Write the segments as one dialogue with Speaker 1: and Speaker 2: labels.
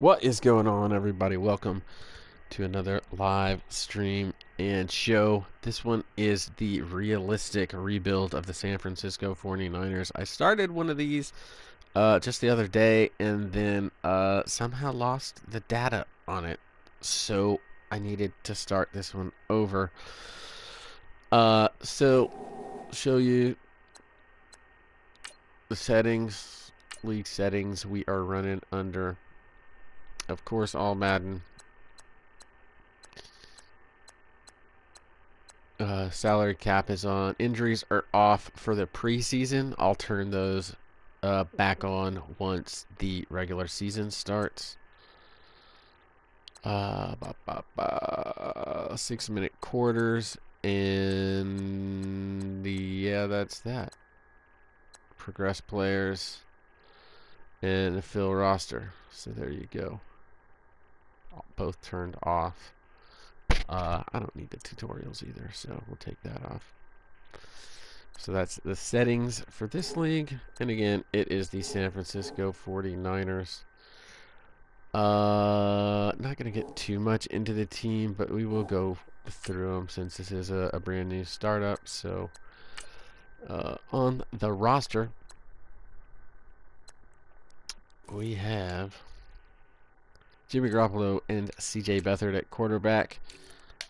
Speaker 1: What is going on, everybody? Welcome to another live stream and show. This one is the realistic rebuild of the San Francisco 49ers. I started one of these just the other day and then somehow lost the data on it. So I needed to start this one over. So show you the settings, league settings we are running under. Of course, all Madden. Salary cap is on. Injuries are off for the preseason. I'll turn those back on once the regular season starts. 6-minute quarters. And yeah, that's that. Progress players. And fill roster. So there you go. Both turned off. I don't need the tutorials either, so we'll take that off. So that's the settings for this league. And again, it is the San Francisco 49ers. Not going to get too much into the team, but we will go through them since this is a brand new startup. So on the roster, we have Jimmy Garoppolo and CJ Beathard at quarterback.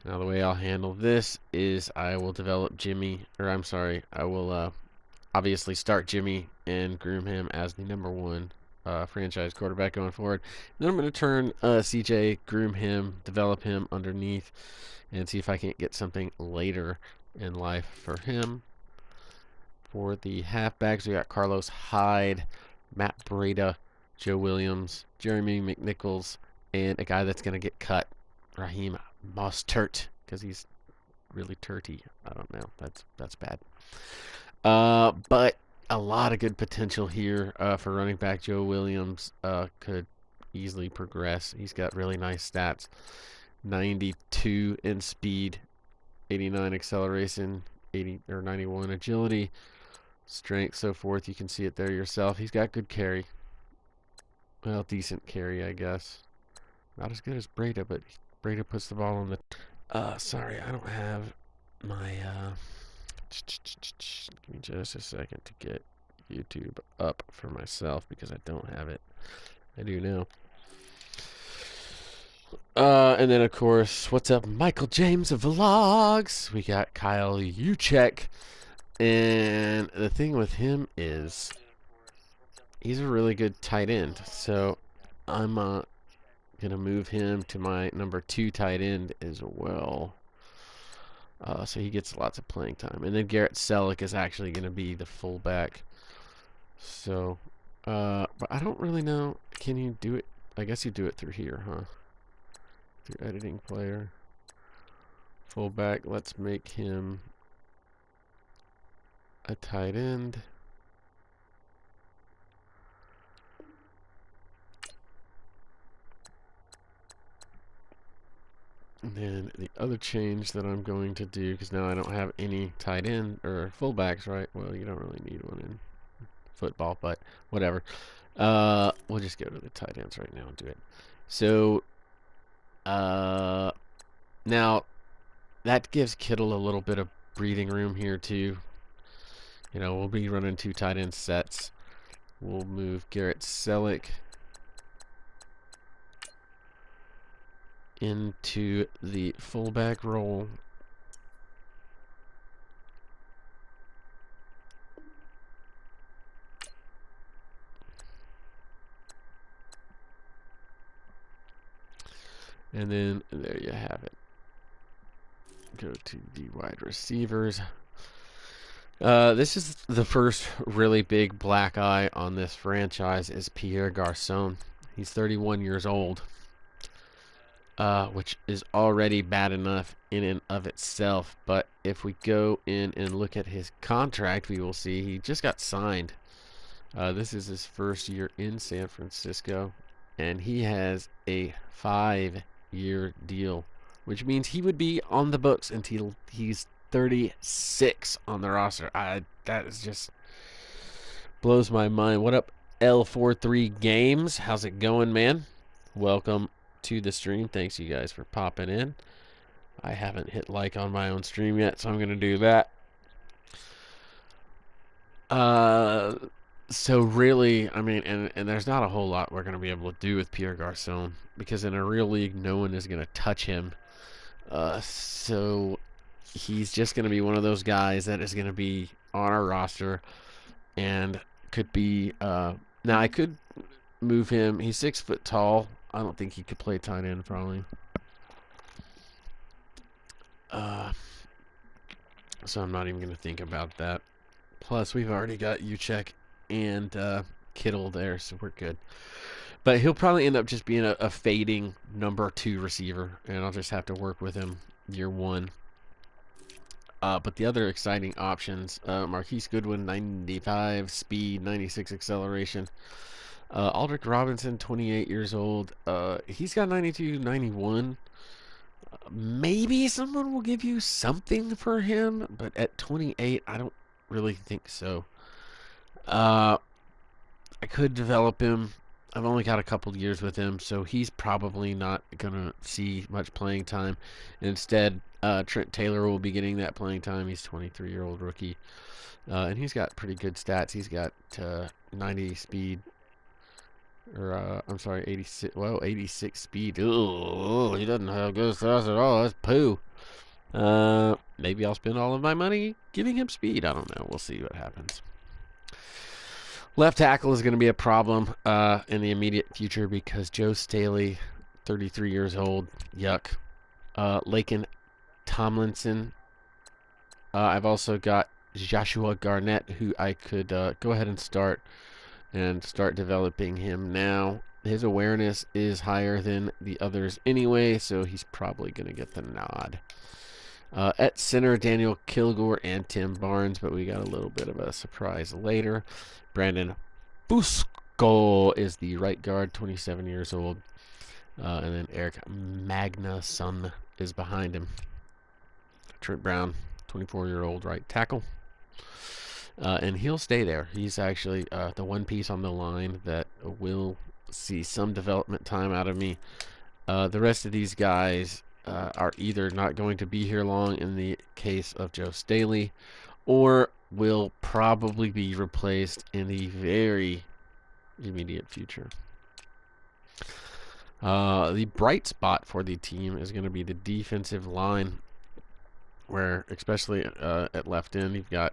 Speaker 1: Now the way I'll handle this is I will develop Jimmy, or I'm sorry, I will obviously start Jimmy and groom him as the number one franchise quarterback going forward. Then I'm going to turn CJ, groom him, develop him underneath, and see if I can't get something later in life for him. For the halfbacks, we got Carlos Hyde, Matt Breida, Joe Williams, Jeremy McNichols, and a guy that's going to get cut, Raheem Mostert, because he's really turty. I don't know. That's bad. But a lot of good potential here for running back. Joe Williams could easily progress. He's got really nice stats. 92 in speed, 89 acceleration, 80 or 91 agility, strength, so forth. You can see it there yourself. He's got good carry. Well, decent carry, I guess. Not as good as Breida, but Breida puts the ball on the... sorry, I don't have my... Give me just a second to get YouTube up for myself because I don't have it. I do now. And then, of course, what's up, Michael James Vlogs? We got Kyle Juszczyk. And the thing with him is he's a really good tight end. So I'm going to move him to my number 2 tight end as well. So he gets lots of playing time. And then Garrett Selleck is actually going to be the fullback. So, but I don't really know. Can you do it? I guess you do it through here, huh? Through editing player. Fullback. Let's make him a tight end. And then the other change that I'm going to do, because now I don't have any tight end or fullbacks, right? Well, you don't really need one in football, but whatever. We'll just go to the tight ends right now and do it. So, now that gives Kittle a little bit of breathing room here too. You know, we'll be running 2 tight end sets. We'll move Garrett Selleck into the fullback role. And then there you have it. Go to the wide receivers. This is the first really big black eye on this franchise is Pierre Garcon. He's 31 years old. Which is already bad enough in and of itself. But if we go in and look at his contract, we will see he just got signed. This is his first year in San Francisco, and he has a 5-year deal, which means he would be on the books until he's 36 on the roster. That is just blows my mind. What up, L43 Games? How's it going, man? welcome to the stream. Thanks you guys for popping in. I haven't hit like on my own stream yet, so I'm going to do that. So really, I mean, and there's not a whole lot we're going to be able to do with Pierre Garcon, because in a real league, no one is going to touch him. So he's just going to be one of those guys that is going to be on our roster and could be, now I could move him. He's 6 foot tall. I don't think he could play tight end probably. So I'm not even going to think about that. Plus, we've already got Uchek and Kittle there, so we're good. But he'll probably end up just being a fading number 2 receiver, and I'll just have to work with him year 1. But the other exciting options, Marquise Goodwin, 95 speed, 96 acceleration. Aldrick Robinson, 28 years old. He's got 92, 91. Maybe someone will give you something for him, but at 28, I don't really think so. I could develop him. I've only got a couple years with him, so he's probably not going to see much playing time. Instead, Trent Taylor will be getting that playing time. He's a 23-year-old rookie, and he's got pretty good stats. He's got 90 speed, or I'm sorry, 86. Well, 86 speed. Ooh, he doesn't have good stats at all. That's poo. Maybe I'll spend all of my money giving him speed. I don't know. We'll see what happens. Left tackle is going to be a problem in the immediate future because Joe Staley, 33 years old, yuck. Laken Tomlinson. I've also got Joshua Garnett, who I could go ahead and start developing him now. His awareness is higher than the others anyway, so he's probably going to get the nod. At center, Daniel Kilgore and Tim Barnes, but we got a little bit of a surprise later. Brandon Busco is the right guard, 27 years old. And then Eric Magnuson is behind him. Trent Brown, 24-year-old right tackle. And he'll stay there. He's actually the one piece on the line that will see some development time out of me. The rest of these guys are either not going to be here long in the case of Joe Staley, or will probably be replaced in the very immediate future. The bright spot for the team is going to be the defensive line, where especially at left end, you've got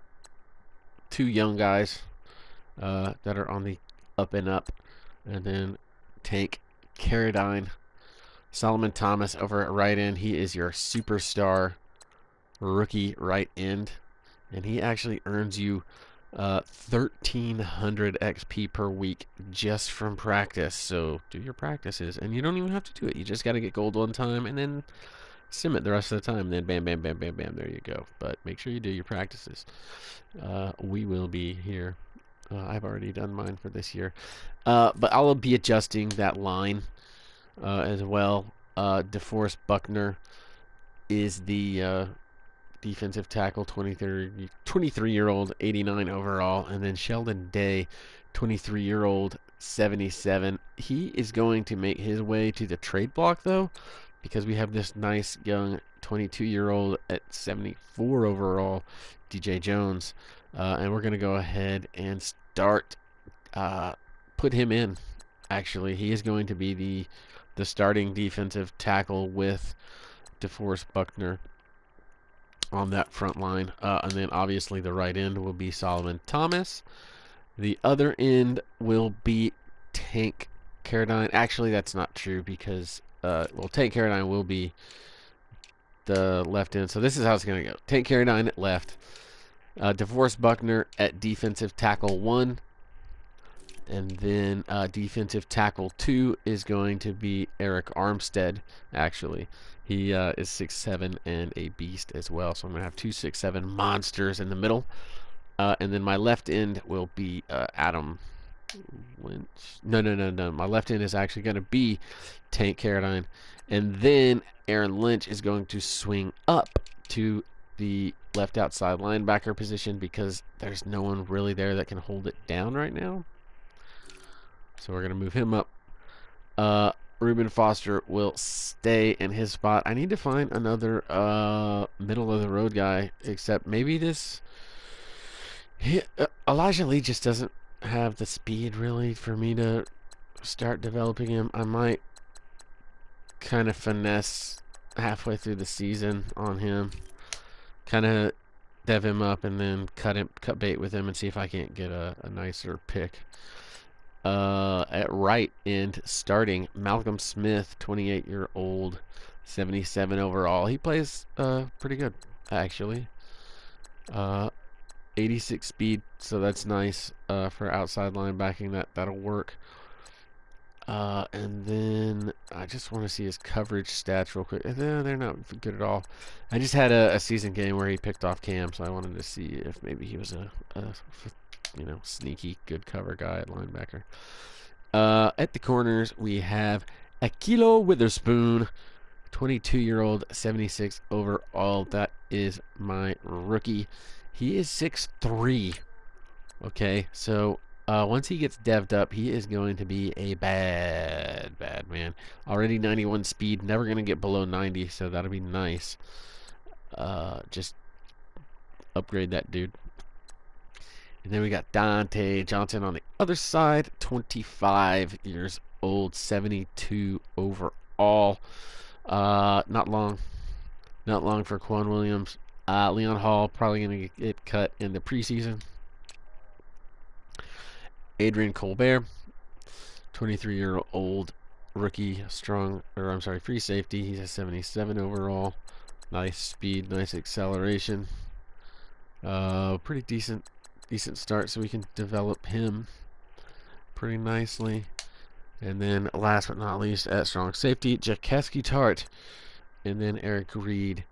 Speaker 1: 2 young guys that are on the up and up, and then Tank Carradine. Solomon Thomas over at right end. He is your superstar rookie right end, and he actually earns you 1,300 XP per week just from practice. So do your practices, and you don't even have to do it. You just got to get gold one time and then sim it the rest of the time, and then bam, bam, bam, bam, bam, there you go. But make sure you do your practices. We will be here. I've already done mine for this year, but I'll be adjusting that line as well. DeForest Buckner is the defensive tackle, 23-year-old, 89 overall, and then Sheldon Day, 23-year-old, 77. He is going to make his way to the trade block though, because we have this nice young 22-year-old at 74 overall, DJ Jones, and we're going to go ahead and start put him in. Actually, he is going to be the starting defensive tackle with DeForest Buckner on that front line. And then obviously the right end will be Solomon Thomas. The other end will be Tank Carradine. Actually, that's not true because, Tank Carradine will be the left end. So this is how it's going to go. Tank Carradine at left. DeForest Buckner at defensive tackle 1. And then defensive tackle 2 is going to be Eric Armstead, actually. He is 6'7" and a beast as well. So I'm going to have 2 6'7" monsters in the middle. And then my left end will be Adam Lynch. No. My left end is actually going to be Tank Carradine. And then Aaron Lynch is going to swing up to the left outside linebacker position because there's no one really there that can hold it down right now. So we're going to move him up. Reuben Foster will stay in his spot. I need to find another middle of the road guy, except maybe this. Elijah Lee just doesn't have the speed really for me to start developing him. I might kind of finesse halfway through the season on him, kind of dev him up and then cut bait with him and see if I can't get a nicer pick. At right end, starting Malcolm Smith, 28-year-old, 77 overall. He plays pretty good, actually. 86 speed, so that's nice for outside linebacking. That'll work. And then I just want to see his coverage stats real quick. They're not good at all. I just had a season game where he picked off Cam, so I wanted to see if maybe he was a sneaky good cover guy at linebacker. At the corners, we have Akilo Witherspoon, 22-year-old, 76 overall. That is my rookie. He is 6'3". Okay, so once he gets devved up, he is going to be a bad man. Already 91 speed, never going to get below 90, so that'll be nice. Just upgrade that dude. And then we got Dante Johnson on the other side, 25 years old, 72 overall. Not long for Quan Williams. Leon Hall probably going to get cut in the preseason. Adrian Colbert, 23-year-old rookie, free safety. He's a 77 overall. Nice speed, nice acceleration. Pretty decent start, so we can develop him pretty nicely. And then last but not least, at strong safety, Jakeski Tart, and then Eric Reed.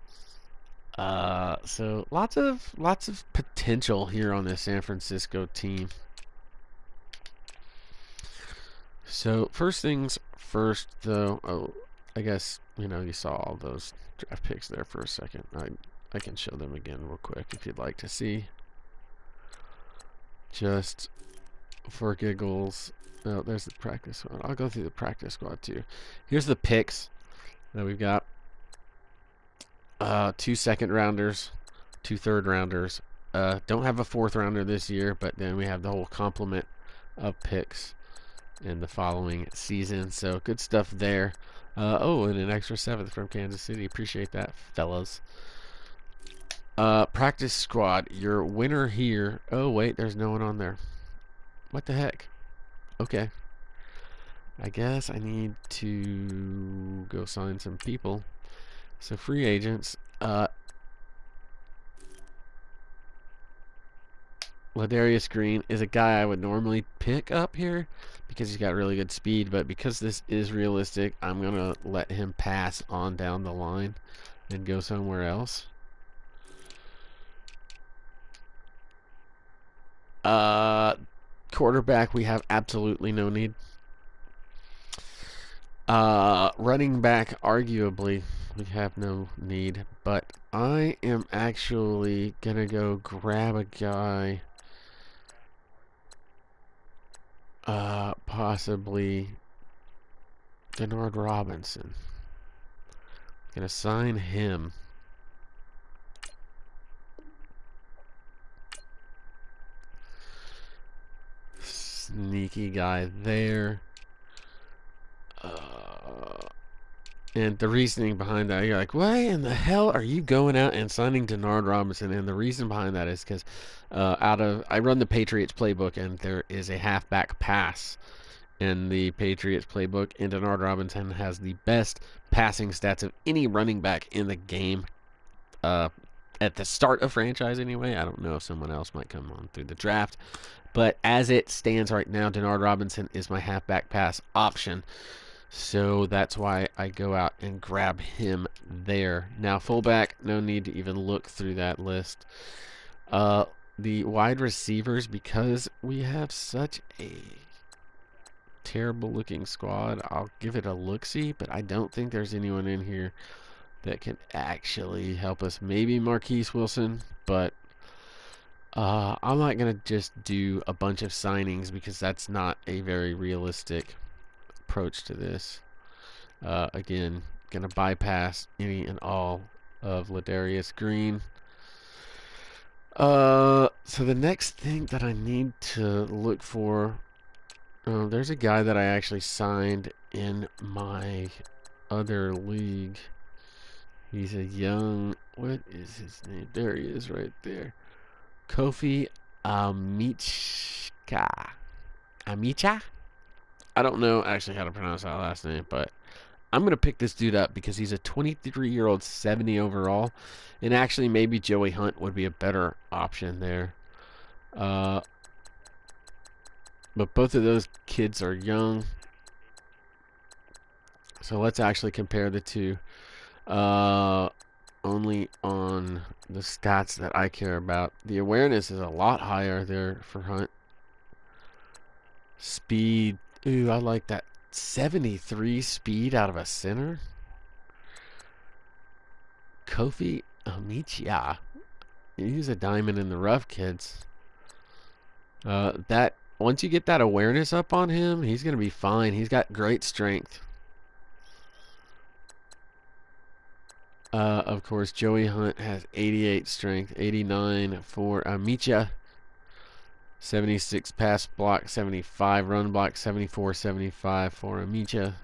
Speaker 1: So lots of potential here on this San Francisco team. So first things first, though. I guess you saw all those draft picks there for a second. I can show them again real quick if you'd like to see. Just for giggles. Oh, there's the practice squad. I'll go through the practice squad too. Here's the picks that we've got. 2 second rounders, 2 third rounders. Don't have a 4th rounder this year, but then we have the whole complement of picks in the following season. So good stuff there. And an extra 7th from Kansas City. Appreciate that, fellas. Practice squad. Your winner here. Oh, wait, there's no one on there. What the heck? Okay. I guess I need to go sign some people. So free agents. Ladarius Green is a guy I would normally pick up here because he's got really good speed, but because this is realistic, I'm going to let him pass on down the line and go somewhere else. Quarterback, we have absolutely no need. Running back, arguably, we have no need, but I am actually going to go grab a guy, possibly Denard Robinson. Going to sign him. Sneaky guy there. And the reasoning behind that, you're like, why in the hell are you going out and signing Denard Robinson? And the reason behind that is because I run the Patriots playbook, and there is a halfback pass in the Patriots playbook, and Denard Robinson has the best passing stats of any running back in the game at the start of franchise anyway. I don't know if someone else might come on through the draft, but as it stands right now, Denard Robinson is my halfback pass option. So that's why I go out and grab him there. Now, fullback, no need to even look through that list. The wide receivers, because we have such a terrible looking squad, I'll give it a look-see, but I don't think there's anyone in here that can actually help us. Maybe Marquise Wilson, but I'm not going to just do a bunch of signings because that's not a very realistic approach to this. Again, going to bypass any and all of Ladarius Green. So the next thing that I need to look for, there's a guy that I actually signed in my other league. He's a young, what is his name? There he is right there. Kofi Amicha. Amicha? I don't know actually how to pronounce that last name, but I'm going to pick this dude up because he's a 23-year-old 70 overall. And actually, maybe Joey Hunt would be a better option there. But both of those kids are young. So let's actually compare the two. Only on the stats that I care about. The awareness is a lot higher there for Hunt. Speed. Ooh, I like that. 73 speed out of a center. Kofi Amichia. He's a diamond in the rough, kids. That once you get that awareness up on him, he's going to be fine. He's got great strength. Of course, Joey Hunt has 88 strength, 89 for Amicha, 76 pass block, 75 run block, 74, 75 for Amicha.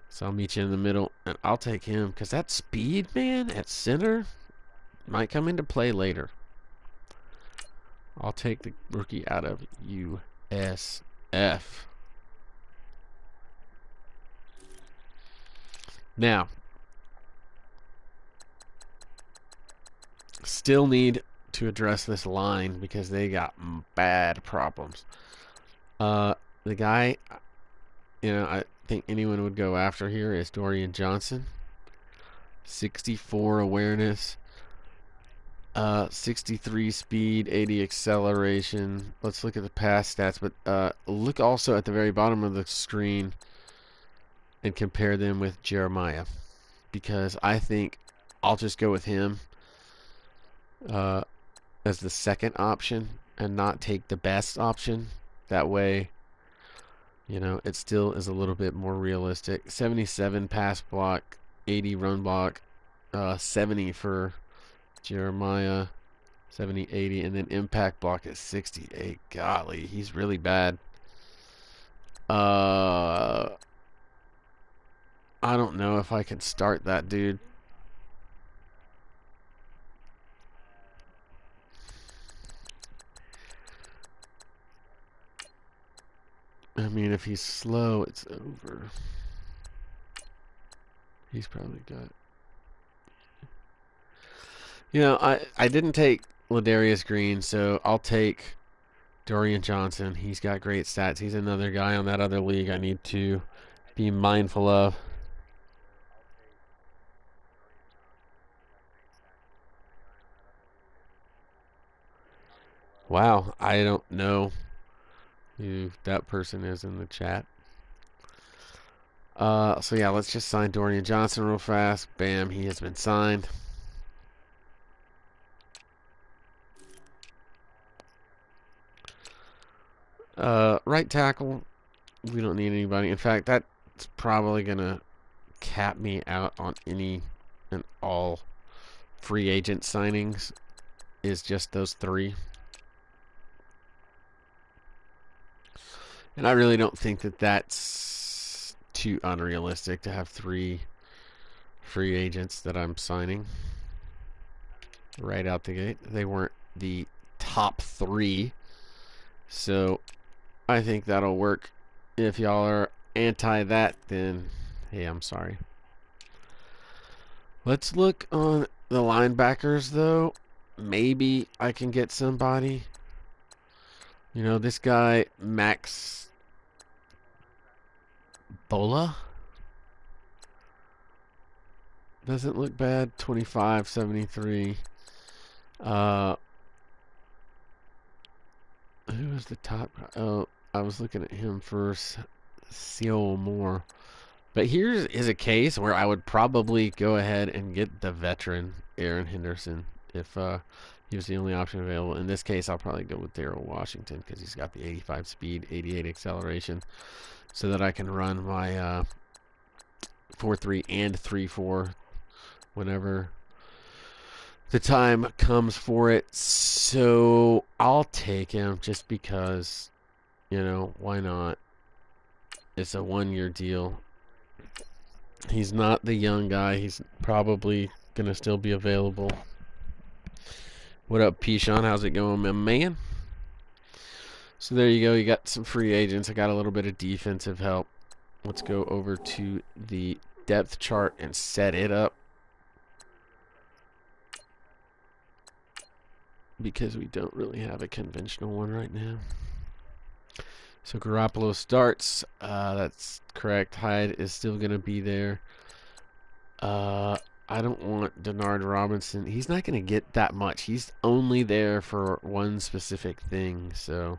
Speaker 1: So I'll meet you in the middle, and I'll take him because that speed, man, at center might come into play later. I'll take the rookie out of USF. Now, still need to address this line because they got bad problems. The guy, I think anyone would go after here is Dorian Johnson. 64 awareness, 63 speed, 80 acceleration. Let's look at the pass stats, but look also at the very bottom of the screen and compare them with Jeremiah, because I think I'll just go with him as the second option and not take the best option. That way, it still is a little bit more realistic. 77 pass block, 80 run block, 70 for Jeremiah, 70, 80, and then impact block is 68. Golly, he's really bad. I don't know if I can start that dude. I mean, if he's slow, it's over. He's probably got... I didn't take Ladarius Green, so I'll take Dorian Johnson. He's got great stats. He's another guy on that other league I need to be mindful of. Wow, I don't know who that person is in the chat. So yeah, let's just sign Dorian Johnson real fast. Bam, he has been signed. Right tackle, we don't need anybody. In fact, that's probably gonna cap me out on any and all free agent signings, is just those three. And I really don't think that that's too unrealistic to have 3 free agents that I'm signing right out the gate. They weren't the top 3, so I think that'll work. If y'all are anti that, then hey, I'm sorry. Let's look on the linebackers, though. Maybe I can get somebody. This guy, Max Bola, doesn't look bad. 25, 73. Who was the top? Oh, I was looking at him first. Seal Moore. But here's is a case where I would probably go ahead and get the veteran Aaron Henderson if he was the only option available. In this case, I'll probably go with Darrell Washington because he's got the 85 speed, 88 acceleration, so that I can run my 4-3 and 3-4 whenever the time comes for it. So I'll take him just because, you know, why not? It's a 1-year deal. He's not the young guy. He's probably going to still be available. What up, Pishon? How's it going, my man? So there you go. You got some free agents. I got a little bit of defensive help. Let's go over to the depth chart and set it up, because we don't really have a conventional one right now. So Garoppolo starts. That's correct. Hyde is still going to be there. I don't want Denard Robinson. He's not going to get that much. He's only there for one specific thing. So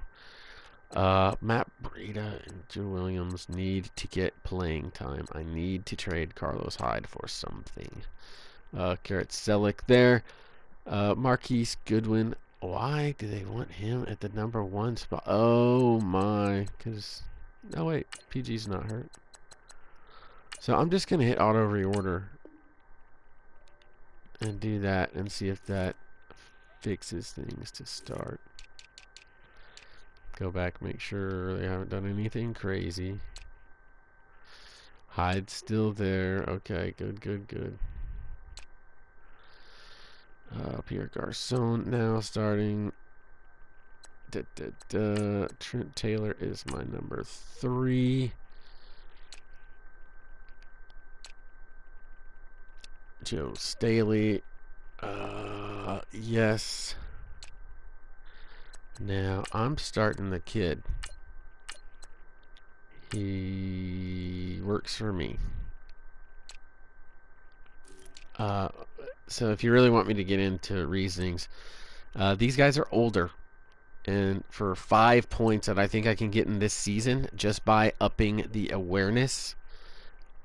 Speaker 1: Matt Breida and Joe Williams need to get playing time. I need to trade Carlos Hyde for something. Garrett Selleck there. Marquise Goodwin. Why do they want him at the number 1 spot? Oh my, because, no wait, PG's not hurt. So I'm just going to hit auto reorder and do that and see if that fixes things to start. Go back, make sure they haven't done anything crazy. Hyde's still there. Okay, good, good, good. Pierre Garcon now starting. Trent Taylor is my number 3. Joe Staley. Yes. Now I'm starting the kid. He works for me. So if you really want me to get into reasonings, these guys are older, and for 5 points that I think I can get in this season just by upping the awareness,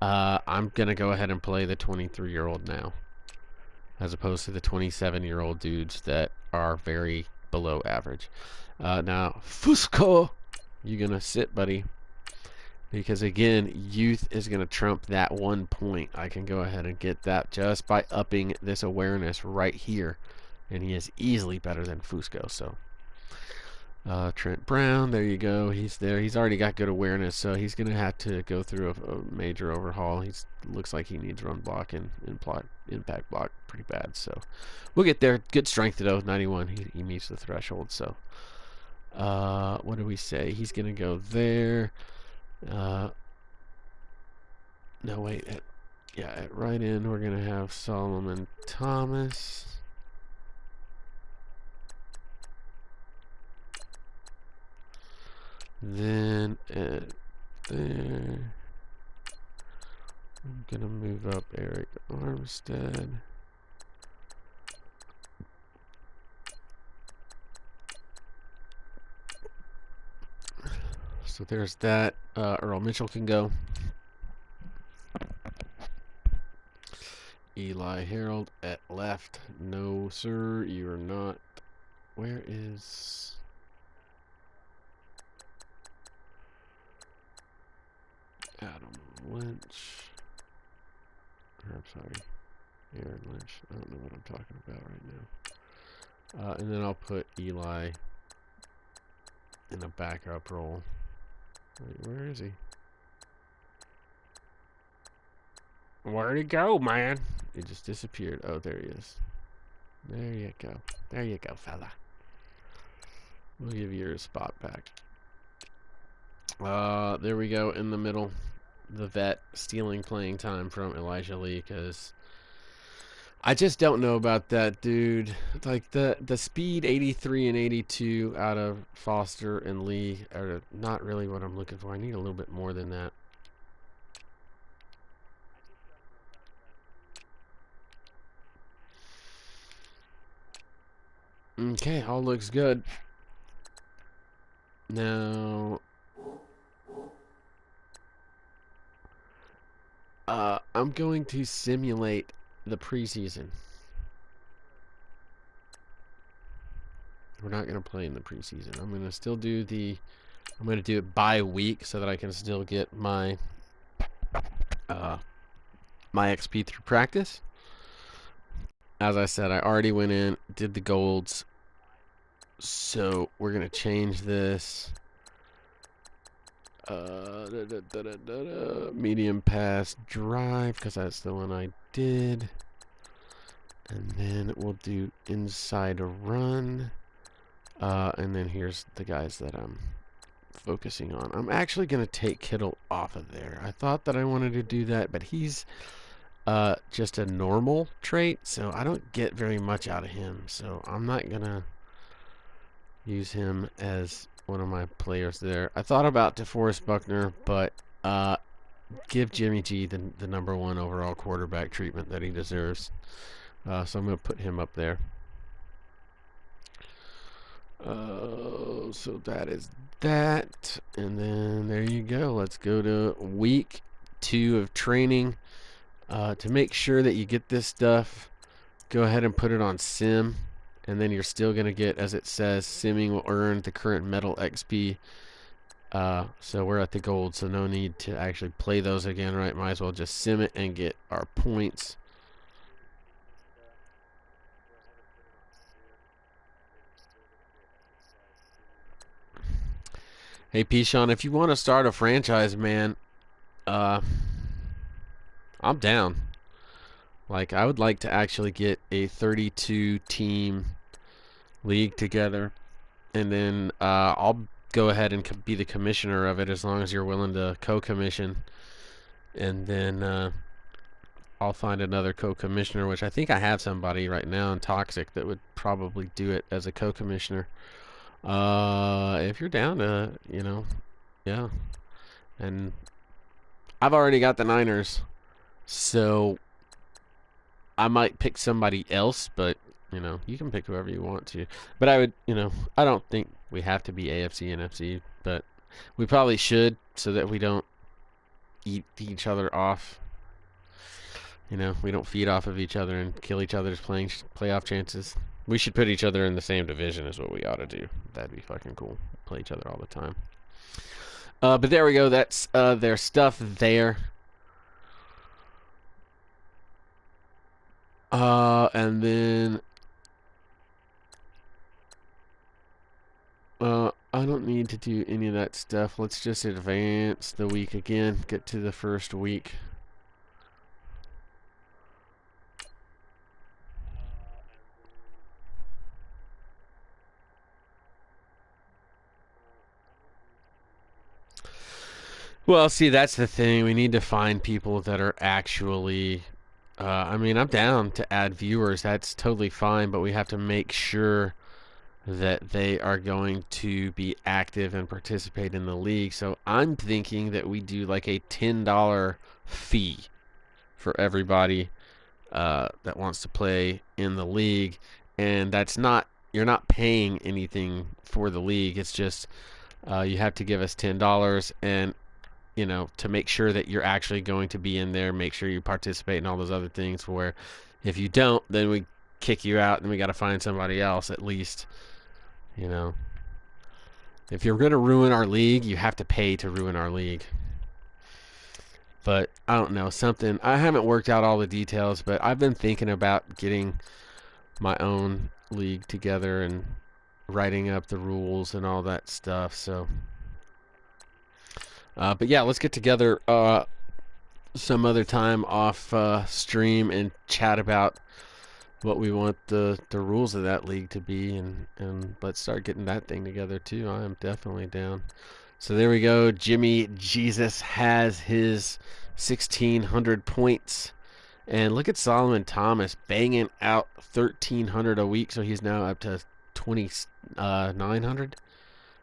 Speaker 1: I'm gonna go ahead and play the 23-year-old now, as opposed to the 27-year-old dudes that are very below average. Now Fusco, you're gonna sit, buddy. Because again, youth is going to trump that 1 point. I can go ahead and get that just by upping this awareness right here. And he is easily better than Fusco. So Trent Brown, there you go. He's there. He's already got good awareness, so he's going to have to go through a major overhaul. He looks like he needs run block and impact block pretty bad. So we'll get there. Good strength though, 91. He meets the threshold. So what do we say? He's going to go there. No wait, at right end we're gonna have Solomon Thomas. Then at there I'm gonna move up Eric Armstead. So there's that. Earl Mitchell can go. Eli Harold at left. No, sir, you are not. Where is... Adam Lynch? I'm sorry. Aaron Lynch. I don't know what I'm talking about right now. And then I'll put Eli in a backup role. Wait, where is he? Where'd he go, man? He just disappeared. Oh, there he is. There you go. There you go, fella. We'll give you your spot back. There we go in the middle. The vet stealing playing time from Elijah Lee, because I just don't know about that dude. Like the speed 83 and 82 out of Foster and Lee are not really what I'm looking for. I need a little bit more than that. Okay, all looks good. Now I'm going to simulate the preseason. We're not going to play in the preseason. I'm going to still do I'm going to do it by week so that I can still get my my XP through practice. As I said, I already went in, did the golds. So we're going to change this. Medium pass drive, because that's the one I did. And then we'll do inside a run. And then here's the guys that I'm focusing on. I'm actually going to take Kittle off of there. I thought that I wanted to do that, but he's just a normal trait, so I don't get very much out of him. So I'm not going to use him as one of my players there. I thought about DeForest Buckner, but give Jimmy G the #1 overall quarterback treatment that he deserves. So I'm going to put him up there. So that is that. And then there you go. Let's go to week 2 of training. To make sure that you get this stuff, go ahead and put it on sim. And then you're still going to get, as it says, simming will earn the current medal XP. So we're at the gold, so no need to actually play those again, right? Might as well just sim it and get our points. Hey, P-Sean, if you want to start a franchise, man, I'm down. Like, I would like to actually get a 32-team league together, and then I'll go ahead and be the commissioner of it as long as you're willing to co-commission, and then I'll find another co-commissioner, which I think I have somebody right now in Toxic that would probably do it as a co-commissioner. If you're down to, yeah. And I've already got the Niners, so I might pick somebody else, but you can pick whoever you want to. But I would, I don't think we have to be AFC, NFC, but we probably should, so that we don't eat each other off. We don't feed off of each other and kill each other's playoff chances. We should put each other in the same division is what we ought to do. That'd be fucking cool. Play each other all the time. But there we go. That's their stuff there. And then I don't need to do any of that stuff. Let's just advance the week again. Get to the first week. Well, see, that's the thing. We need to find people that are actually... I mean, I'm down to add viewers. That's totally fine, but we have to make sure that they are going to be active and participate in the league. So I'm thinking that we do like a $10 fee for everybody that wants to play in the league. And that's not... You're not paying anything for the league. It's just you have to give us $10 and... to make sure that you're actually going to be in there, make sure you participate in all those other things, where if you don't, then we kick you out and we got to find somebody else at least. If you're going to ruin our league, you have to pay to ruin our league. But I don't know, I haven't worked out all the details, but I've been thinking about getting my own league together and writing up the rules and all that stuff, so... but yeah, let's get together some other time off stream and chat about what we want the rules of that league to be, and let's start getting that thing together too. I am definitely down. So there we go. Jimmy Jesus has his 1,600 points. And look at Solomon Thomas banging out 1,300 a week, so he's now up to 2,900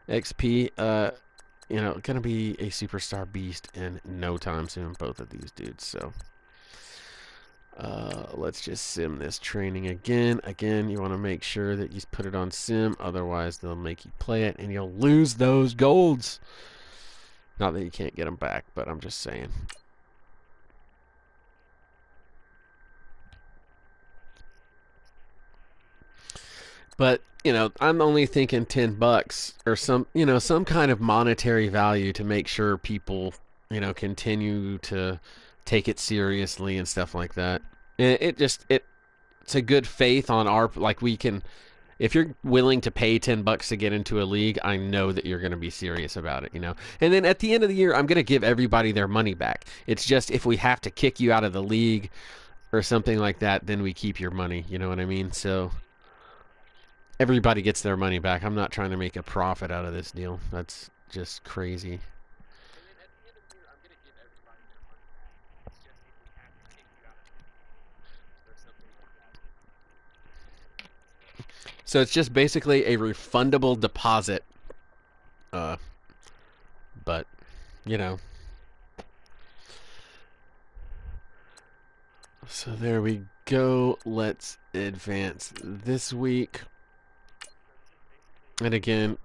Speaker 1: XP. Going to be a superstar beast in no time soon, both of these dudes. So let's just sim this training again. Again, you want to make sure that you put it on sim, otherwise they'll make you play it and you'll lose those golds. Not that you can't get them back, but I'm just saying. But, I'm only thinking $10 or some kind of monetary value to make sure people, continue to take it seriously and stuff like that. It's a good faith on our, like, we can, if you're willing to pay $10 to get into a league, I know that you're going to be serious about it, you know. And then at the end of the year, I'm going to give everybody their money back. It's just if we have to kick you out of the league or something like that, then we keep your money, you know what I mean? So everybody gets their money back. I'm not trying to make a profit out of this deal. That's just crazy. So it's just basically a refundable deposit. But, you know. So there we go. Let's advance this week. And again,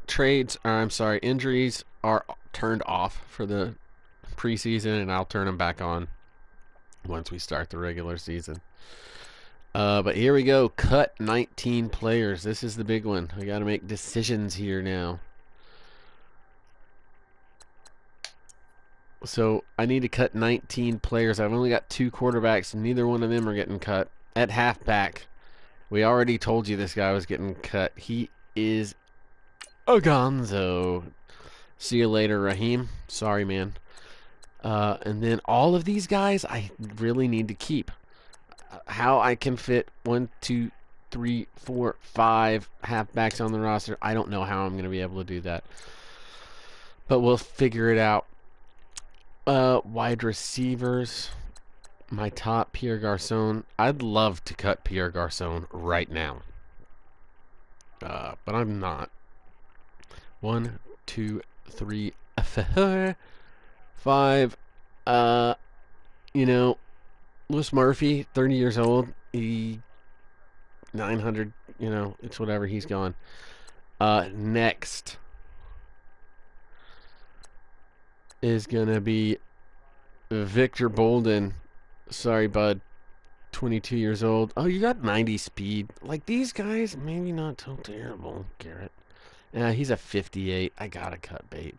Speaker 1: injuries are turned off for the preseason, and I'll turn them back on once we start the regular season. But here we go. Cut 19 players. This is the big one. I got to make decisions here now. So I need to cut 19 players. I've only got 2 quarterbacks, and neither one of them are getting cut. At halfback, we already told you this guy was getting cut. He is a gonzo. See you later, Raheem. Sorry, man. And then all of these guys I really need to keep. How I can fit 1, 2, 3, 4, 5 halfbacks on the roster, I don't know how I'm going to be able to do that. But we'll figure it out. Wide receivers. My top, Pierre Garcon. I'd love to cut Pierre Garcon right now. But I'm not. 1, 2, 3, 4, 5. You know, Louis Murphy, 30 years old. 900, you know, it's whatever. He's gone. Next is going to be Victor Bolden. Sorry, bud. 22 years old. Oh, you got 90 speed. Like, these guys, maybe not so terrible, Garrett. He's a 58. I gotta cut bait.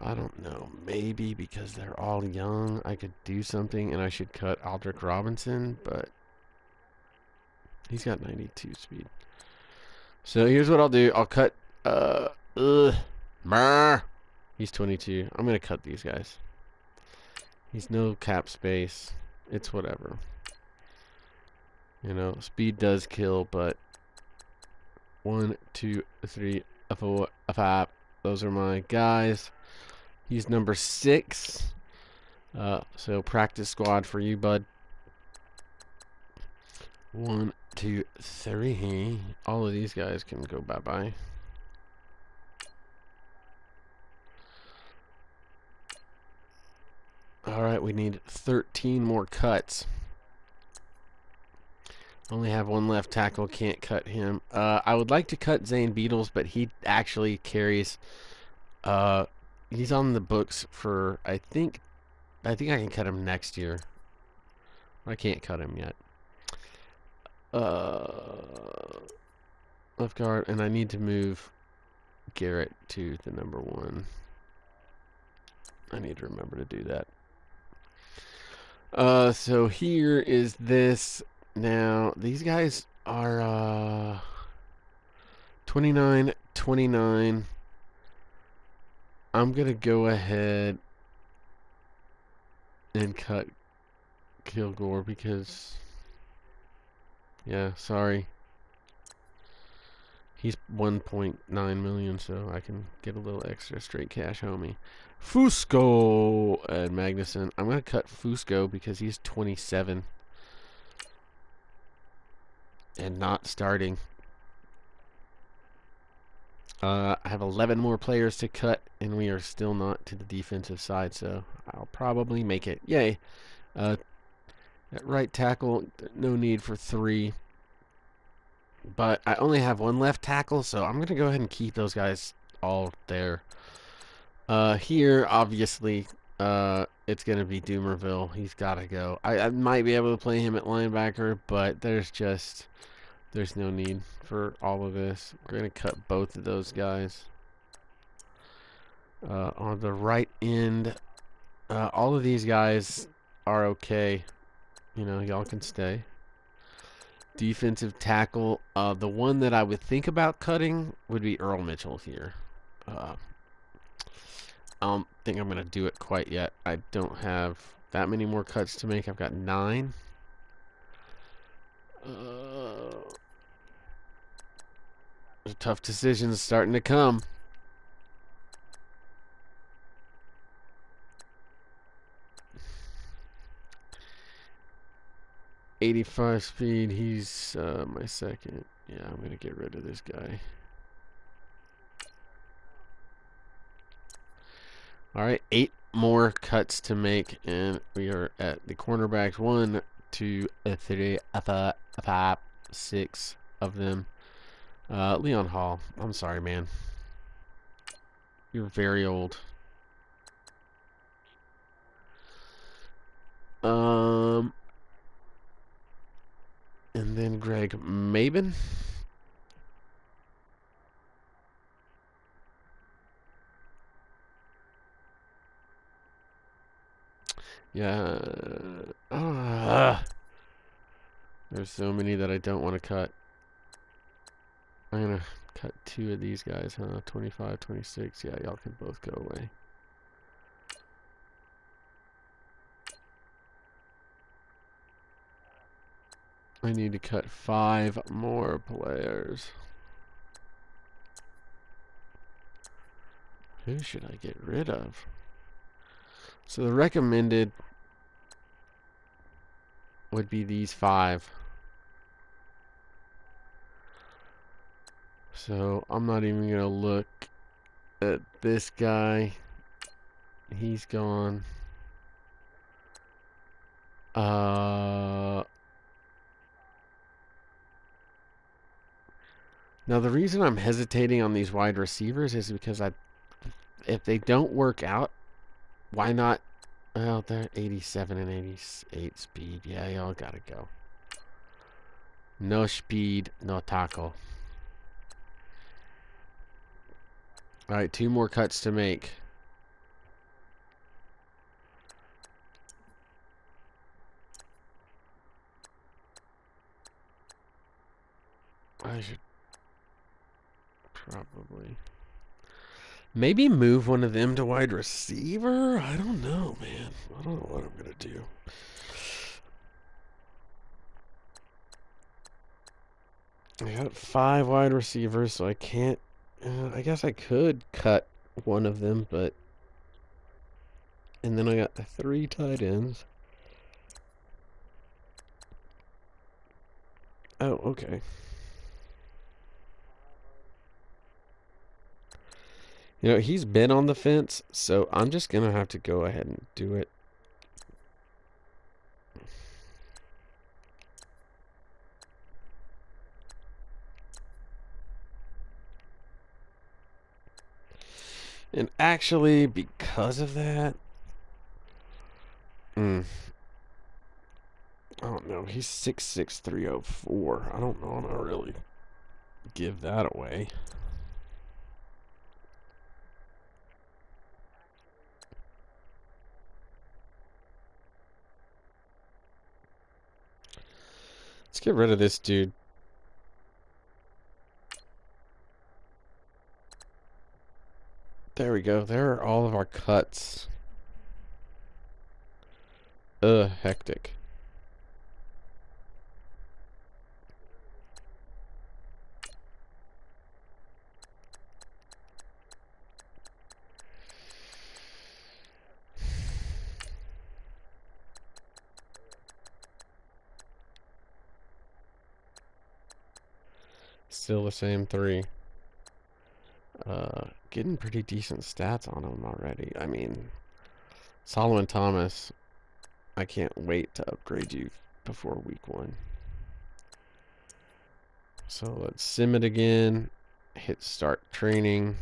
Speaker 1: I don't know. Maybe because they're all young, I could do something, and I should cut Aldrick Robinson, but he's got 92 speed. So here's what I'll do. I'll cut, he's 22. I'm going to cut these guys. He's no cap space. It's whatever. You know, speed does kill, but 1, 2, 3, 4, 5. Those are my guys. He's number 6. So practice squad for you, bud. 1, 2, 3. All of these guys can go bye-bye. Alright, we need 13 more cuts. Only have 1 left tackle, can't cut him. I would like to cut Zane Beatles, but he actually carries... he's on the books for, I think I can cut him next year. I can't cut him yet. Left guard, and I need to move Garrett to the number 1. I need to remember to do that. So here is this. Now, these guys are 29, 29. I'm going to go ahead and cut Kilgore because, yeah, sorry. He's 1.9 million, so I can get a little extra straight cash, homie. Fusco and Magnuson. I'm going to cut Fusco because he's 27 and not starting. I have 11 more players to cut, and we are still not to the defensive side, so I'll probably make it. Yay. At right tackle, no need for 3. But I only have 1 left tackle, so I'm going to go ahead and keep those guys all there. Here, obviously, it's going to be Doomerville. He's got to go. I might be able to play him at linebacker, but there's no need for all of this. We're going to cut both of those guys. On the right end, All of these guys are okay. You know, y'all can stay. Defensive tackle. The one that I would think about cutting would be Earl Mitchell here. I don't think I'm going to do it quite yet. I don't have that many more cuts to make. I've got 9. The tough decisions starting to come. 85 speed. He's my second. Yeah, I'm going to get rid of this guy. All right, 8 more cuts to make, and we are at the cornerbacks. 1, 2, 3, 4, 5, 6 of them. Leon Hall. I'm sorry, man. You're very old. And then Greg Mabin. Yeah. There's so many that I don't want to cut. I'm going to cut 2 of these guys, huh? 25, 26. Yeah, y'all can both go away. I need to cut 5 more players. Who should I get rid of? So the recommended would be these 5. So I'm not even going to look at this guy. He's gone. Now the reason I'm hesitating on these wide receivers is because if they don't work out, why not? Well, they're 87 and 88 speed. Yeah, y'all gotta go. No speed, no tackle. All right, 2 more cuts to make. I should probably maybe move one of them to wide receiver. I don't know, man. I don't know what I'm gonna do. I got 5 wide receivers, so I can't. I guess I could cut one of them, but and then I got the 3 tight ends. Oh, okay. You know, he's been on the fence, so I'm just going to have to go ahead and do it. And actually, because of that, I don't know. He's 6'6", 304. I don't know. I'm going to really give that away. Let's get rid of this dude. There we go. There are all of our cuts. Hectic. Still the same 3. Getting pretty decent stats on him already. I mean, Solomon Thomas, I can't wait to upgrade you before week 1. So let's sim it again. Hit start training.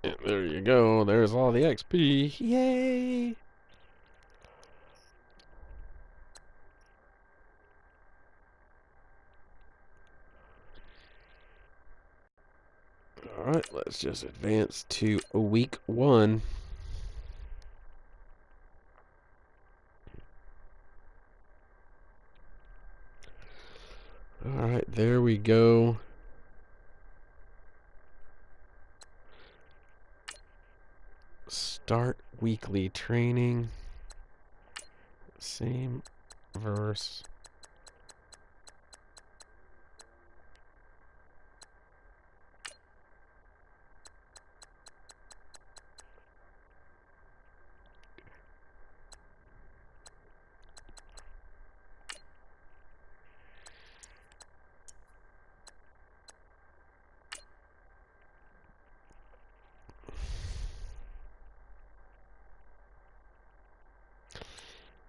Speaker 1: And there you go. There's all the XP. Yay! Alright, let's just advance to week 1. Alright, there we go. Start weekly training. Same verse.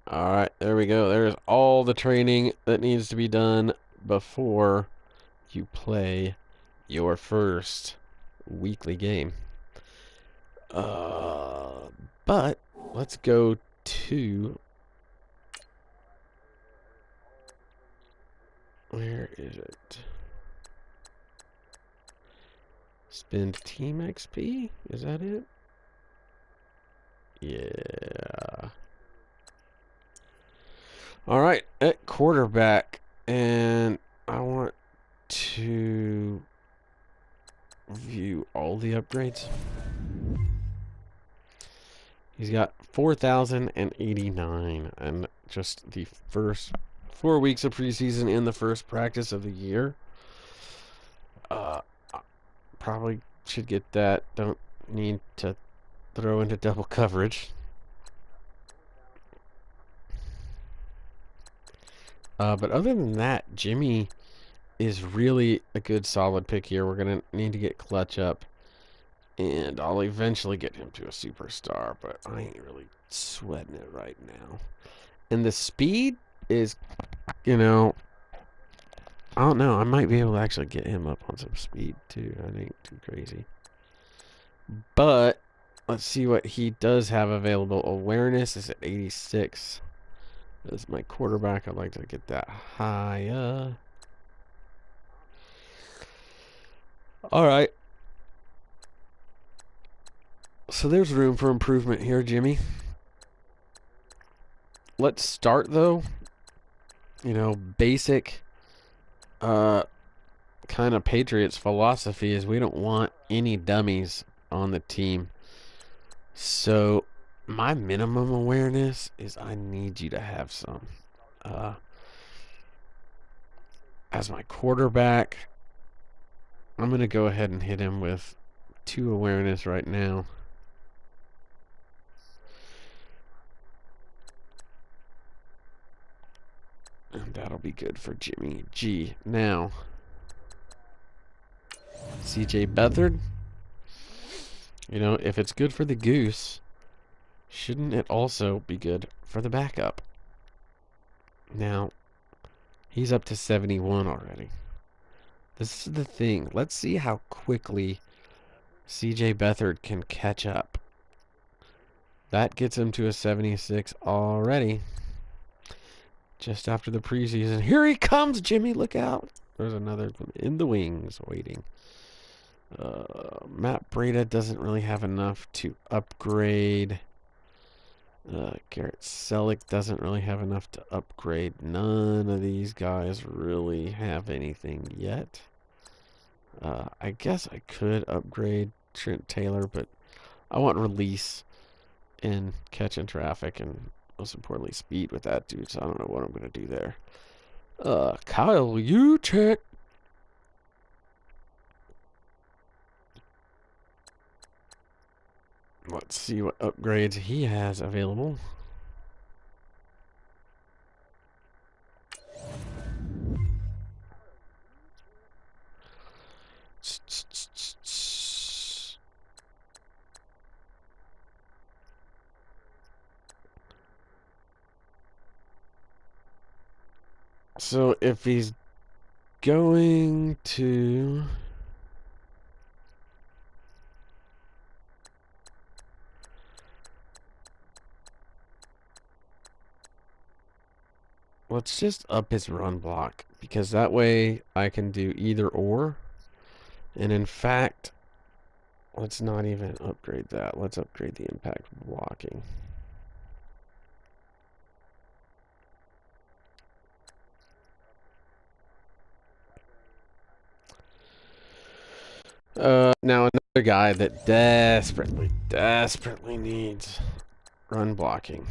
Speaker 1: Alright, there we go. There's all the training that needs to be done before you play your first weekly game. But let's go to... Where is it? Spend team XP? Is that it? Yeah. Alright, at quarterback, and I want to view all the upgrades. He's got 4,089, and just the first 4 weeks of preseason and the first practice of the year. Probably should get that. Don't need to throw into double coverage. But other than that, Jimmy is really a good solid pick here. We're going to need to get Clutch up, and I'll eventually get him to a superstar, but I ain't really sweating it right now. And the speed is, you know, I don't know. I might be able to actually get him up on some speed, too. I ain't too crazy. But let's see what he does have available. Awareness is at 86. As my quarterback, I'd like to get that higher. Alright. So there's room for improvement here, Jimmy. Let's start, though. You know, basic kind of Patriots philosophy is we don't want any dummies on the team. So my minimum awareness is I need you to have some. As my quarterback, I'm going to go ahead and hit him with 2 awareness right now. And that'll be good for Jimmy G. Now, CJ Beathard. You know, if it's good for the goose, shouldn't it also be good for the backup? Now, he's up to 71 already. This is the thing. Let's see how quickly CJ Beathard can catch up. That gets him to a 76 already. Just after the preseason. Here he comes, Jimmy. Look out. There's another one in the wings waiting. Matt Breida doesn't really have enough to upgrade. Garrett Selleck doesn't really have enough to upgrade. None of these guys really have anything yet. I guess I could upgrade Trent Taylor, but I want release and catching traffic and most importantly speed with that dude, so I don't know what I'm going to do there. Kyle, you check. Let's see what upgrades he has available. So if he's going to... Let's just up his run block, because that way I can do either or. And in fact, let's not even upgrade that. Let's upgrade the impact blocking. Now another guy that desperately needs run blocking.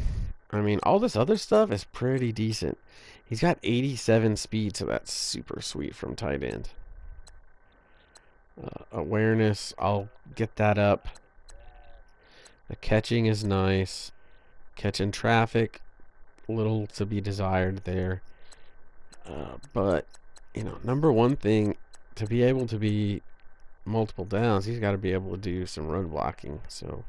Speaker 1: I mean, all this other stuff is pretty decent. He's got 87 speed, so that's super sweet from tight end. Awareness, I'll get that up. The catching is nice. Catching traffic, little to be desired there. But, you know, number one thing, to be able to be multiple downs, he's got to be able to do some run blocking. So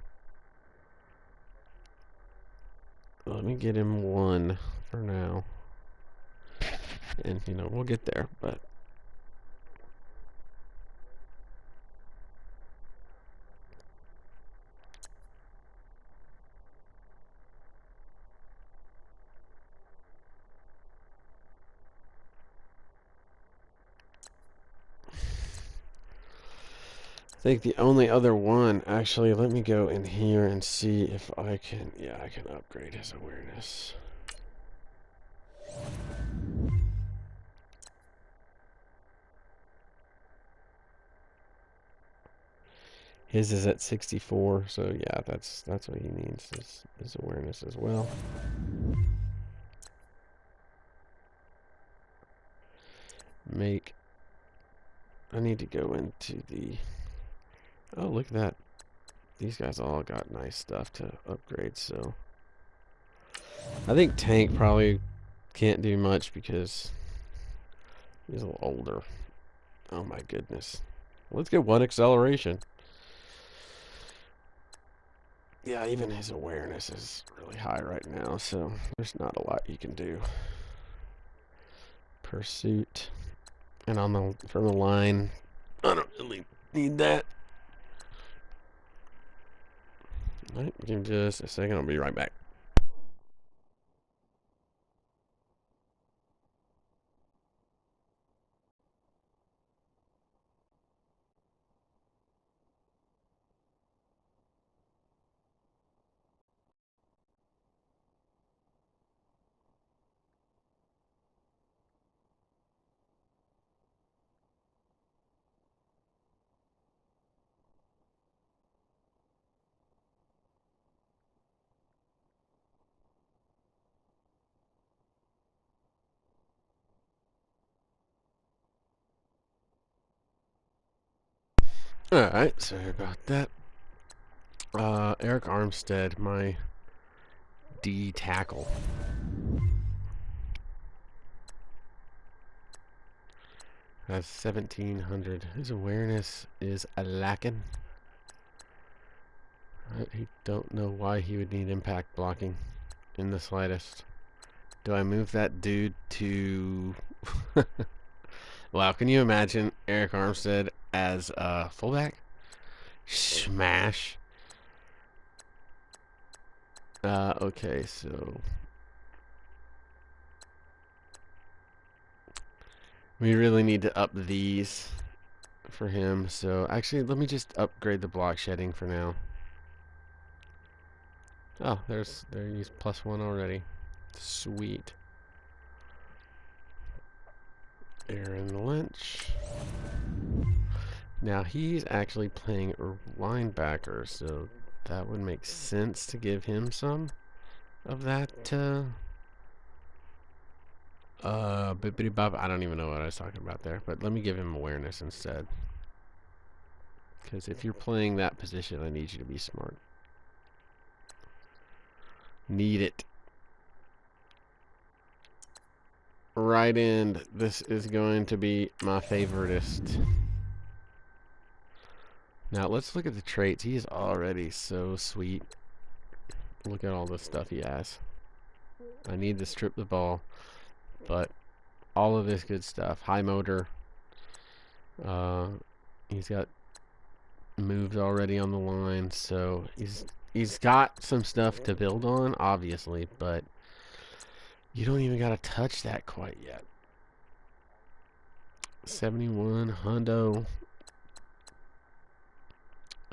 Speaker 1: let me get him one for now. And, you know, we'll get there. But I think the only other one, actually, let me go in here and see if I can, yeah, I can upgrade his awareness. His is at 64, so yeah, that's what he needs, is awareness as well. I need to go into the, oh, look at that. These guys all got nice stuff to upgrade, so I think Tank probably can't do much because he's a little older. Oh my goodness. Let's get one acceleration. Yeah, even his awareness is really high right now, so there's not a lot you can do. Pursuit. And on the from the line, I don't really need that. Alright, give me just a second, I'll be right back. Alright, sorry about that. Eric Armstead, my D tackle. Has 1700. His awareness is a lacking. I don't know why he would need impact blocking in the slightest. Do I move that dude to... Wow, can you imagine Eric Armstead as a fullback? Smash. Okay, so we really need to up these for him. So actually, let me just upgrade the block shedding for now. Oh, he's +1 already. Sweet. Aaron Lynch. Now he's actually playing linebacker, so that would make sense to give him some of that. Bippity bop. I don't even know what I was talking about there, but let me give him awareness instead. Because if you're playing that position, I need you to be smart. Need it. Right end. This is going to be my favoritist. Now let's look at the traits. He is already so sweet. Look at all the stuff he has. I need to strip the ball, but all of this good stuff. High motor. He's got moves already on the line, so he's got some stuff to build on, obviously, but you don't even got to touch that quite yet. 71 hundo,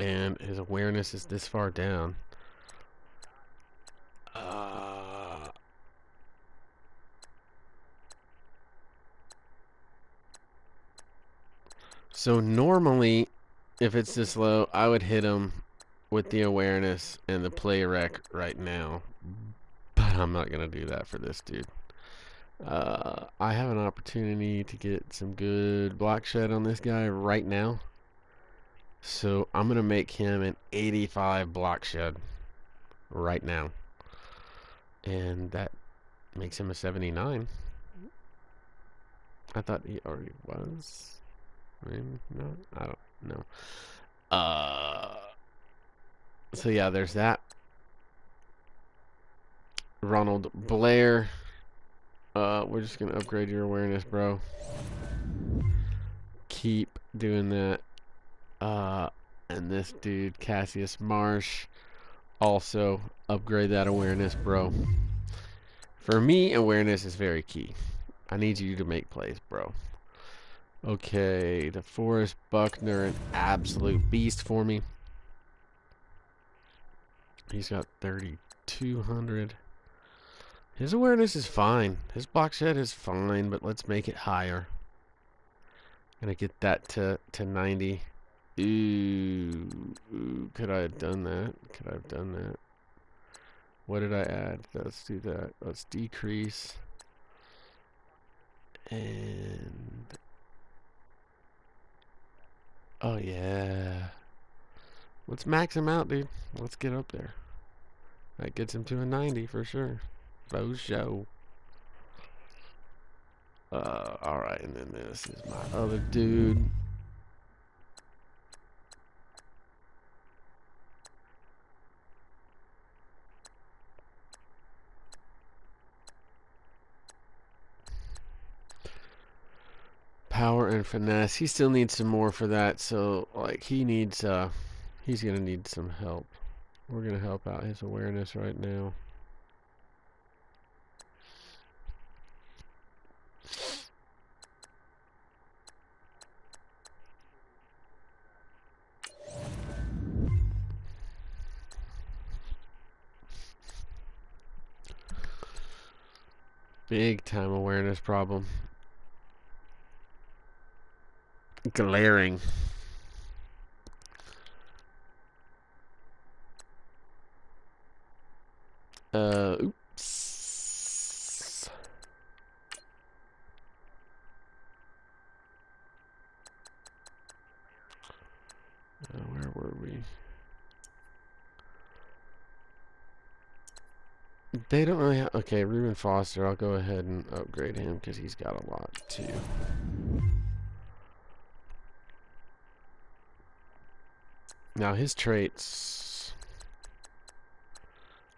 Speaker 1: and his awareness is this far down. So normally, if it's this low, I would hit him with the awareness and the play rec right now. But I'm not going to do that for this dude. I have an opportunity to get some good block shed on this guy right now. So I'm going to make him an 85 block shed right now. And that makes him a 79. I thought he already was. Maybe not. I don't know. So yeah, there's that. Ronald Blair. We're just gonna upgrade your awareness, bro. Keep doing that. And this dude, Cassius Marsh, also upgrade that awareness, bro. For me, awareness is very key. I need you to make plays, bro. Okay, DeForest Buckner, an absolute beast for me. He's got 3,200. His awareness is fine. His block shed is fine, but let's make it higher. Gonna get that to 90. Ooh, could I have done that? Could I have done that? What did I add? Let's do that. Let's decrease. And oh yeah. Let's max him out, dude. Let's get up there. That gets him to a 90 for sure. Faux show. Alright, and then this is my other dude. Power and finesse. He still needs some more for that, so like he needs he's gonna need some help. We're gonna help out his awareness right now. Big time awareness problem. Glaring. Oops. Where were we? They don't really have... Okay, Reuben Foster. I'll go ahead and upgrade him because he's got a lot too. Now his traits...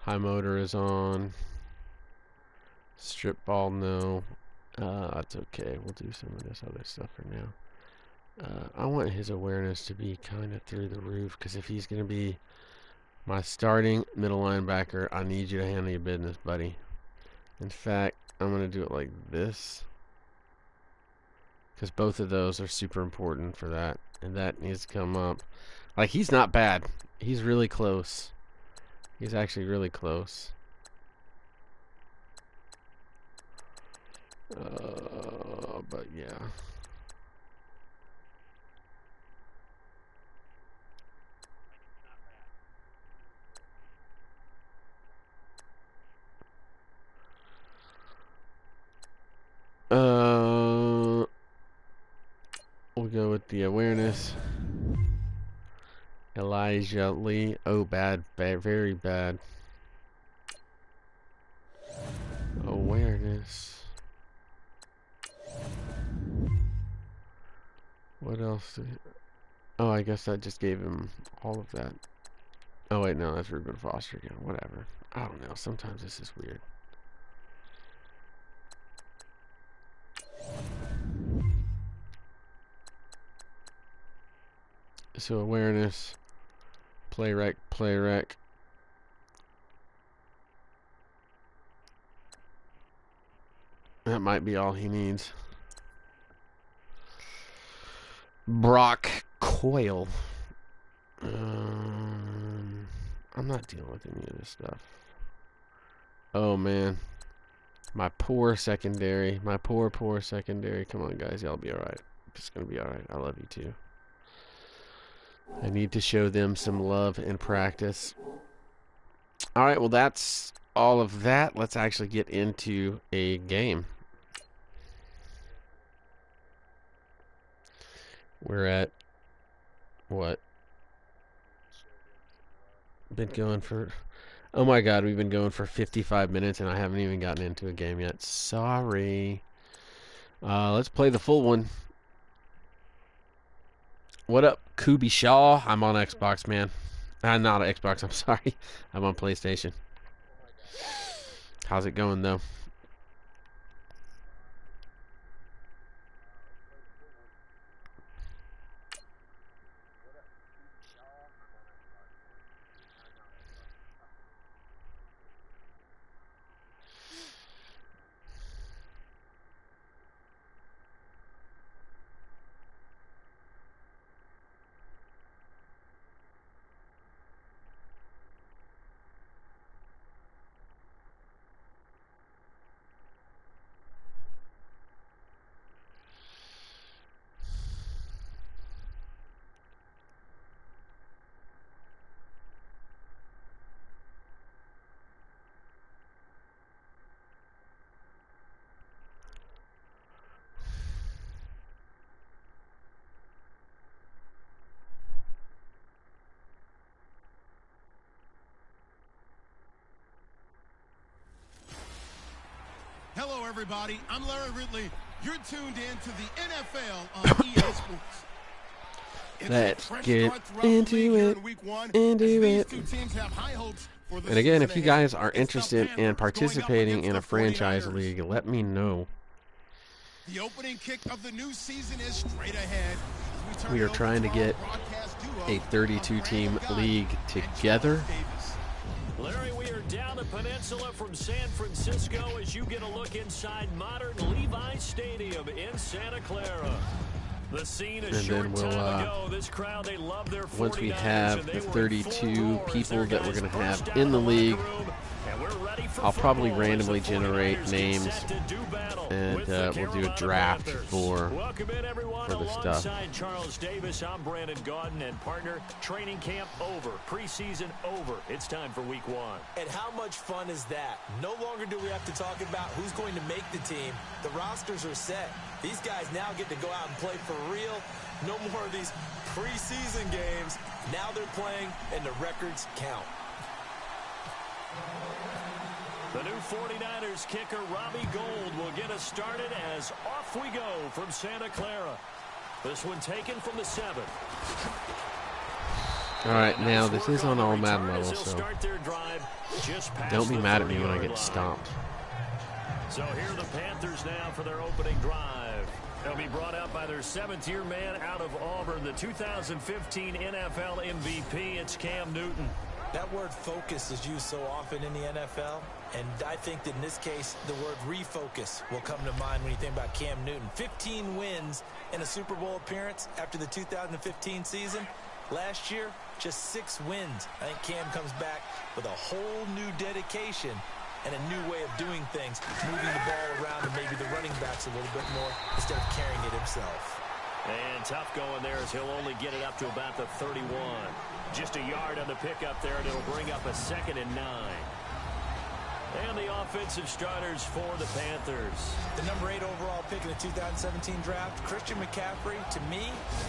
Speaker 1: High motor is on. Strip ball, no. That's okay. We'll do some of this other stuff for now. I want his awareness to be kind of through the roof because if he's going to be my starting middle linebacker, I need you to handle your business, buddy. In fact, I'm going to do it like this because both of those are super important for that, and that needs to come up. Like, he's not bad. He's really close. He's actually really close. But yeah. We'll go with the awareness. Elijah Lee. Oh, bad, very bad. Awareness. What else did he... Oh, I guess I just gave him all of that. Oh, wait, no, that's Reuben Foster again. Whatever. I don't know. Sometimes this is weird. So awareness, play rec. That might be all he needs. Brock Coyle. I'm not dealing with any of this stuff. Oh, man. My poor secondary. My poor secondary. Come on, guys. Y'all be alright. It's going to be alright. I love you, too. I need to show them some love in practice. Alright, well, that's all of that. Let's actually get into a game. We're at, what? Been going for, oh my god, we've been going for 55 minutes and I haven't even gotten into a game yet. Sorry. Let's play the full one. What up, Kubi Shaw? I'm on Xbox, man. Not on Xbox, I'm sorry. I'm on PlayStation. How's it going, though?
Speaker 2: Hello, everybody. I'm Larry Ridley. You're tuned in to the NFL on EA Sports.
Speaker 1: Let's get into it. And again, if you guys are interested in participating in a franchise league, let me know.
Speaker 2: The opening kick of the new season is straight ahead.
Speaker 1: We are trying to get a 32-team league together.
Speaker 3: Larry, we are down the peninsula from San Francisco as you get a look inside modern Levi Stadium in Santa Clara. The scene a short time ago. This crowd, they love their 49ers,
Speaker 1: once we have the 32 people that we're going to have in the league, I'll probably randomly generate names, and we'll do a draft for the stuff.
Speaker 3: Charles Davis, I'm Brandon Gaudin, and partner, training camp over, preseason over. It's time for week 1.
Speaker 4: And how much fun is that? No longer do we have to talk about who's going to make the team. The rosters are set. These guys now get to go out and play for real. No more of these preseason games. Now they're playing, and the records count.
Speaker 3: The new 49ers kicker, Robbie Gould, will get us started as off we go from Santa Clara. This one taken from the 7.
Speaker 1: All right, now this is on all Madden levels, so don't be mad at me when I get stomped.
Speaker 3: So here are the Panthers now for their opening drive. They'll be brought out by their 7th-year man out of Auburn, the 2015 NFL MVP. It's Cam Newton.
Speaker 4: That word focus is used so often in the NFL, and I think that in this case, the word refocus will come to mind when you think about Cam Newton. 15 wins in a Super Bowl appearance after the 2015 season. Last year, just 6 wins. I think Cam comes back with a whole new dedication and a new way of doing things, moving the ball around and maybe the running backs a little bit more instead of carrying it himself.
Speaker 3: And tough going there as he'll only get it up to about the 31. Just a yard on the pickup there, and it'll bring up a 2nd and 9. And the offensive starters for the Panthers.
Speaker 4: The number 8 overall pick in the 2017 draft, Christian McCaffrey, to me,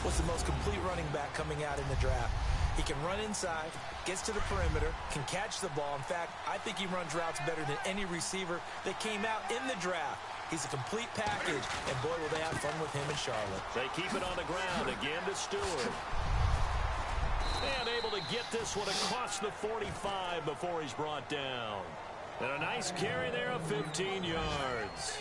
Speaker 4: was the most complete running back coming out in the draft. He can run inside, gets to the perimeter, can catch the ball. In fact, I think he runs routes better than any receiver that came out in the draft. He's a complete package, and boy, will they have fun with him in Charlotte.
Speaker 3: They keep it on the ground again to Stewart. And able to get this one across the 45 before he's brought down. And a nice carry there of 15 yards.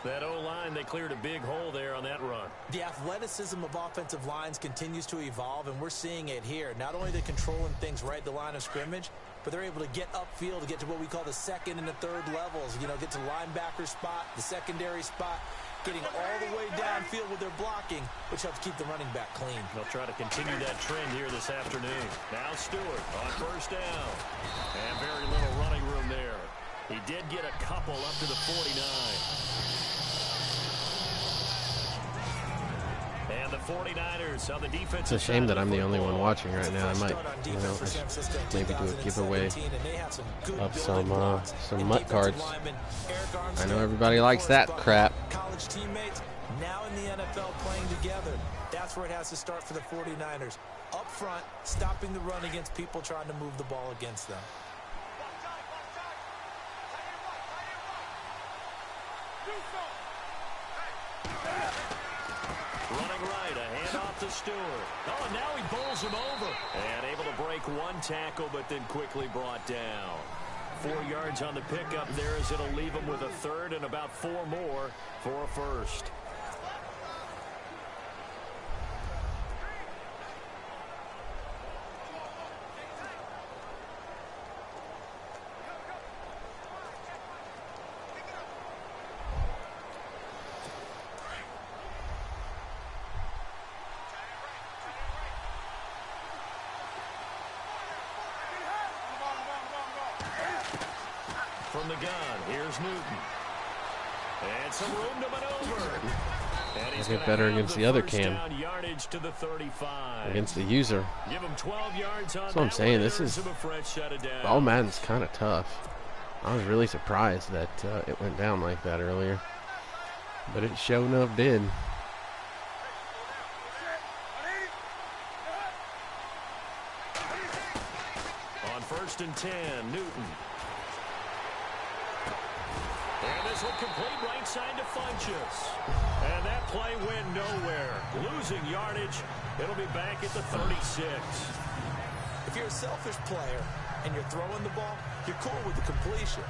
Speaker 3: That O-line, they cleared a big hole there on that run.
Speaker 4: The athleticism of offensive lines continues to evolve, and we're seeing it here. Not only are they controlling things right at the line of scrimmage, but they're able to get upfield to get to what we call the 2nd and the 3rd levels. You know, get to linebacker spot, the secondary spot, getting all the way downfield with their blocking, which helps keep the running back clean.
Speaker 3: They'll try to continue that trend here this afternoon. Now Stewart on first down. And very little running room there. He did get a couple up to the 49. And the 49ers on the defense.
Speaker 1: It's a shame that I'm the only one watching right now. I might, you know, maybe do a giveaway of some MUT cards. I know everybody likes that crap.
Speaker 4: College teammates now in the NFL playing together. That's where it has to start for the 49ers. Up front, stopping the run against people trying to move the ball against them.
Speaker 3: Running right, a handoff to Stewart. Oh, and now he bowls him over. And able to break one tackle, but then quickly brought down. 4 yards on the pickup there as it'll leave him with a third and about 4 more for a first. From the gun, here's Newton. And some room to maneuver. And he's
Speaker 1: get better against the other Cam.
Speaker 3: Yardage to the 35.
Speaker 1: Against the user.
Speaker 3: Give him 12 yards on
Speaker 1: That's what I'm saying. This is all Madden's kind of tough. I was really surprised that it went down like that earlier, but it sure enough did.
Speaker 3: On 1st and 10, Newton. And this will complete right side to Funchess. And that play went nowhere. Losing yardage. It'll be back at the 36.
Speaker 4: If you're a selfish player and you're throwing the ball, you're cool with the completion.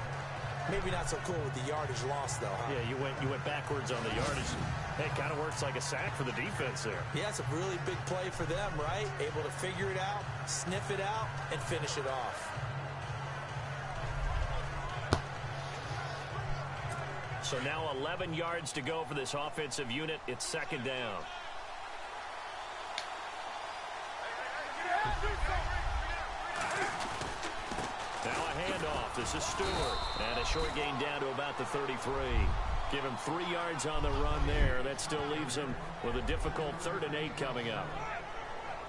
Speaker 4: Maybe not so cool with the yardage loss, though, huh?
Speaker 3: Yeah, you went backwards on the yardage. It kind of works like a sack for the defense there.
Speaker 4: Yeah, it's a really big play for them, right? Able to figure it out, sniff it out, and finish it off.
Speaker 3: So now 11 yards to go for this offensive unit. It's 2nd down. Now a handoff. This is Stewart. And a short gain down to about the 33. Give him 3 yards on the run there. That still leaves him with a difficult 3rd and 8 coming up.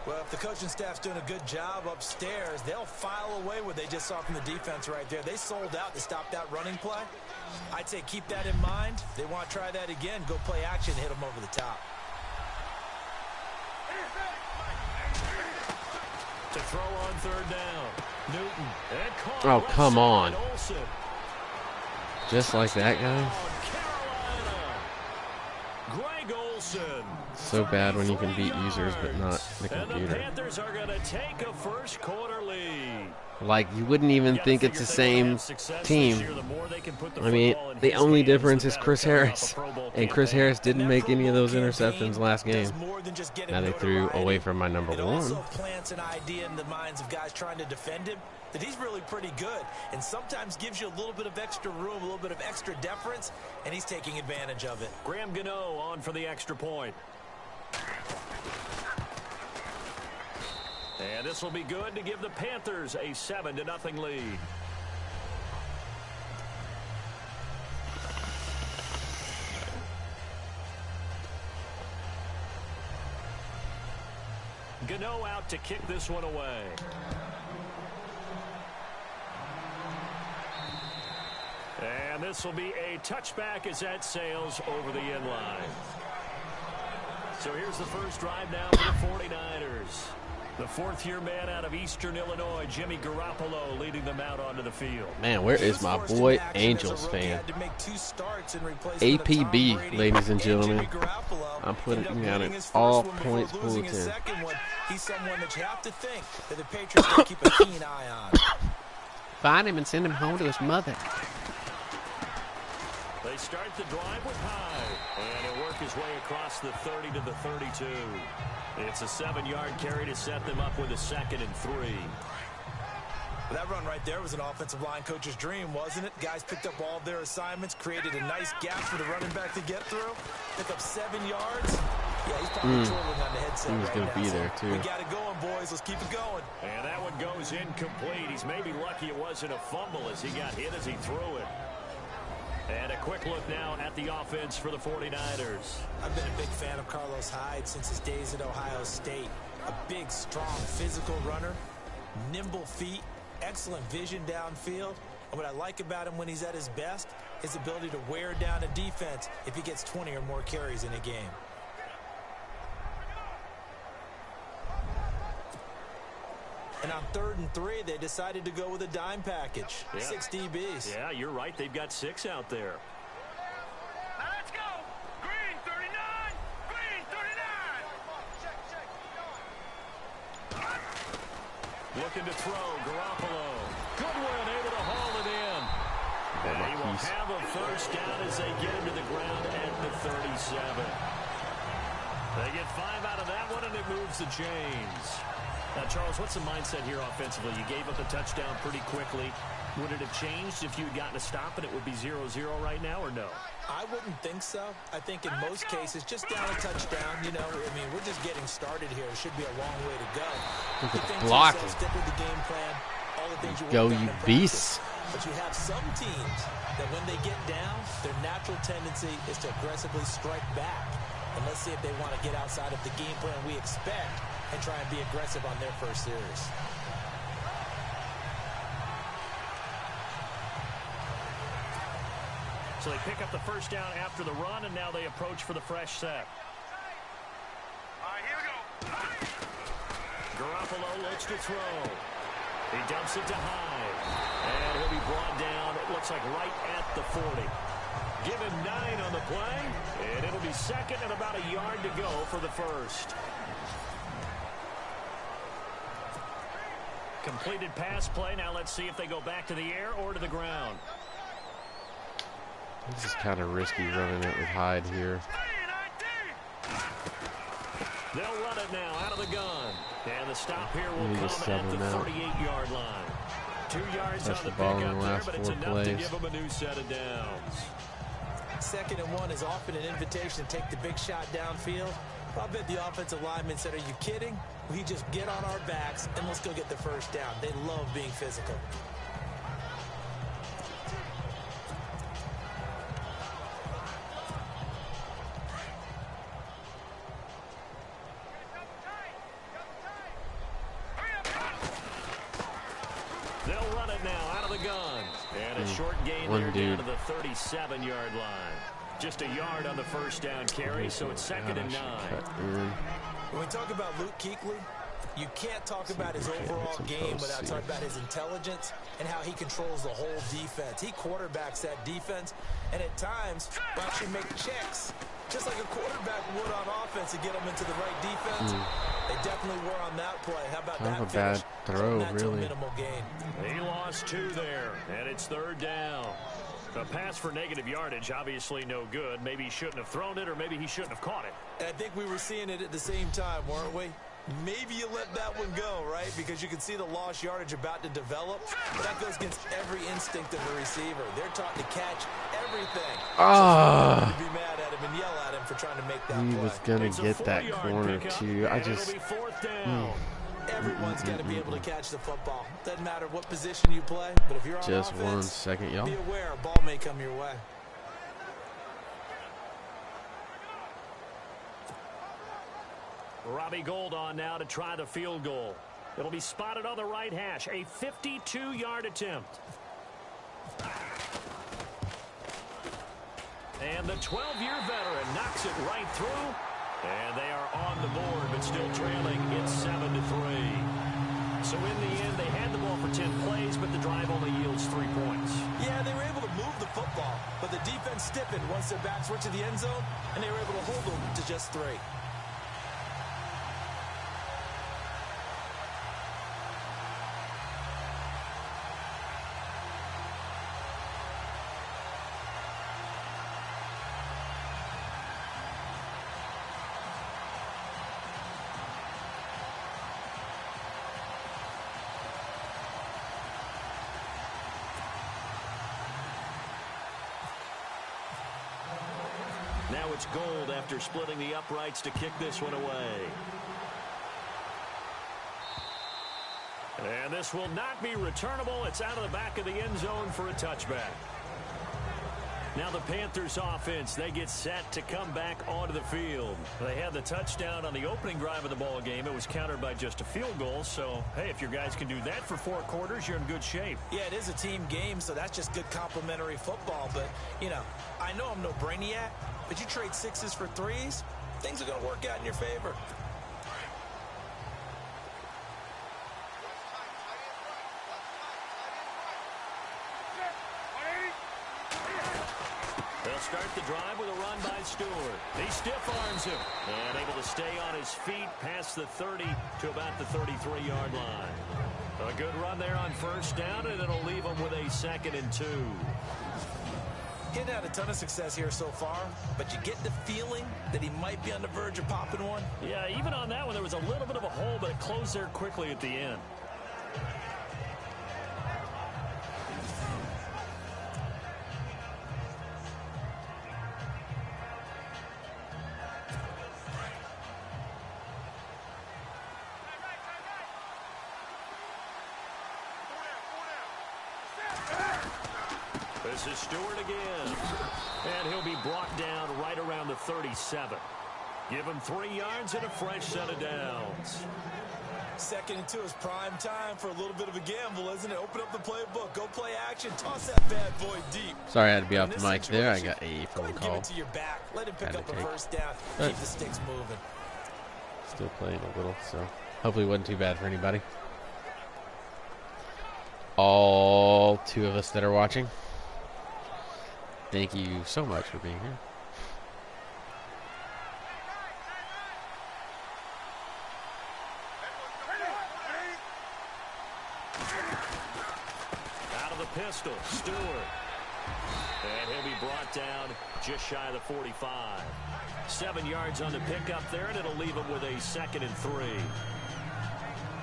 Speaker 4: Well, if the coaching staff's doing a good job upstairs, they'll file away what they just saw from the defense right there. They sold out to stop that running play. I'd say keep that in mind. They want to try that again. Go play action, hit them over the top.
Speaker 3: To throw on 3rd down. Newton. And caught.
Speaker 1: Oh, come on.
Speaker 3: Olsen.
Speaker 1: Just like that, guys.
Speaker 3: Greg Olsen.
Speaker 1: So bad when you can beat users but not the
Speaker 3: And the
Speaker 1: computer.
Speaker 3: Panthers are going to take a first quarter lead.
Speaker 1: Like, you wouldn't even think it's the same team. I mean, the only difference is Chris Harris. And Chris Harris didn't make any of those interceptions last game. Now they threw away from my number
Speaker 4: It
Speaker 1: one.
Speaker 4: also plants an idea in the minds of guys trying to defend him that he's really pretty good, and sometimes gives you a little bit of extra room, a little bit of extra deference, and he's taking advantage of it.
Speaker 3: Graham Gano on for the extra point. And this will be good to give the Panthers a 7-0 lead. Gano out to kick this one away. And this will be a touchback as that sails over the end line. So here's the first drive now for the 49ers. The 4th-year man out of Eastern Illinois, Jimmy Garoppolo, leading them out onto the field.
Speaker 1: Man, where is my boy Angels fan? APB, ladies and gentlemen. I'm putting out an all-points bulletin.
Speaker 4: He's someone that you have to think that the Patriots will keep a keen eye on.
Speaker 1: Find him and send him home to his mother.
Speaker 3: They start the drive with Hyde, and he'll work his way across the 30 to the 32. It's a 7-yard carry to set them up with a 2nd and 3.
Speaker 4: Well, that run right there was an offensive line coach's dream, wasn't it? Guys picked up all of their assignments, created a nice gap for the running back to get through, pick up 7 yards. Yeah, he's probably twirling on the headset.
Speaker 1: He was going to be there, too.
Speaker 4: We got it going, boys. Let's keep it going.
Speaker 3: And that one goes incomplete. He's maybe lucky it wasn't a fumble as he got hit as he threw it. And a quick look now at the offense for the 49ers.
Speaker 4: I've been a big fan of Carlos Hyde since his days at Ohio State. A big, strong, physical runner, nimble feet, excellent vision downfield. And what I like about him when he's at his best, his ability to wear down a defense if he gets 20 or more carries in a game. And on 3rd and 3, they decided to go with a dime package. Yeah. 6 DBs.
Speaker 3: Yeah, you're right. They've got 6 out there.
Speaker 5: Now let's go. Green 39. Green 39.
Speaker 3: Looking to throw. Garoppolo. Goodwin able to haul it in. And he will have a first down as they get him to the ground at the 37. They get 5 out of that one, and it moves the chains. Now, Charles, what's the mindset here offensively? You gave up a touchdown pretty quickly. Would it have changed if you had gotten a stop and it would be 0-0 right now, or no?
Speaker 4: I wouldn't think so. I think in most cases, just down a touchdown, you know, I mean, we're just getting started here. It should be a long way to go.
Speaker 1: Look at the blocking.
Speaker 4: Stick with the game plan. All the things you
Speaker 1: go, you beasts.
Speaker 4: But you have some teams that when they get down, their natural tendency is to aggressively strike back. And let's see if they want to get outside of the game plan we expect and try and be aggressive on their first series.
Speaker 3: So they pick up the first down after the run, and now they approach for the fresh set.
Speaker 5: All right, here we go.
Speaker 3: Garoppolo looks to throw. He dumps it to Hyde. And he'll be brought down, it looks like right at the 40. Give him 9 on the play, and it'll be second and about a yard to go for the first. Completed pass play. Now let's see if they go back to the air or to the ground.
Speaker 1: This is kind of risky running it with Hyde here.
Speaker 3: They'll run it now out of the gun. And the stop here will come at the 38-yard line. 2 yards on the pickup there, but it's enough to give them a new set of downs.
Speaker 4: 2nd and 1 is often an invitation to take the big shot downfield. I bet the offensive linemen said, are you kidding? We just get on our backs and let's go get the first down. They love being physical.
Speaker 3: They'll run it now out of the gun. And a short gain there down to the 37-yard line. Just a yard on the first down carry, so it's 2nd and 9.
Speaker 4: When we talk about Luke Kuechly, you can't talk about his overall game without talking about his intelligence and how he controls the whole defense. He quarterbacks that defense, and at times will actually make checks, just like a quarterback would on offense to get them into the right defense. They definitely were on that play. How about that finish?
Speaker 1: Bad throw, really.
Speaker 4: Minimal gain.
Speaker 3: He lost 2 there, and it's 3rd down. A pass for negative yardage, obviously no good. Maybe he shouldn't have thrown it, or maybe he shouldn't have caught it.
Speaker 4: And I think we were seeing it at the same time, weren't we? Maybe you let that one go, right? Because you can see the lost yardage about to develop. But that goes against every instinct of a receiver. They're taught to catch everything. So to be mad at him and yell at him for trying to make that play.
Speaker 1: He was going to get that corner, too. I just...
Speaker 4: Everyone's got to be able to catch the football. Doesn't matter what position you play, but if you're on
Speaker 1: just
Speaker 4: offense,
Speaker 1: 1 second, y'all.
Speaker 4: Be aware, a ball may come your way.
Speaker 3: Robbie Gould on now to try the field goal. It'll be spotted on the right hash. A 52-yard attempt. And the 12-year veteran knocks it right through. And they are on the board, but still trailing. It's 7-3. So in the end, they had the ball for 10 plays, but the drive only yields 3 points.
Speaker 4: Yeah, they were able to move the football, but the defense stiffened once their backs went to the end zone, and they were able to hold them to just 3.
Speaker 3: now it's gold after splitting the uprights to kick this one away. And this will not be returnable. It's out of the back of the end zone for a touchback. Now the Panthers offense, they get set to come back onto the field. They had the touchdown on the opening drive of the ball game. It was countered by just a field goal. So, hey, if your guys can do that for 4 quarters, you're in good shape.
Speaker 4: Yeah, it is a team game, so that's just good complimentary football. But, you know, I know I'm no brainiac, but you trade 6s for 3s, things are going to work out in your favor.
Speaker 3: They'll start the drive with a run by Stewart. He stiff-arms him and able to stay on his feet past the 30 to about the 33-yard line. A good run there on first down, and it'll leave him with a 2nd and 2.
Speaker 4: Getting had a ton of success here so far, but you get the feeling that he might be on the verge of popping one.
Speaker 3: Yeah, even on that one, there was a little bit of a hole, but it closed there quickly at the end. This is Stewart again. And he'll be brought down right around the 37. Give him 3 yards and a fresh set of downs.
Speaker 4: 2nd and 2 is prime time for a little bit of a gamble, isn't it? Open up the playbook, go play action, toss that bad boy deep.
Speaker 1: Sorry I had to be off the mic there. I got a phone call.
Speaker 4: Give it to your back. Let him pick up a first down. Keep the sticks moving.
Speaker 1: Still playing a little, so hopefully it wasn't too bad for anybody. All 2 of us that are watching, thank you so much for being here.
Speaker 3: Out of the pistol, Stewart. And he'll be brought down just shy of the 45. 7 yards on the pickup there, and it'll leave him with a 2nd and 3.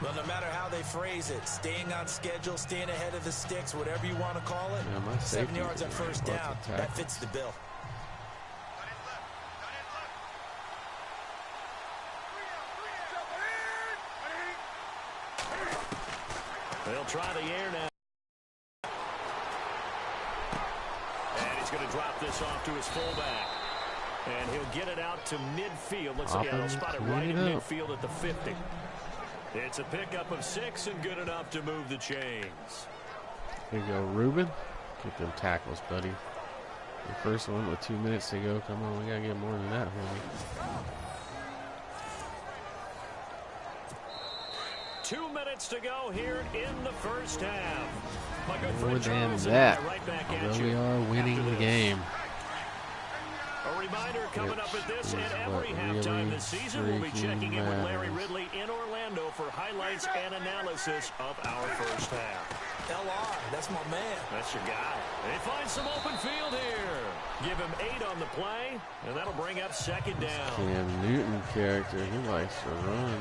Speaker 4: Well, no matter how they phrase it, staying on schedule, staying ahead of the sticks, whatever you want to call it,
Speaker 1: Yeah,
Speaker 4: 7 yards on first down, that fits the bill.
Speaker 3: They'll try the air now. And he's going to drop this off to his fullback. And he'll get it out to midfield. Looks like he'll spot it right in midfield at the 50. It's a pickup of 6 and good enough to move the chains.
Speaker 1: Here you go, Ruben. Get them tackles, buddy. The first one with 2 minutes to go. Come on, we got to get more than that, homie.
Speaker 3: 2 minutes to go here in the first half. My good
Speaker 1: More
Speaker 3: friend
Speaker 1: than
Speaker 3: Charles
Speaker 1: that,
Speaker 3: right back at
Speaker 1: although
Speaker 3: you
Speaker 1: we are winning the game.
Speaker 3: A reminder coming up at this and every halftime this season, we'll be checking in with Larry Ridley in Orlando for highlights and analysis of our first half.
Speaker 4: LR, that's my man.
Speaker 3: That's your guy. They find some open field here. Give him 8 on the play, and that'll bring up 2nd down.
Speaker 1: Cam Newton character, he likes to run.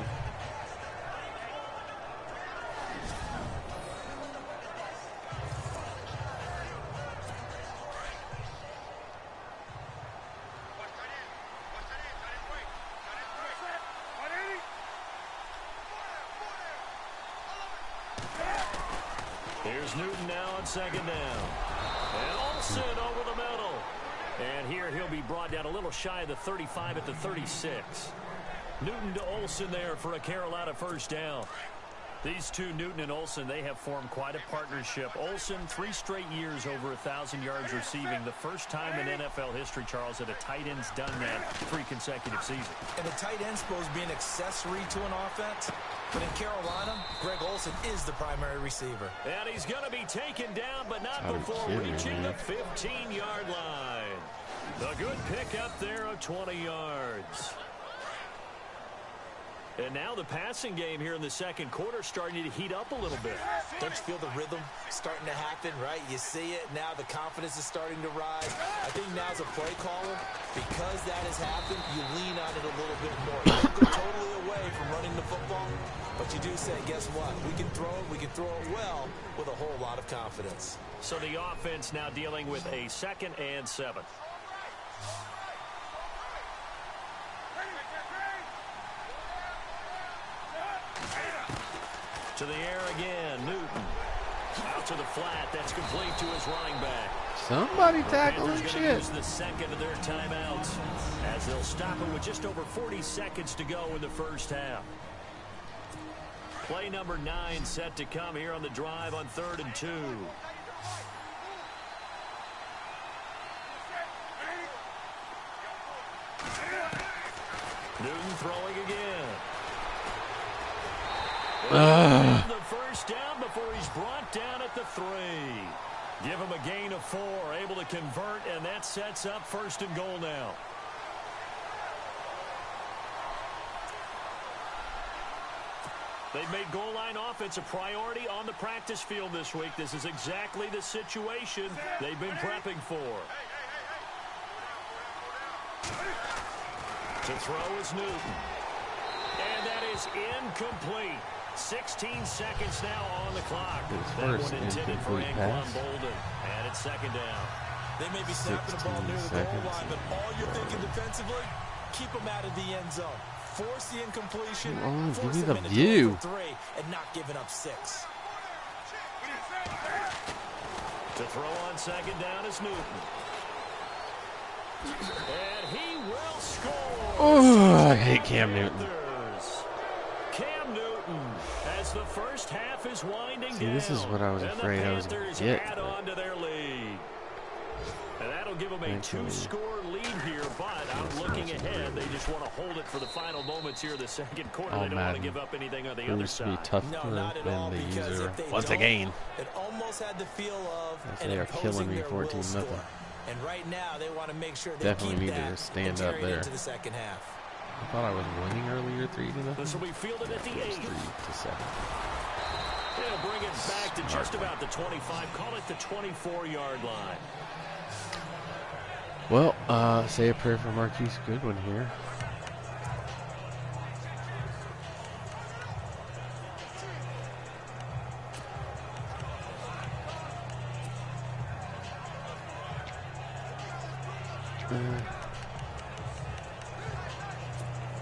Speaker 3: Here's Newton now on 2nd down. And Olsen over the middle. And here he'll be brought down a little shy of the 35 at the 36. Newton to Olsen there for a Carolina first down. These two, Newton and Olsen, they have formed quite a partnership. Olsen, 3 straight years over 1,000 yards receiving. The first time in NFL history, Charles, that a tight end's done that 3 consecutive seasons.
Speaker 4: And the tight end's supposed to be an accessory to an offense. But in Carolina, Greg Olsen is the primary receiver.
Speaker 3: And he's going to be taken down, but not before reaching the 15-yard line. A good pickup there of 20 yards. And now the passing game here in the second quarter starting to heat up a little bit.
Speaker 4: Don't you feel the rhythm starting to happen, right? You see it. Now the confidence is starting to rise. I think now as a play caller, because that has happened, you lean on it a little bit more. You don't go totally away from running the football, but you do say, guess what? We can throw it. We can throw it well with a whole lot of confidence.
Speaker 3: So the offense now dealing with a 2nd and 7. To the air again, Newton. Out to the flat, that's complete to his running back.
Speaker 1: Somebody tackle him,
Speaker 3: Panthers
Speaker 1: shit.
Speaker 3: gonna use the second of their timeouts as they'll stop it with just over 40 seconds to go in the first half. Play number 9 set to come here on the drive on 3rd and 2. Newton throwing again. The first down before he's brought down at the 3. Give him a gain of 4, able to convert, and that sets up 1st and goal now. They've made goal line offense a priority on the practice field this week. This is exactly the situation they've been prepping for. To throw is Newton. And that is incomplete. 16 seconds now on the clock. That one intended for Anquan Bolden. And it's 2nd down.
Speaker 4: They may be snapping the ball near the goal line, but all you're thinking defensively, keep them out of the end zone. Force the incompletion,
Speaker 1: give me
Speaker 4: force
Speaker 1: the
Speaker 4: them into
Speaker 1: view.
Speaker 4: going for 3, and not giving up 6.
Speaker 3: To throw on 2nd down is Newton. And he will score.
Speaker 1: Oh, I hate Cam Newton.
Speaker 3: Cam Newton, as the first half is winding down.
Speaker 1: See, this is what I was afraid I was going to get.
Speaker 3: Add on to their lead. And that'll give them a 2-score lead here, but I'm looking ahead. They just want to hold it for the final moments here of the 2nd quarter. They don't want to give up anything on the other side.
Speaker 1: Be tough
Speaker 4: No,
Speaker 1: for
Speaker 4: not at all,
Speaker 1: the
Speaker 4: because
Speaker 1: user
Speaker 4: if they
Speaker 1: once
Speaker 4: don't,
Speaker 1: again.
Speaker 4: It almost had the feel of
Speaker 1: As
Speaker 4: an
Speaker 1: they are
Speaker 4: imposing
Speaker 1: killing me
Speaker 4: their will
Speaker 1: 14-0.
Speaker 4: score. And right now, they want to make sure they
Speaker 1: Definitely
Speaker 4: keep
Speaker 1: needed
Speaker 4: that
Speaker 1: to stand
Speaker 4: and
Speaker 1: up
Speaker 4: carry it
Speaker 1: there.
Speaker 4: into the 2nd half.
Speaker 1: I thought I was winning earlier, 3-0.
Speaker 3: This will be fielded at the 8.
Speaker 1: 3-7.
Speaker 3: They'll bring it back to just about the 25. Call it the 24-yard line.
Speaker 1: Well, say a prayer for Marquise Goodwin here.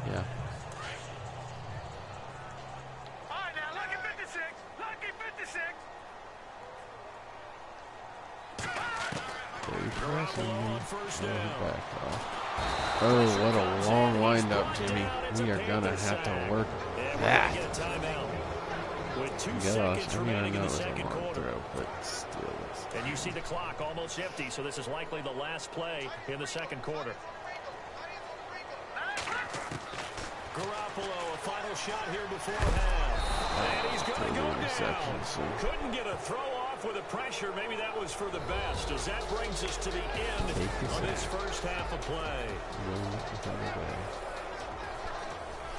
Speaker 1: Yeah.
Speaker 5: All right, now, lucky 56. Lucky 56.
Speaker 1: Oh, what a long windup, Jimmy. We are going to have to work that.
Speaker 3: With 2 seconds remaining in the 2nd quarter.
Speaker 1: Throw, but still.
Speaker 3: And you see the clock almost empty, so this is likely the last play in the 2nd quarter. Garoppolo, a final shot here before half. And he's going to go down. Couldn't get a throw off with the pressure. Maybe that was for the best, as that brings us to the end of this first half of play.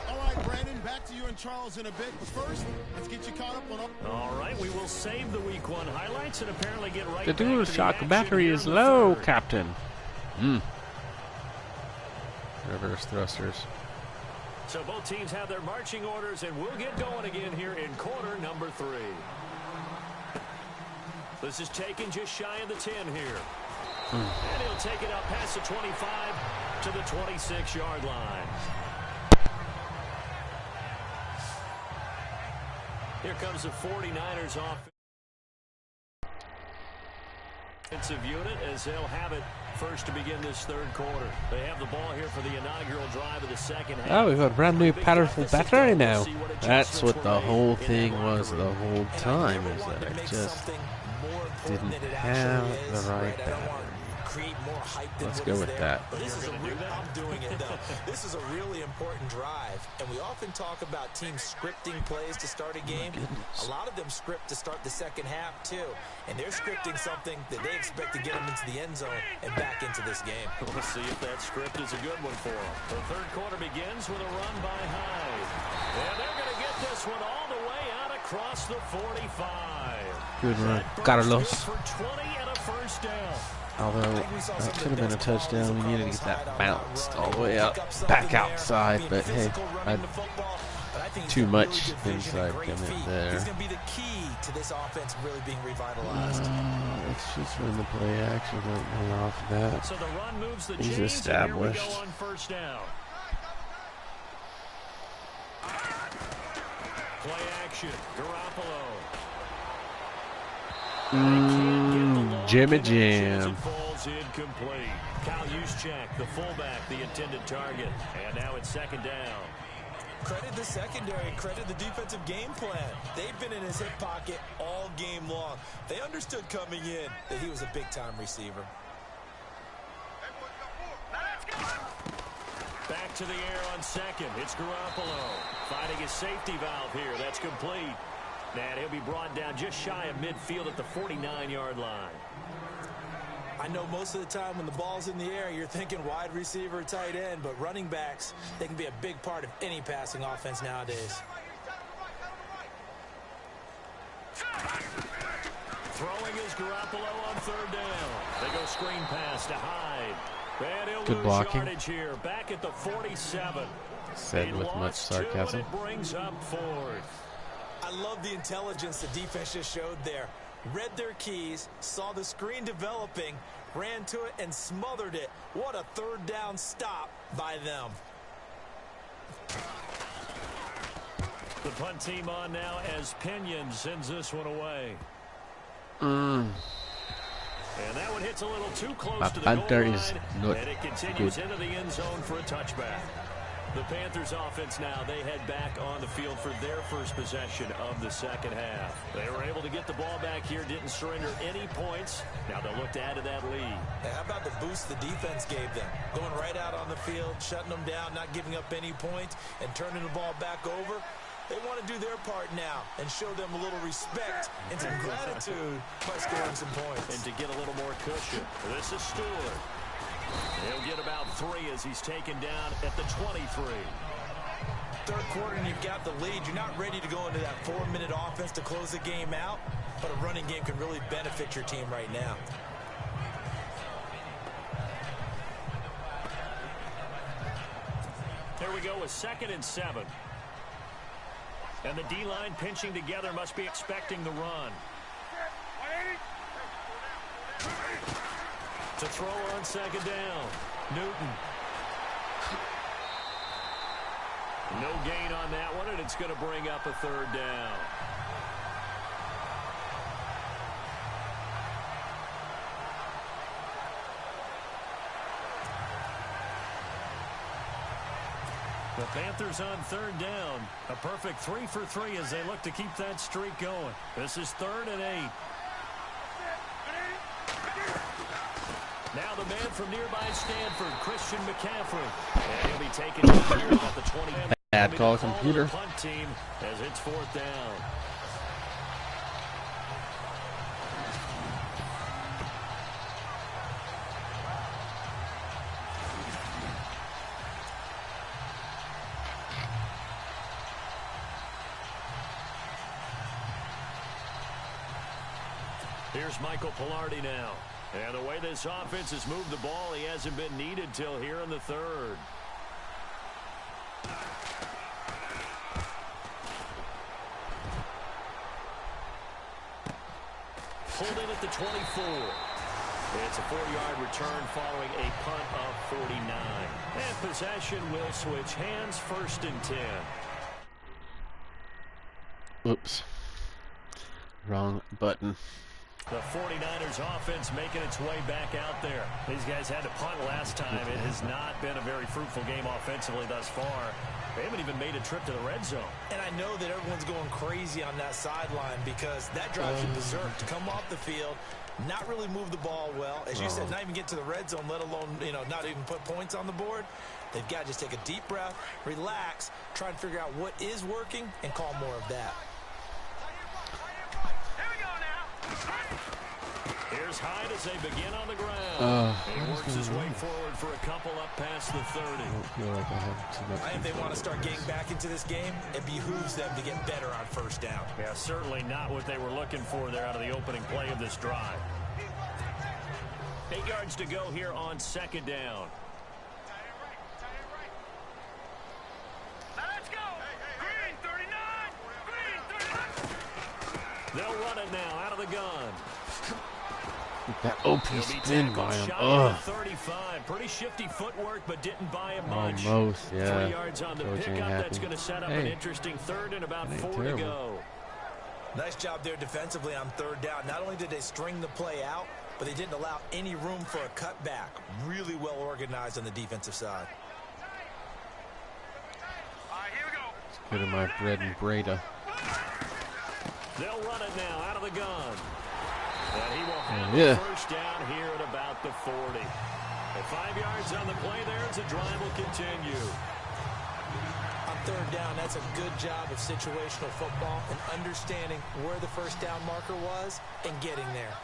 Speaker 2: All right, Brandon, back to you and Charles in a bit. But first, let's get you caught up on...
Speaker 3: All right, we will save the Week 1 highlights and apparently get right
Speaker 1: The
Speaker 3: back to
Speaker 1: dual
Speaker 3: the
Speaker 1: shock
Speaker 3: action
Speaker 1: battery
Speaker 3: here
Speaker 1: is
Speaker 3: in the
Speaker 1: low,
Speaker 3: 3rd.
Speaker 1: Captain. Reverse thrusters.
Speaker 3: So both teams have their marching orders, and we'll get going again here in quarter number 3. This is taken just shy of the 10 here. And he'll take it up past the 25 to the 26-yard line. Here comes the 49ers offensive unit as they'll have it first to begin this 3rd quarter. They have the ball here for the inaugural drive of the 2nd half.
Speaker 1: Oh, we've got a brand new powerful battery now. That's what the whole thing was the whole time, is that I just didn't have the right battery. Let's go with that.
Speaker 4: I'm doing it, though. This is a really important drive, and we often talk about teams scripting plays to start a game. A lot of them script to start the 2nd half, too, and they're scripting something that they expect to get them into the end zone and back into this game.
Speaker 3: We'll see if that script is a good one for them. The 3rd quarter begins with a run by Hyde. And they're going to get this one all the way out across the 45.
Speaker 1: Good run, Carlos.
Speaker 3: For 20 and a first down.
Speaker 1: Although, that should have been a touchdown. We needed to get that bounced all the way up, back outside. But, hey, too much inside coming there.
Speaker 4: He's going to be the key to this offense really being revitalized.
Speaker 1: Let's just run the play action off of that.
Speaker 3: So the run moves the
Speaker 1: He's
Speaker 3: chains,
Speaker 1: established.
Speaker 3: And here we go on first down. Play action. possession. Garoppolo.
Speaker 1: Jimmy Jam.
Speaker 3: It falls incomplete. Kyle Juszczyk, the fullback, the intended target. And now it's second down.
Speaker 4: Credit the secondary, credit the defensive game plan. They've been in his hip pocket all game long. They understood coming in that he was a big-time receiver.
Speaker 3: Back to the air on second. It's Garoppolo finding his safety valve here. That's complete. And he'll be brought down just shy of midfield at the 49-yard line.
Speaker 4: I know most of the time when the ball's in the air, you're thinking wide receiver, tight end, but running backs, they can be a big part of any passing offense nowadays.
Speaker 3: Throwing is Garoppolo on third down. They go screen pass to Hyde. And he'll
Speaker 1: Good
Speaker 3: lose
Speaker 1: blocking.
Speaker 3: yardage here. Back at the 47.
Speaker 1: Said with much sarcasm.
Speaker 3: It brings up fourth.
Speaker 4: I love the intelligence the defense just showed there. Read their keys, saw the screen developing, ran to it, and smothered it. What a third down stop by them.
Speaker 3: The punt team on now as Pinion sends this one away. And that one hits a little too close to the goal line, and it continues into the end zone for a touchback. The Panthers offense now, they head back on the field for their first possession of the second half. They were able to get the ball back here, didn't surrender any points. Now they'll look to add to that lead.
Speaker 4: How about the boost the defense gave them? Going right out on the field, shutting them down, not giving up any points, and turning the ball back over. They want to do their part now and show them a little respect and some gratitude by scoring some points.
Speaker 3: And to get a little more cushion. This is Stewart. He'll get about 3 as he's taken down at the 23.
Speaker 4: Third quarter and you've got the lead. You're not ready to go into that 4-minute offense to close the game out, but a running game can really benefit your team right now.
Speaker 3: Here we go with 2nd and 7. And the D-line pinching together must be expecting the run. To throw on second down. Newton. No gain on that one, and it's going to bring up a third down. The Panthers on third down. A perfect 3 for 3 as they look to keep that streak going. This is 3rd and 8. Now the man from nearby Stanford, Christian McCaffrey. And he'll be taken down here at the 20.
Speaker 1: Bad call, computer.
Speaker 3: Punt team as it's 4th down. Here's Michael Pilardi now. And the way this offense has moved the ball, he hasn't been needed till here in the 3rd. Pulled in at the 24. It's a 4-yard return following a punt of 49. And possession will switch hands, 1st and 10.
Speaker 1: Oops. Wrong button.
Speaker 3: The 49ers offense making its way back out there. These guys had to punt last time. It has not been a very fruitful game offensively thus far. They haven't even made a trip to the red zone.
Speaker 4: And I know that everyone's going crazy on that sideline because that drives you berserk to come off the field, not really move the ball well. As you said, not even get to the red zone, let alone, not even put points on the board. They've got to just take a deep breath, relax, try and figure out what is working, and call more of that.
Speaker 3: Here's Hyde as they begin on the ground. He works his way forward for a couple up past the 30.
Speaker 1: I don't feel like I have too much.
Speaker 4: If they want to start getting back into this game, it behooves them to get better on 1st down.
Speaker 3: Yeah, certainly not what they were looking for there out of the opening play of this drive. 8 yards to go here on 2nd down.
Speaker 5: Let's go. Green 39. Green 39.
Speaker 3: They'll run it now out of the gun.
Speaker 1: That OP spin by him. Ugh.
Speaker 3: 35. Pretty shifty footwork, but didn't buy him much.
Speaker 1: Almost, yeah.
Speaker 3: 3 yards on the
Speaker 1: Coach ain't
Speaker 3: pickup.
Speaker 1: happy.
Speaker 3: That's going to set up an interesting 3rd and about 4 to go.
Speaker 4: Nice job there defensively on third down. Not only did they string the play out, but they didn't allow any room for a cutback. Really well organized on the defensive side.
Speaker 5: All right, here we go.
Speaker 1: Good in my bread and Breida.
Speaker 3: They'll run it now out of the gun. And he will have
Speaker 1: yeah.
Speaker 3: the first down here at about the 40. At 5 yards on the play there as the drive will continue.
Speaker 4: On third down, that's a good job of situational football and understanding where the first down marker was and getting there.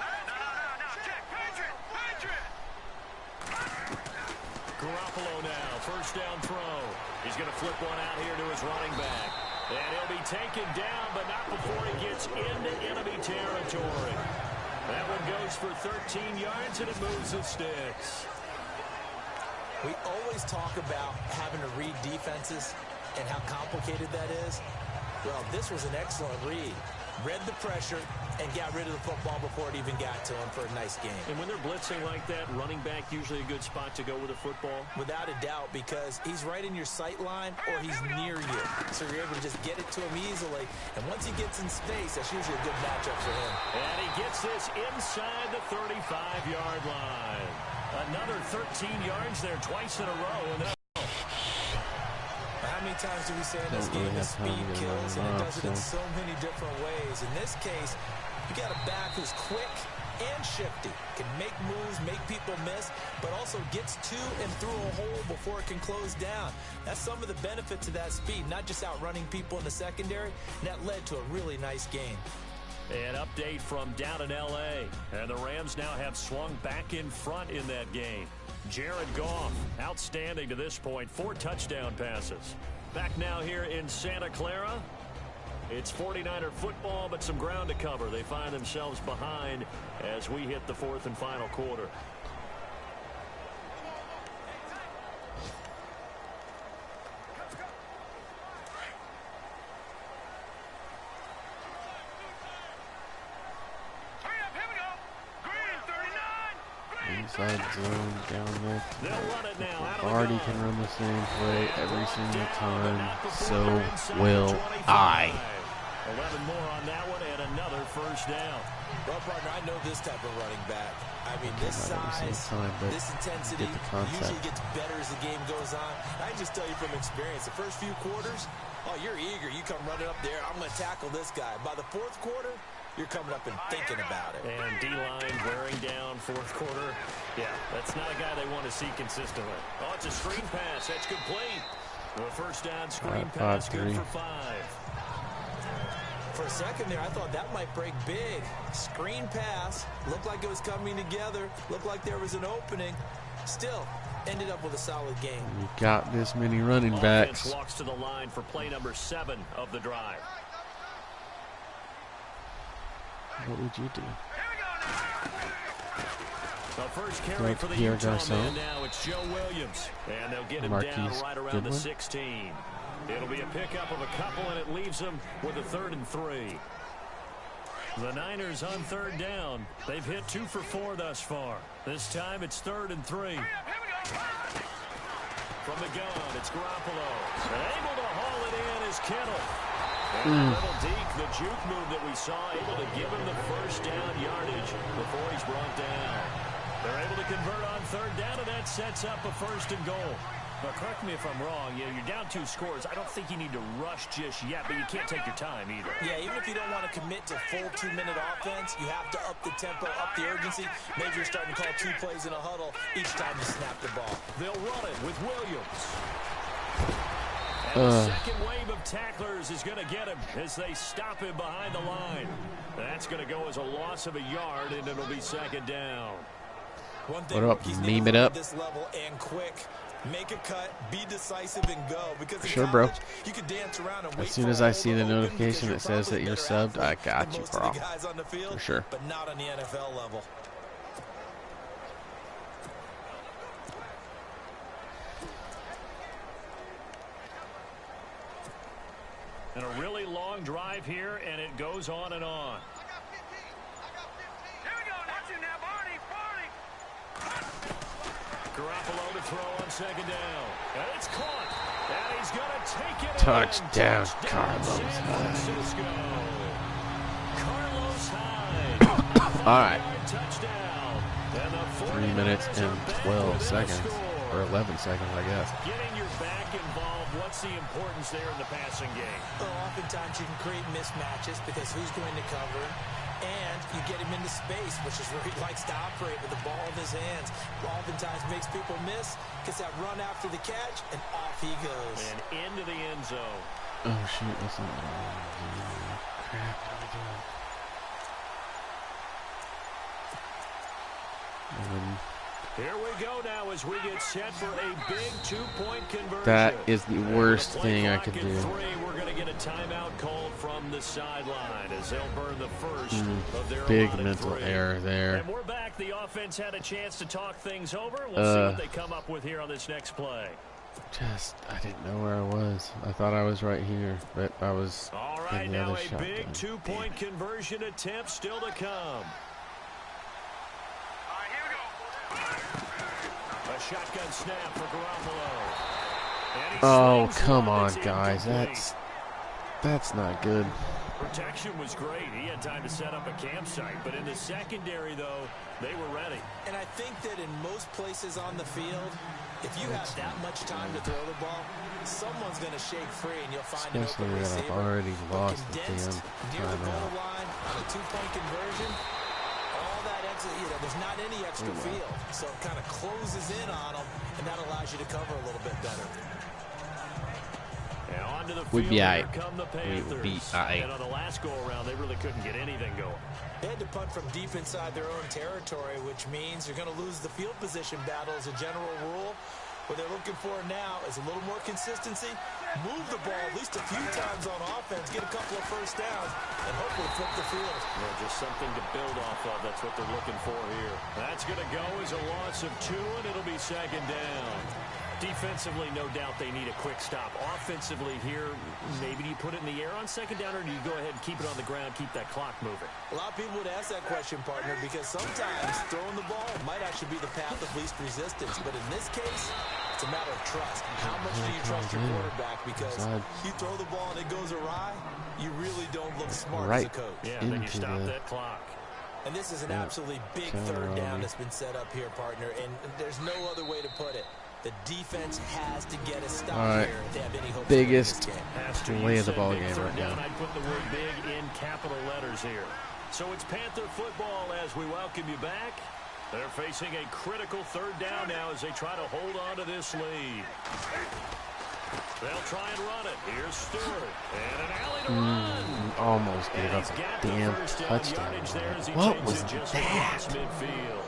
Speaker 5: No, check. Patriot.
Speaker 3: Garoppolo now, first down throw. He's going to flip one out here to his running back. And he'll be taken down, but not before he gets into enemy territory. That one goes for 13 yards, and it moves the sticks.
Speaker 4: We always talk about having to read defenses and how complicated that is. Well, this was an excellent read. Read the pressure and got rid of the football before it even got to him for a nice game.
Speaker 3: And when they're blitzing like that, running back usually a good spot to go with the football?
Speaker 4: Without a doubt, because he's right in your sight line or he's near you. So you're able to just get it to him easily. And once he gets in space, that's usually a good matchup for him.
Speaker 3: And he gets this inside the 35-yard line. Another 13 yards there twice in a row. And
Speaker 4: how many times do we say in this game that speed kills, and it does it in so many different ways? In this case, you got a back who's quick and shifty, can make moves, make people miss, but also gets to and through a hole before it can close down. That's some of the benefits of that speed, not just outrunning people in the secondary, and that led to a really nice game.
Speaker 3: An update from down in L.A., and the Rams now have swung back in front in that game. Jared Goff, outstanding to this point, 4 touchdown passes. Back now here in Santa Clara. It's 49er football, but some ground to cover. They find themselves behind as we hit the 4th and final quarter.
Speaker 1: Inside zone down there.
Speaker 3: They'll run it now.
Speaker 1: Barty can run the same play every single time. So will I.
Speaker 3: 11 more on that one and another first down.
Speaker 4: Well, partner, I know this type of running back. I mean, this size, this intensity usually gets better as the game goes on. I can just tell you from experience, the first few quarters, oh, you're eager. You come running up there. I'm going to tackle this guy. By the 4th quarter, you're coming up and thinking about it.
Speaker 3: And D-line wearing down 4th quarter. Yeah, that's not a guy they want to see consistently. Oh, it's a screen pass. That's complete. The first down screen pass, good for 5.
Speaker 4: For a second there, I thought that might break big. Screen pass. Looked like it was coming together. Looked like there was an opening. Still, ended up with a solid game.
Speaker 1: You got this many running backs.
Speaker 3: Offense walks to the line for play number 7 of the drive.
Speaker 1: What would you do?
Speaker 3: The first carry for the
Speaker 1: Pierre
Speaker 3: Utah
Speaker 1: Garcon.
Speaker 3: man now, it's Joe Williams. And they'll get him down right around the 16. It'll be a pickup of a couple, and it leaves them with a 3rd and 3. The Niners on 3rd down. They've hit 2 for 4 thus far. This time it's 3rd and 3. From the gun, it's Garoppolo. And able to haul it in is Kittle. And a little deep, the juke move that we saw, able to give him the first down yardage before he's brought down. They're able to convert on 3rd down, and that sets up a 1st and goal. But correct me if I'm wrong, you're down 2 scores. I don't think you need to rush just yet, but you can't take your time either.
Speaker 4: Yeah, even if you don't want to commit to full 2-minute offense, you have to up the tempo, up the urgency. Maybe you're starting to call 2 plays in a huddle each time you snap the ball.
Speaker 3: They'll run it with Williams. And the second wave of tacklers is going to get him as they stop him behind the line. That's going to go as a loss of a yard, and it'll be 2nd down.
Speaker 4: One thing rookies need to learn at this level and quick. Make a cut, be decisive, and go. Because
Speaker 1: sure, bro.
Speaker 4: You could dance around and wait
Speaker 1: as soon as I see the notification that says that you're subbed, I got you, bro. For sure.
Speaker 4: But not on the NFL level.
Speaker 3: And a really long drive here, and it goes on and on.
Speaker 5: Here we go. Watch it now, Barney.
Speaker 3: Garoppolo to throw on 2nd down. And it's caught. And he's going to take it
Speaker 1: Touchdown,
Speaker 3: in.
Speaker 1: Carlos
Speaker 3: San
Speaker 1: Hyde.
Speaker 3: Francisco. Carlos Hyde.
Speaker 1: All right.
Speaker 3: Touchdown. And the
Speaker 1: 3 minutes
Speaker 3: 49ers
Speaker 1: and
Speaker 3: are back
Speaker 1: 12
Speaker 3: within a
Speaker 1: seconds.
Speaker 3: score.
Speaker 1: Or 11 seconds, I guess.
Speaker 3: Getting your back involved, what's the importance there in the passing game?
Speaker 4: Well, oftentimes you can create mismatches because who's going to cover him, and you get him into space, which is where he likes to operate with the ball in his hands. Oftentimes makes people miss, gets that run after the catch, and off he goes.
Speaker 3: And into the end zone.
Speaker 1: Oh, shoot. That's not crap. What am I doing?
Speaker 3: Here we go now as we get set for a big two-point conversion.
Speaker 1: That is the worst
Speaker 3: Play
Speaker 1: thing I
Speaker 3: clock
Speaker 1: could
Speaker 3: at
Speaker 1: do.
Speaker 3: 3, we're going to get a timeout called from the sideline as they'll burn the first of their
Speaker 1: Big
Speaker 3: allotted
Speaker 1: mental
Speaker 3: 3.
Speaker 1: error there.
Speaker 3: And we're back. The offense had a chance to talk things over. We'll see what they come up with here on this next play.
Speaker 1: I didn't know where I was. I thought I was right here, but I was
Speaker 3: All
Speaker 1: in
Speaker 3: right,
Speaker 1: the
Speaker 3: now
Speaker 1: other
Speaker 3: a
Speaker 1: shotgun.
Speaker 3: big two-point conversion attempt still to come.
Speaker 5: All right, here we go.
Speaker 3: A shotgun snap for Garoppolo. And he
Speaker 1: Oh,
Speaker 3: slings
Speaker 1: come
Speaker 3: one.
Speaker 1: on,
Speaker 3: It's
Speaker 1: guys.
Speaker 3: incomplete.
Speaker 1: That's not good.
Speaker 3: Protection was great. He had time to set up a campsite, but in the secondary, though, they were ready.
Speaker 4: And I think that in most places on the field, if you have that much time to throw the ball, someone's going to shake free, and you'll find
Speaker 1: Especially
Speaker 4: an open
Speaker 1: that I've
Speaker 4: receiver.
Speaker 1: already
Speaker 4: But
Speaker 1: lost the
Speaker 4: condensed
Speaker 1: damn
Speaker 4: near the goal
Speaker 1: timeout.
Speaker 4: line on a two-point conversion, all that extra, there's not any extra field, so it kind of closes in on them, and that allows you to cover a little bit better.
Speaker 3: And onto the
Speaker 1: We'd
Speaker 3: field,
Speaker 1: be
Speaker 3: here
Speaker 1: aight.
Speaker 3: come the
Speaker 1: We would be
Speaker 3: Panthers.
Speaker 1: aight.
Speaker 3: And on the last go-around, they really couldn't get anything going.
Speaker 4: They had to punt from deep inside their own territory, which means you're going to lose the field position battle as a general rule. What they're looking for now is a little more consistency, move the ball at least a few times on offense, get a couple of first downs, and hopefully flip the field.
Speaker 3: Yeah, just something to build off of. That's what they're looking for here. That's going to go as a loss of 2, and it'll be second down. Defensively, no doubt they need a quick stop. Offensively here, maybe do you put it in the air on second down, or do you go ahead and keep it on the ground, keep that clock moving?
Speaker 4: A lot of people would ask that question, partner, because sometimes throwing the ball might actually be the path of least resistance. But in this case, it's a matter of trust. How much do you trust your quarterback? Because you throw the ball and it goes awry, you really don't look smart as a coach.
Speaker 3: Yeah, then you stop that clock.
Speaker 4: And this is an absolutely big third down that's been set up here, partner, and there's no other way to put it. The defense has to get a stop here if they have any hope.
Speaker 1: Biggest
Speaker 3: Pastor,
Speaker 1: delay
Speaker 3: you
Speaker 1: of the
Speaker 3: said
Speaker 1: ball
Speaker 3: big
Speaker 1: game
Speaker 3: third
Speaker 1: right
Speaker 3: down.
Speaker 1: now.
Speaker 3: I'd put the word big in capital letters here. So it's Panther football as we welcome you back. They're facing a critical third down now as they try to hold on to this lead. They'll try and run it. Here's Stewart. And an alley to run.
Speaker 1: Almost gave
Speaker 3: And
Speaker 1: up
Speaker 3: he's
Speaker 1: a
Speaker 3: got the
Speaker 1: damn
Speaker 3: first down
Speaker 1: touchdown.
Speaker 3: yardage there as he
Speaker 1: What
Speaker 3: takes
Speaker 1: was
Speaker 3: it just
Speaker 1: that?
Speaker 3: across midfield.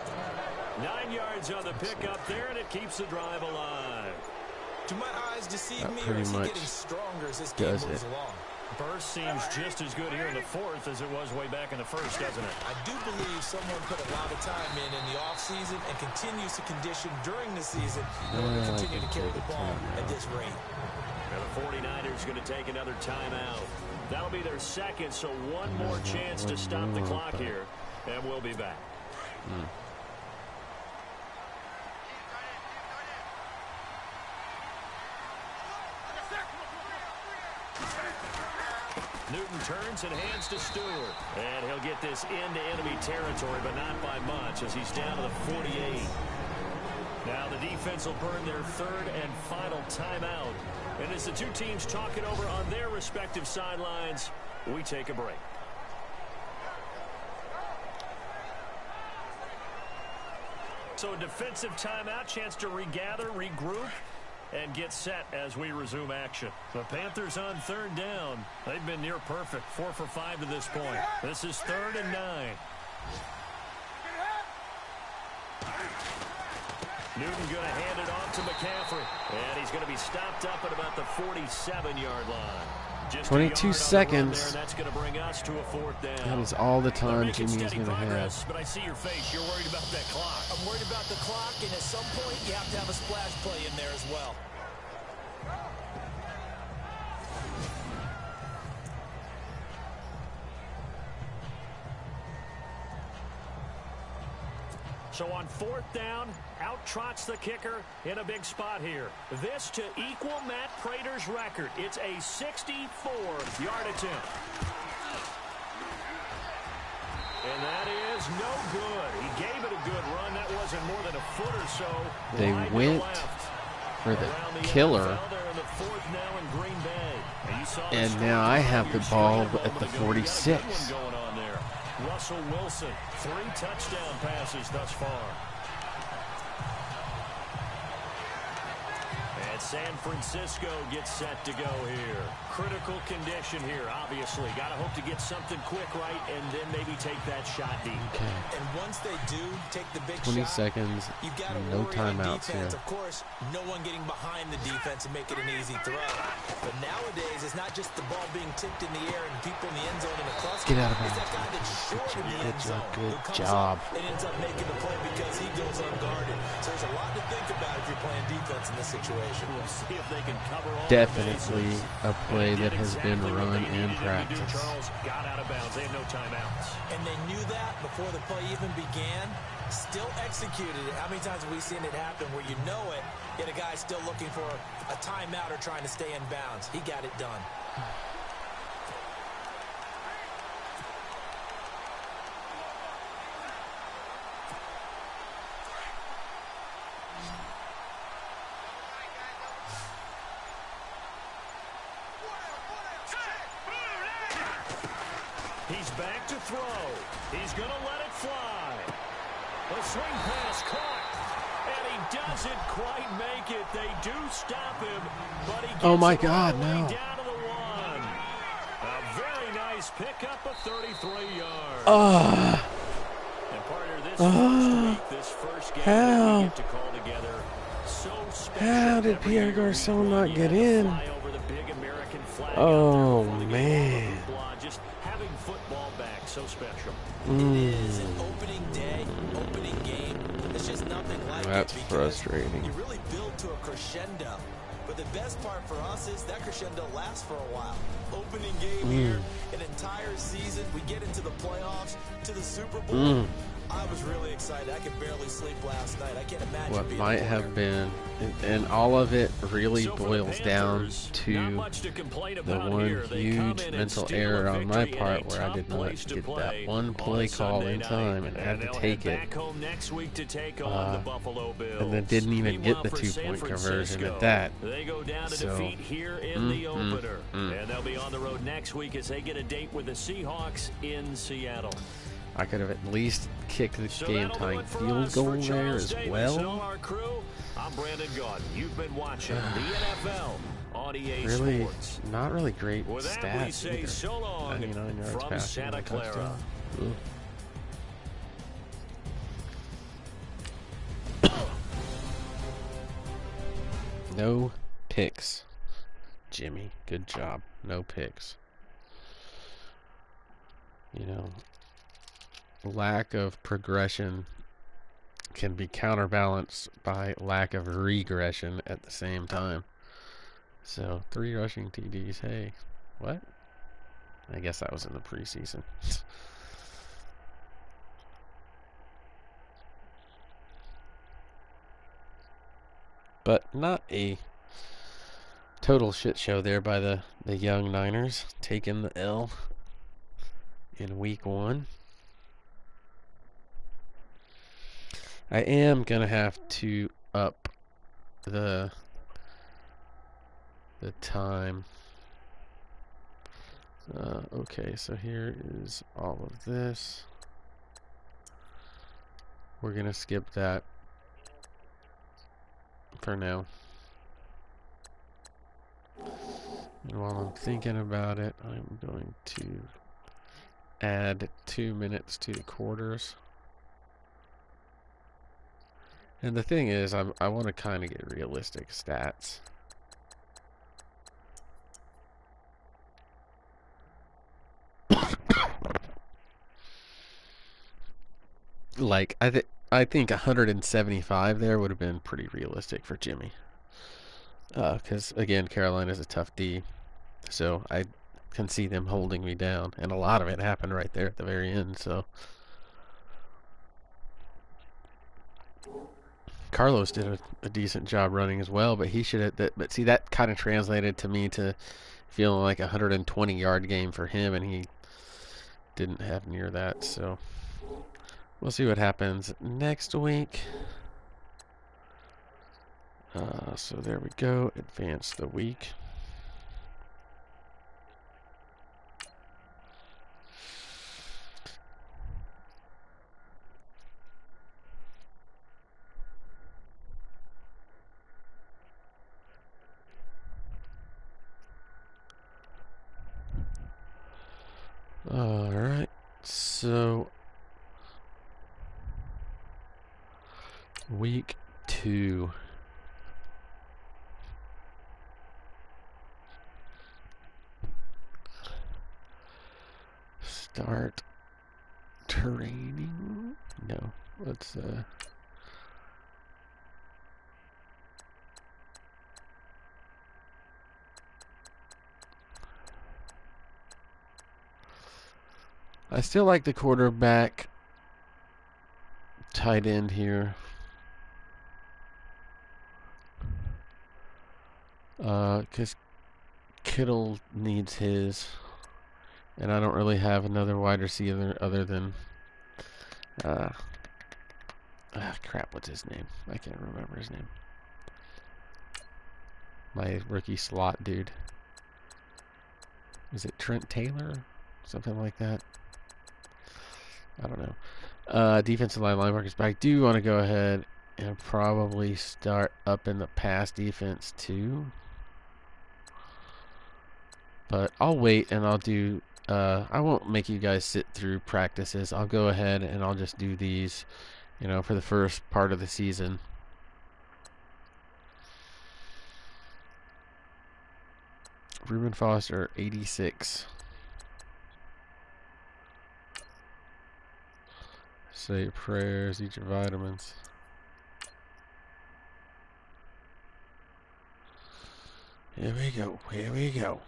Speaker 3: 9 yards on the pickup there, and it keeps the drive alive.
Speaker 4: Do my eyes deceive
Speaker 1: That
Speaker 4: me, or
Speaker 1: pretty
Speaker 4: is he
Speaker 1: much
Speaker 4: getting stronger as this game
Speaker 1: does
Speaker 4: moves
Speaker 1: it.
Speaker 4: along?
Speaker 3: Burst seems just as good here in the fourth as it was way back in the first, doesn't it?
Speaker 4: I do believe someone put a lot of time in the offseason and continues to condition during the season in order to continue to carry the ball at this rate.
Speaker 3: And the 49ers going to take another timeout. That'll be their second, so one more chance to stop the clock here, and we'll be back. Newton turns and hands to Stewart. And he'll get this into enemy territory, but not by much as he's down to the 48. Now the defense will burn their third and final timeout. And as the two teams talk it over on their respective sidelines, we take a break. So a defensive timeout, chance to regather, regroup, and get set as we resume action. The Panthers on third down. They've been near perfect, 4 for 5 to this point. This is 3rd and 9. Newton going to hand it off to McCaffrey. And he's going to be stopped up at about the 47-yard line. Just
Speaker 1: 22 seconds.
Speaker 3: there, that's going to bring us to a 4th down.
Speaker 1: That is all the
Speaker 3: They're
Speaker 1: time
Speaker 3: making
Speaker 1: Jimmy is
Speaker 3: steady
Speaker 1: going to
Speaker 3: progress,
Speaker 1: have.
Speaker 3: but I see your face. You're worried about that clock.
Speaker 4: I'm worried about the clock, and at some point you have to have a splash play in there as well.
Speaker 3: So on 4th down, out trots the kicker in a big spot here. This to equal Matt Prater's record. It's a 64-yard attempt. And that is no good. He gave it a good run. That wasn't more than a foot or so.
Speaker 1: They went for the killer. And now I have the ball at the 46.
Speaker 3: Russell Wilson, 3 touchdown passes thus far. And San Francisco gets set to go here. Critical condition here, obviously. Got to hope to get something quick right and then maybe take that shot deep.
Speaker 1: Okay.
Speaker 4: And once they do take the big
Speaker 1: 20
Speaker 4: shot,
Speaker 1: seconds,
Speaker 4: you've got to
Speaker 1: no
Speaker 4: worry
Speaker 1: timeouts
Speaker 4: defense.
Speaker 1: here.
Speaker 4: Of course, no one getting behind the defense and make it an easy throw. But nowadays, it's not just the ball being tipped in the air and people in the end zone in a cluster.
Speaker 1: Get out of
Speaker 4: It's
Speaker 1: bounds.
Speaker 4: that guy that's short in the end zone.
Speaker 1: Good
Speaker 4: who comes
Speaker 1: job.
Speaker 4: up and ends up making the play because he goes unguarded. So there's a lot to think about if you're playing defense in this situation.
Speaker 3: We'll see if they can cover all
Speaker 1: Definitely a play that has been run in practice.
Speaker 3: Charles got out of bounds. They have no timeouts.
Speaker 4: And they knew that before the play even began. Still executed it. How many times have we seen it happen where you know it, yet a guy's still looking for a timeout or trying to stay in bounds? He got it done.
Speaker 3: He's back to throw. He's going to let it fly. The swing pass caught. And he doesn't quite make it. They do stop him, but he gets
Speaker 1: Oh my
Speaker 3: it
Speaker 1: God,
Speaker 3: all the way
Speaker 1: no.
Speaker 3: down to the 1. A very nice pickup of 33 yards. And partner, this first week, this first game that we get to call together, so special.
Speaker 1: How did Pierre Garcon not get in? Oh, man.
Speaker 3: Just having football back, so special.
Speaker 4: It is an opening day, opening game. It's just nothing like
Speaker 1: That's
Speaker 4: it because
Speaker 1: frustrating.
Speaker 4: you really build to a crescendo. But the best part for us is that crescendo lasts for a while. Opening game here, an entire season. We get into the playoffs, to the Super Bowl. I was really excited. I could barely sleep last night. I can't imagine
Speaker 1: What
Speaker 4: being
Speaker 1: might
Speaker 4: a
Speaker 1: have
Speaker 4: player.
Speaker 1: been, and all of it really
Speaker 3: So for the
Speaker 1: boils down
Speaker 3: Panthers, not
Speaker 1: to
Speaker 3: much to complain
Speaker 1: the
Speaker 3: about
Speaker 1: one
Speaker 3: here. They come
Speaker 1: huge
Speaker 3: in and
Speaker 1: mental
Speaker 3: steal a
Speaker 1: error on my
Speaker 3: victory in
Speaker 1: part
Speaker 3: a
Speaker 1: where I
Speaker 3: tough
Speaker 1: did not
Speaker 3: place to
Speaker 1: get
Speaker 3: play
Speaker 1: that one
Speaker 3: on
Speaker 1: play
Speaker 3: a
Speaker 1: call
Speaker 3: Sunday
Speaker 1: in
Speaker 3: night.
Speaker 1: time and had to
Speaker 3: they'll
Speaker 1: take
Speaker 3: head
Speaker 1: it.
Speaker 3: back home next week to take on the Buffalo Bills.
Speaker 1: And then didn't even
Speaker 3: Meanwhile,
Speaker 1: get the
Speaker 3: for San
Speaker 1: 2-point conversion
Speaker 3: Francisco,
Speaker 1: at that.
Speaker 3: They go down to
Speaker 1: So,
Speaker 3: defeat here in the opener. And they'll be on the road next week as they get a date with the Seahawks in Seattle.
Speaker 1: I could have at least kicked the
Speaker 3: So
Speaker 1: game-tying
Speaker 3: that'll do it for
Speaker 1: field
Speaker 3: us.
Speaker 1: goal
Speaker 3: For
Speaker 1: there
Speaker 3: Charles
Speaker 1: as
Speaker 3: Davis and
Speaker 1: well.
Speaker 3: all our crew, I'm Brandon Gaudin. You've been watching the NFL on EA
Speaker 1: Really,
Speaker 3: Sports.
Speaker 1: not really great
Speaker 3: With that, we
Speaker 1: stats
Speaker 3: say
Speaker 1: either.
Speaker 3: so long
Speaker 1: 99 yards
Speaker 3: from
Speaker 1: passing,
Speaker 3: Santa
Speaker 1: no
Speaker 3: Clara.
Speaker 1: touchdown. Ugh. No picks. Jimmy, good job. No picks. You know, lack of progression can be counterbalanced by lack of regression at the same time. So, 3 rushing TDs. Hey, what? I guess that was in the preseason. But not a total shit show there by the young Niners, taking the L in week 1. I am gonna have to up the time. Okay, so here is all of this. We're gonna skip that for now. And while I'm thinking about it, I'm going to add 2 minutes to the quarters. And the thing is, I want to kind of get realistic stats. Like, I think 175 there would have been pretty realistic for Jimmy. Because, again, Carolina's a tough D. So I can see them holding me down. And a lot of it happened right there at the very end, so. Carlos did a decent job running as well, but he should have. But see, that kind of translated to me to feeling like a 120-yard game for him, and he didn't have near that. So we'll see what happens next week. So there we go. Advance the week. All right. So week 2. Start training. No, let's I still like the quarterback tight end here. Because Kittle needs his. And I don't really have another wide receiver other than crap, what's his name? I can't remember his name. My rookie slot dude. Is it Trent Taylor? Something like that. I don't know. Defensive line linebackers, but I do want to go ahead and probably start up in the pass defense too. But I'll wait and I'll do I won't make you guys sit through practices. I'll go ahead and I'll just do these, you know, for the first part of the season. Reuben Foster, 86. Say your prayers, eat your vitamins. Here we go. Here we go.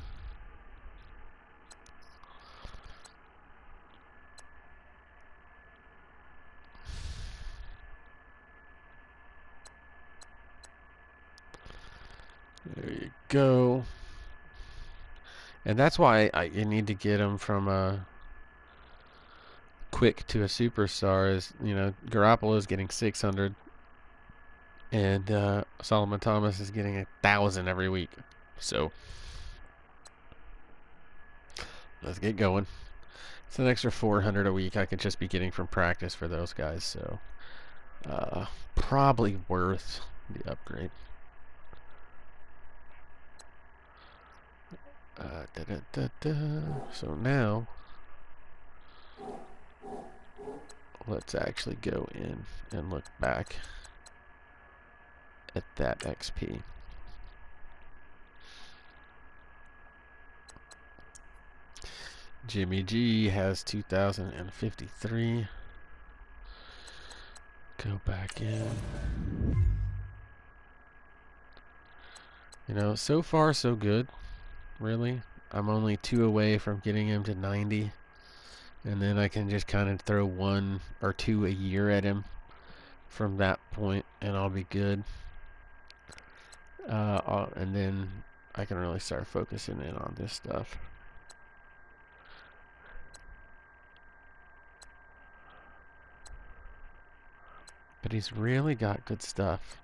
Speaker 1: There you go. And that's why you need to get him from a quick to a superstar. Is, you know, Garoppolo is getting 600, and Solomon Thomas is getting 1,000 every week. So let's get going. It's an extra 400 a week I could just be getting from practice for those guys. So probably worth the upgrade. So now let's actually go in and look back at that XP. Jimmy G has 2,053. Go back in. You know, so far so good. Really, I'm only 2 away from getting him to 90, and then I can just kind of throw 1 or 2 a year at him from that point, and I'll be good. And then I can really start focusing in on this stuff. But he's really got good stuff.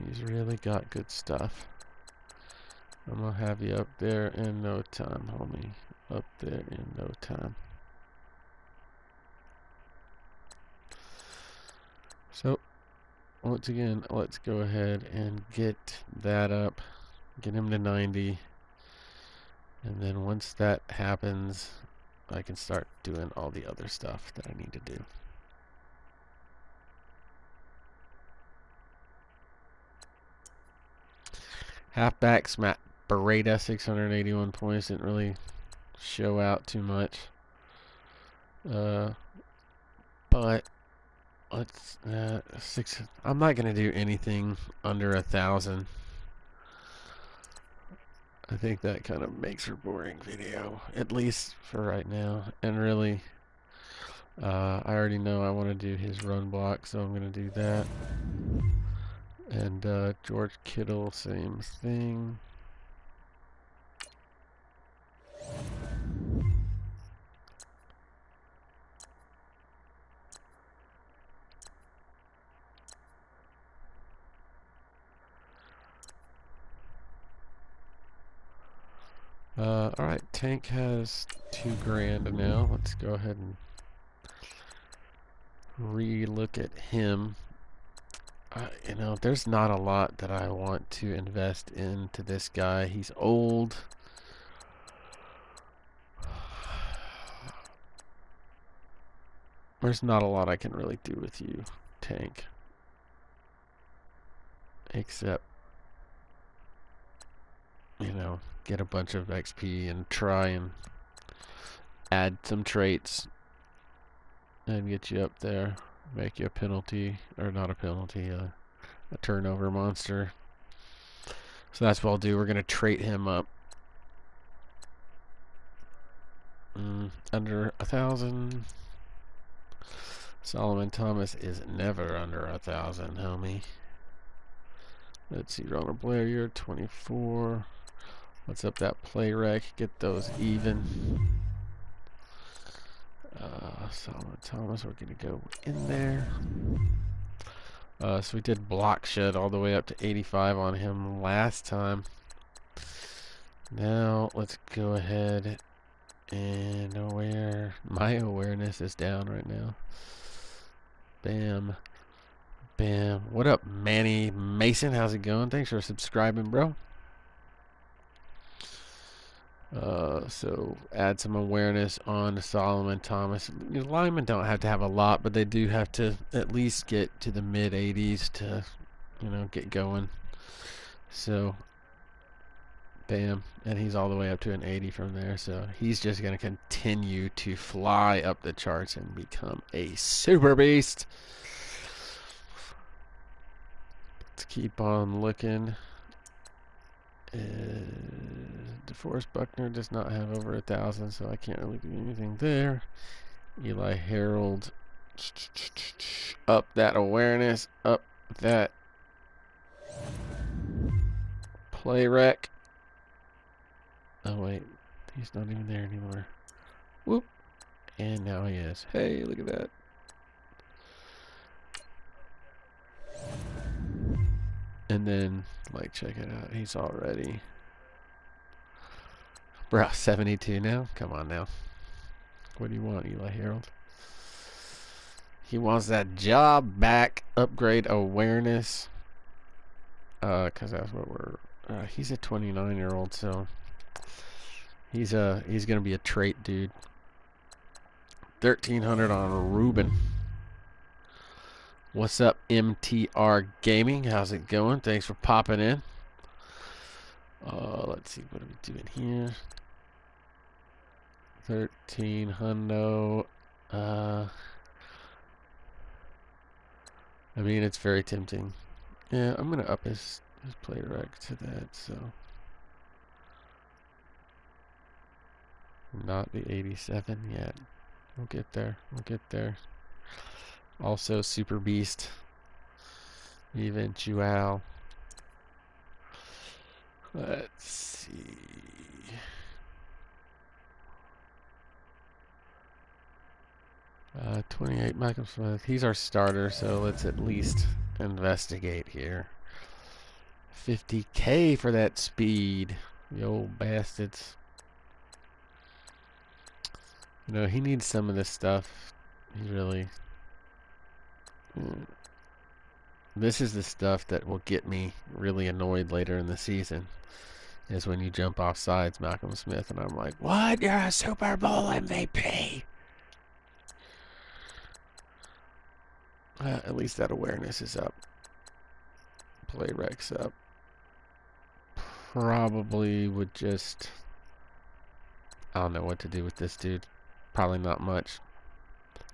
Speaker 1: He's really got good stuff. I'm going to have you up there in no time, homie. Up there in no time. So, once again, let's go ahead and get that up. Get him to 90. And then once that happens, I can start doing all the other stuff that I need to do. Halfbacks, Matt Breida, 681 points. Didn't really show out too much. But let's I'm not gonna do anything under 1,000. I think that kind of makes for a boring video, at least for right now. And really, I already know I want to do his run block, so I'm going to do that. And George Kittle, same thing. Alright, Tank has $2 grand now. Let's go ahead and re-look at him. You know, there's not a lot that I want to invest into this guy. He's old. There's not a lot I can really do with you, Tank. Except, you know, get a bunch of XP and try and add some traits and get you up there. Make you a penalty, or not a penalty, a turnover monster. So that's what I'll do. We're going to trait him up. Under 1,000. Solomon Thomas is never under 1,000, homie. Let's see, Ronald Blair, you're 24. Let's up that play rec, get those even. Solomon Thomas, we're going to go in there. So we did block shed all the way up to 85 on him last time. Now let's go ahead and my awareness is down right now. Bam. Bam. What up, Manny Mason? How's it going? Thanks for subscribing, bro. So add some awareness on Solomon Thomas. You know, linemen don't have to have a lot, but they do have to at least get to the mid 80s to, you know, get going. So, bam, and he's all the way up to an 80 from there. So he's just going to continue to fly up the charts and become a super beast. Let's keep on looking. DeForest Buckner does not have over 1,000, so I can't really do anything there. Eli Harold, up that awareness, up that play rec. Oh wait, he's not even there anymore. Whoop, and now he is. Hey, look at that. And then, like, check it out. He's already, bro, 72 now. Come on now. What do you want, Eli Harold? He wants that job back. Upgrade awareness. Cause that's what we're. He's a 29-year-old, so he's gonna be a trait dude. 1,300 on Ruben. What's up, MTR Gaming? How's it going? Thanks for popping in. Let's see, what are we doing here? 13 hundo. I mean, it's very tempting. Yeah, I'm gonna up his play rec to that. So not the 87 yet. We'll get there. We'll get there. Also, Super Beast. Eventual. Let's see. 28, Michael Smith. He's our starter, so let's at least investigate here. 50K for that speed. You old bastards. You know, he needs some of this stuff. He really... This is the stuff that will get me really annoyed later in the season, is when you jump off sides, Malcolm Smith, and I'm like, what? You're a Super Bowl MVP! At least that awareness is up. Play rec's up. Probably would just... I don't know what to do with this dude. Probably not much.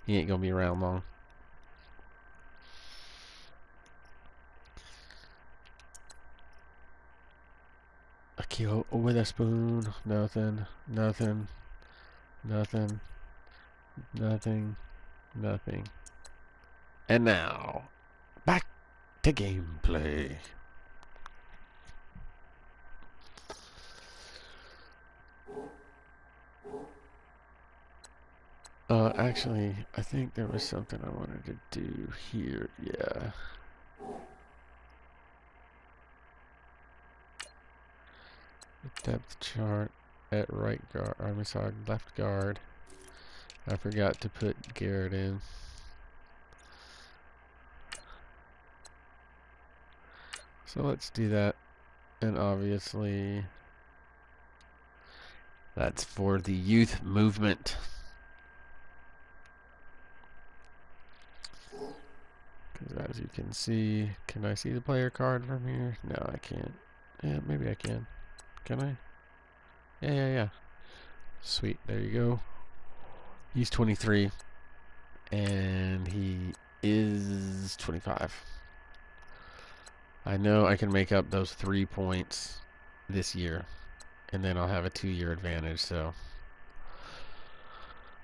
Speaker 1: He ain't gonna be around long. A kill with a spoon. Nothing. Nothing. Nothing. Nothing. Nothing. And now, back to gameplay. Actually, I think there was something I wanted to do here. Yeah. The depth chart at right guard. I'm sorry, left guard. I forgot to put Garrett in. So let's do that. And obviously, that's for the youth movement. Because as you can see, can I see the player card from here? No, I can't. Yeah, maybe I can. Can I? Yeah. Sweet, there you go. He's 23. And he is 25. I know I can make up those 3 points this year. And then I'll have a 2-year advantage, so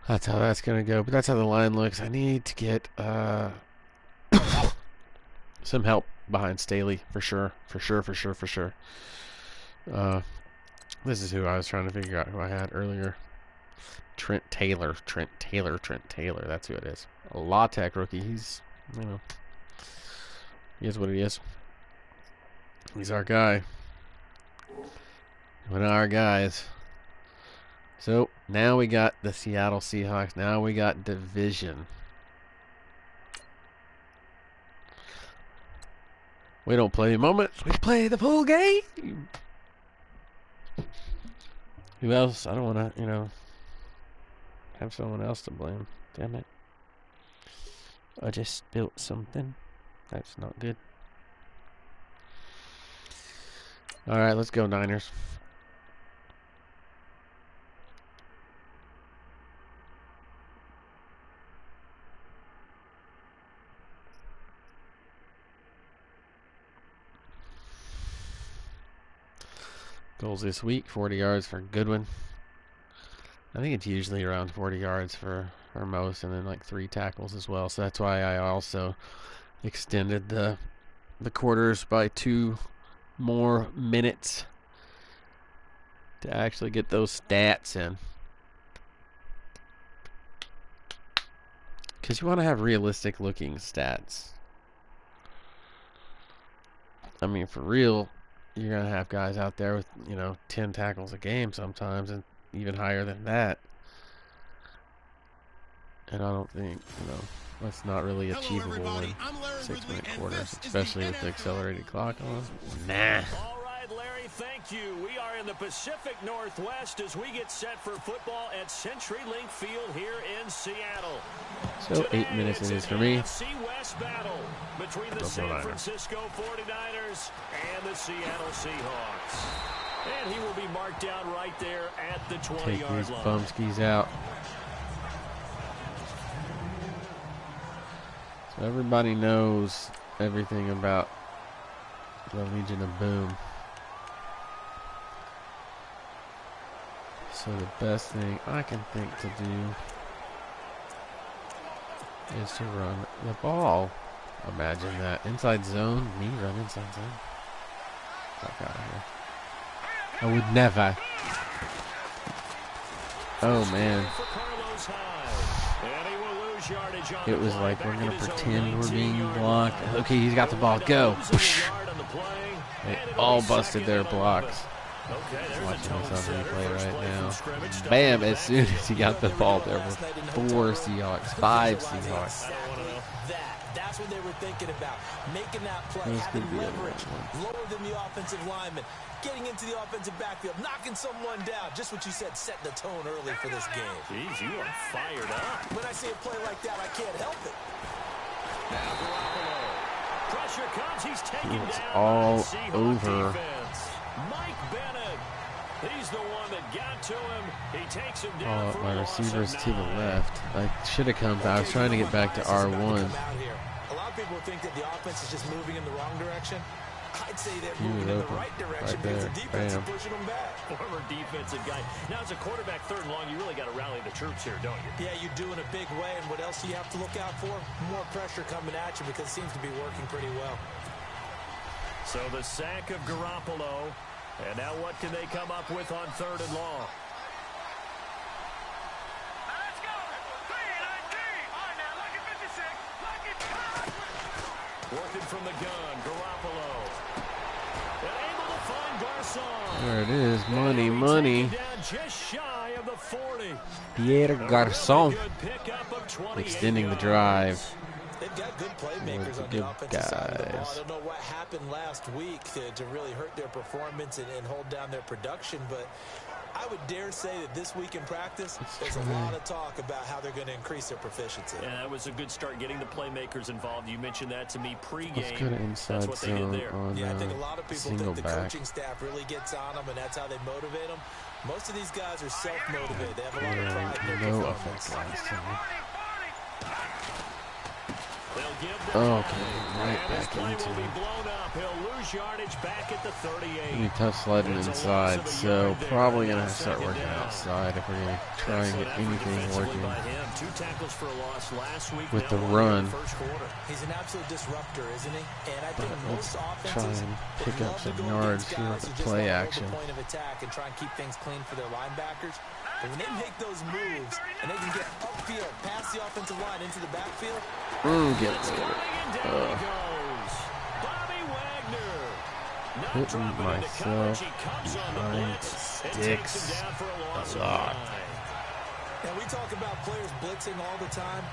Speaker 1: that's how that's going to go. But that's how the line looks. I need to get some help behind Staley, for sure. This is who I was trying to figure out who I had earlier. Trent Taylor. That's who it is. A La Tech rookie. He's, you know, he is what he is. He's our guy. One of our guys. So now we got the Seattle Seahawks. Now we got division. We don't play moments. We play the full game. Who else? I don't want to, you know, have someone else to blame. Damn it. I just spilt something. That's not good. Alright, let's go Niners. Goals this week, 40 yards for Goodwin. I think it's usually around 40 yards for most, and then like 3 tackles as well. So that's why I also extended the quarters by 2 more minutes to actually get those stats in. Because you want to have realistic looking stats. I mean, for real, you're going to have guys out there with, you know, 10 tackles a game sometimes, and even higher than that. And I don't think, you know, that's not really achievable in 6-minute quarters, especially with the accelerated clock on. Nah.
Speaker 3: All right, Larry, thank you. We are in the Pacific Northwest as we get set for football at CenturyLink Field here in Seattle.
Speaker 1: So 8 minutes it is for me.
Speaker 3: West battle between the San Francisco 49ers and the Seattle Seahawks. And he will be marked down right there at the 20-yard line.
Speaker 1: Take these bumskis out. So everybody knows everything about the Legion of Boom. So the best thing I can think to do is to run the ball. Imagine that. Inside zone. Me run inside zone. Fuck out of here. I would never. Oh, man. It was like we're going to pretend we're being blocked. Okay, he's got the ball. Go. They all busted their blocks. I'm watching this on replay right now. Bam! As soon as he got the ball, there were 4 Seahawks, 5 Seahawks.
Speaker 4: That's what they were thinking about. Making that play, having leverage, lower than the offensive lineman, getting into the offensive backfield, knocking someone down. Just what you said, set the tone early for this game.
Speaker 3: Jeez, you are fired up.
Speaker 4: When I see a play like that, I can't help it.
Speaker 3: Pressure comes, he's taken down.
Speaker 1: It's all over.
Speaker 3: Mike Bennett. He's the one that got to him. He takes him down.
Speaker 1: My receiver's to the left. I should have come back. I was trying to get back to R1.
Speaker 4: A lot of people think that the offense is just moving in the wrong direction. I'd say they're
Speaker 1: He was
Speaker 4: moving in the
Speaker 1: open.
Speaker 4: right direction
Speaker 1: Right
Speaker 4: because
Speaker 1: there.
Speaker 4: the defense
Speaker 1: Bam.
Speaker 4: is pushing them back.
Speaker 3: Former defensive guy. Now, as a quarterback, 3rd and long, you really got to rally the troops here, don't you?
Speaker 4: Yeah, you do in a big way. And what else do you have to look out for? More pressure coming at you because it seems to be working pretty well.
Speaker 3: So the sack of Garoppolo. And now what can they come up with on 3rd and long?
Speaker 5: Let's go. 3-19. All right, now, lucky 56. Lucky 5.
Speaker 3: Working from the gun, Garoppolo. And able to find Garcon.
Speaker 1: There it is. Money,
Speaker 3: And we
Speaker 1: money.
Speaker 3: take it down just shy of the 40.
Speaker 1: Pierre Garcon
Speaker 3: Really good pickup of 28
Speaker 1: extending the
Speaker 3: yards.
Speaker 1: drive.
Speaker 4: They've got good playmakers on
Speaker 1: Good
Speaker 4: the offensive side of the ball. I
Speaker 1: guys.
Speaker 4: don't know what happened last week to really hurt their performance and hold down their production, but I would dare say that this week in practice, there's a lot of talk about how they're going to increase their proficiency.
Speaker 3: Yeah, that was a good start getting the playmakers involved. You mentioned that to me pregame.
Speaker 1: Let's go to
Speaker 3: That's
Speaker 1: inside
Speaker 3: what they did
Speaker 1: zone
Speaker 3: there.
Speaker 1: on
Speaker 4: Yeah, I think a lot of people
Speaker 1: single
Speaker 4: think the
Speaker 1: back.
Speaker 4: coaching staff really gets on them, and that's how they motivate them. Most of these guys are self-motivated. They have a lot of pride in their
Speaker 1: No
Speaker 4: performance.
Speaker 1: offense last time.
Speaker 3: They'll give them
Speaker 1: Okay, right
Speaker 3: and his
Speaker 1: back
Speaker 3: play
Speaker 1: into
Speaker 3: will be
Speaker 1: it.
Speaker 3: blown up. He'll lose yardage back at the 38.
Speaker 1: Pretty tough sledding
Speaker 3: It's a loss
Speaker 1: inside,
Speaker 3: of a
Speaker 1: so
Speaker 3: yard there.
Speaker 1: probably gonna
Speaker 3: Now
Speaker 1: have to start
Speaker 3: second
Speaker 1: working
Speaker 3: down.
Speaker 1: outside if we're gonna try and get
Speaker 3: Excellent effort
Speaker 1: anything
Speaker 3: defensively
Speaker 1: working.
Speaker 3: by him. 2 tackles for a loss last week.
Speaker 1: With
Speaker 3: now
Speaker 1: the
Speaker 3: one
Speaker 1: run.
Speaker 3: in the first quarter.
Speaker 4: He's an absolute disruptor, isn't he? And I think
Speaker 1: But
Speaker 4: most
Speaker 1: let's
Speaker 4: offenses
Speaker 1: try and pick
Speaker 4: would
Speaker 1: up
Speaker 4: love to
Speaker 1: some
Speaker 4: go
Speaker 1: yards
Speaker 4: against
Speaker 1: here
Speaker 4: guys
Speaker 1: with
Speaker 4: who
Speaker 1: the
Speaker 4: just
Speaker 1: play
Speaker 4: wanna hold
Speaker 1: action.
Speaker 4: the point of attack and try and keep things clean for their linebackers. But when they make those moves and they can get upfield, past the offensive line into the backfield,
Speaker 1: Get
Speaker 3: It's
Speaker 1: it.
Speaker 3: coming and down he goes. Bobby Wagner. Not
Speaker 1: Putting
Speaker 3: dropping into
Speaker 1: myself
Speaker 3: coverage. He comes on the
Speaker 1: behind
Speaker 3: blitz and
Speaker 1: sticks
Speaker 3: takes him down for a loss
Speaker 1: a
Speaker 3: of
Speaker 1: lot.
Speaker 3: 9.
Speaker 4: and we talk about players blitzing all the time.